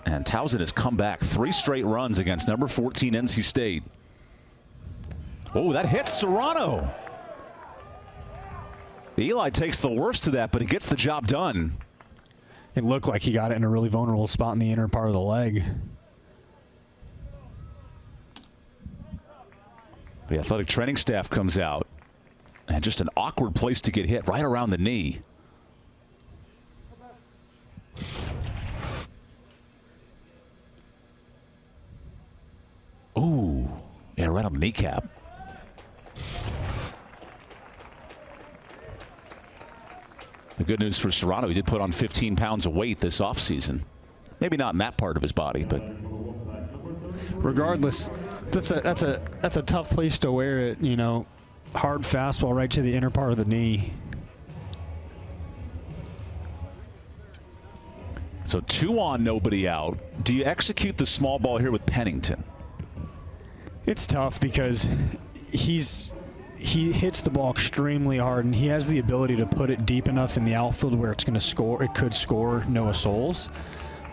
And TOWSON has come back 3 straight runs against number 14 NC State. Oh, that hits Serrano. Eli takes the worst of that, but he gets the job done. It looked like he got it in a really vulnerable spot in the inner part of the leg. The athletic training staff comes out, and just an awkward place to get hit, right around the knee. Ooh, yeah, right on the kneecap. The good news for Serrano, he did put on 15 pounds of weight this offseason. Maybe not in that part of his body, but regardless, that's a tough place to wear it. You know, hard fastball right to the inner part of the knee. So 2 on, nobody out. Do you execute the small ball here with Pennington? It's tough because he hits the ball extremely hard, and he has the ability to put it deep enough in the outfield where it's going to score. It could score Noah Souls.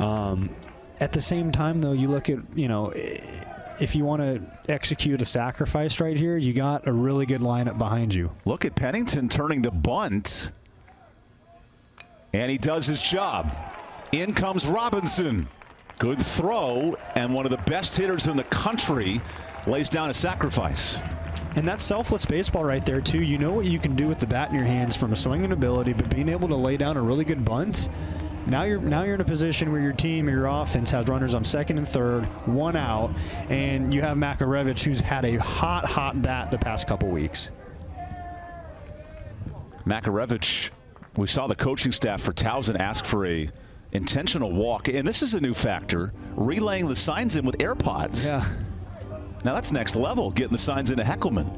At the same time, though, you look at, you know, if you want to execute a sacrifice right here, you got a really good lineup behind you. Look at Pennington turning to bunt, and he does his job. In comes Robinson. Good throw, and one of the best hitters in the country lays down a sacrifice. And that's selfless baseball right there, too. You know what you can do with the bat in your hands from a swinging ability, but being able to lay down a really good bunt. Now you're in a position where your team or your offense has runners on second and third, 1 out, and you have Budrovich, who's had a hot bat the past couple weeks. Budrovich, we saw the coaching staff for TOWSON ask for a intentional walk, and this is a new factor, relaying the signs in with AirPods. Yeah. Now that's next level, getting the signs into Heckelman.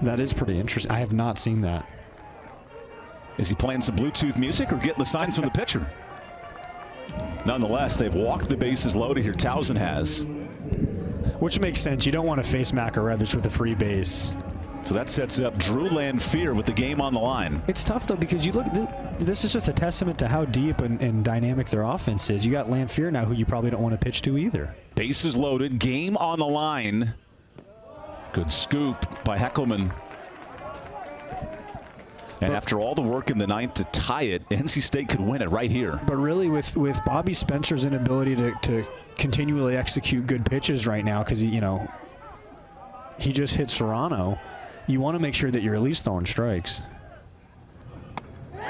That is pretty interesting. I have not seen that. Is he playing some Bluetooth music or getting the signs from the pitcher? Nonetheless, they've walked the bases loaded here. TOWSON has. Which makes sense. You don't want to face Budrovich with a free base. So that sets up Drew Lanphier with the game on the line. It's tough, though, because you look at this is just a testament to how deep and dynamic their offense is. You got Lanphier now, who you probably don't want to pitch to either. Bases loaded, game on the line. Good scoop by Heckelman. And after all the work in the 9th to tie it, NC State could win it right here. But really, with Bobby Spencer's inability to continually execute good pitches right now, because he just hit Serrano, you want to make sure that you're at least throwing strikes.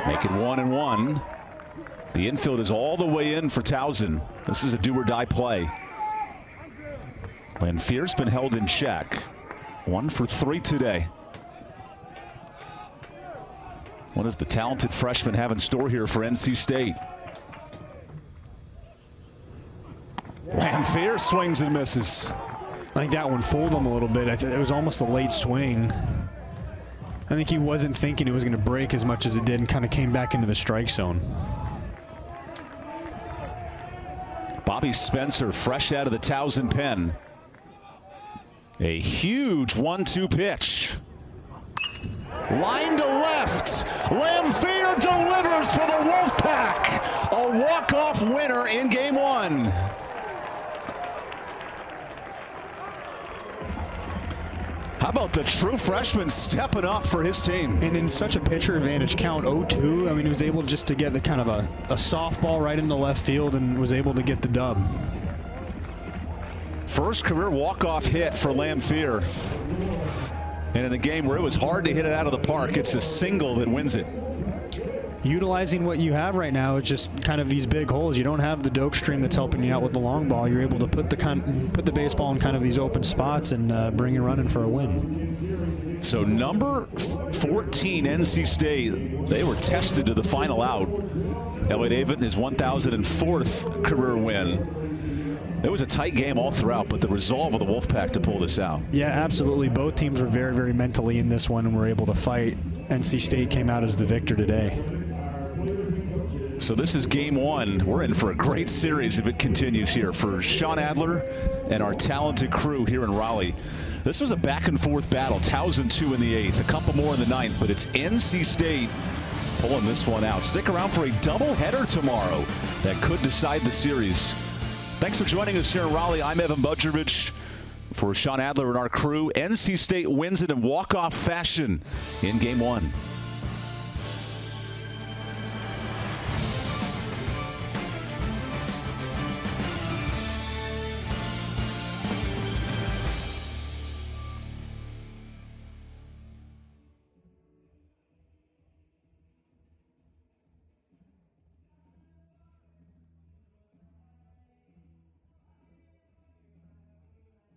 Make it 1-1. The infield is all the way in for TOWSON. This is a do-or-die play. Lanphier's been held in check. 1 for 3 today. What does the talented freshman have in store here for NC State? Lanphier swings and misses. I think that one fooled him a little bit. It was almost a late swing. I think he wasn't thinking it was going to break as much as it did and kind of came back into the strike zone. Bobby Spencer fresh out of the TOWSON pen. A huge 1-2 pitch. Line to left. Lanphier delivers for the Wolfpack. A walk-off winner in game 1. How about the true freshman stepping up for his team? And in such a pitcher advantage count, 0-2, I mean, he was able just to get the kind of a softball right into left field and was able to get the dub. First career walk-off hit for Lanphier. And in a game where it was hard to hit it out of the park, it's a single that wins it. Utilizing what you have right now is just kind of these big holes. You don't have the Doak stream that's helping you out with the long ball. You're able to put the baseball in kind of these open spots and bring it running for a win. So number 14 NC State, they were tested to the final out. Elliott Avent, his 1,004th career win. It was a tight game all throughout, but the resolve of the Wolfpack to pull this out. Yeah, absolutely. Both teams were very, very mentally in this one and were able to fight. NC State came out as the victor today. So this is game one. We're in for a great series if it continues here for Sean Adler and our talented crew here in Raleigh. This was a back and forth battle. TOWSON 2 in the 8th, a couple more in the 9th, but it's NC State pulling this one out. Stick around for a doubleheader tomorrow that could decide the series. Thanks for joining us here in Raleigh. I'm EvanBudrovich. For Sean Adler and our crew, NC State wins it in walk-off fashion in game one.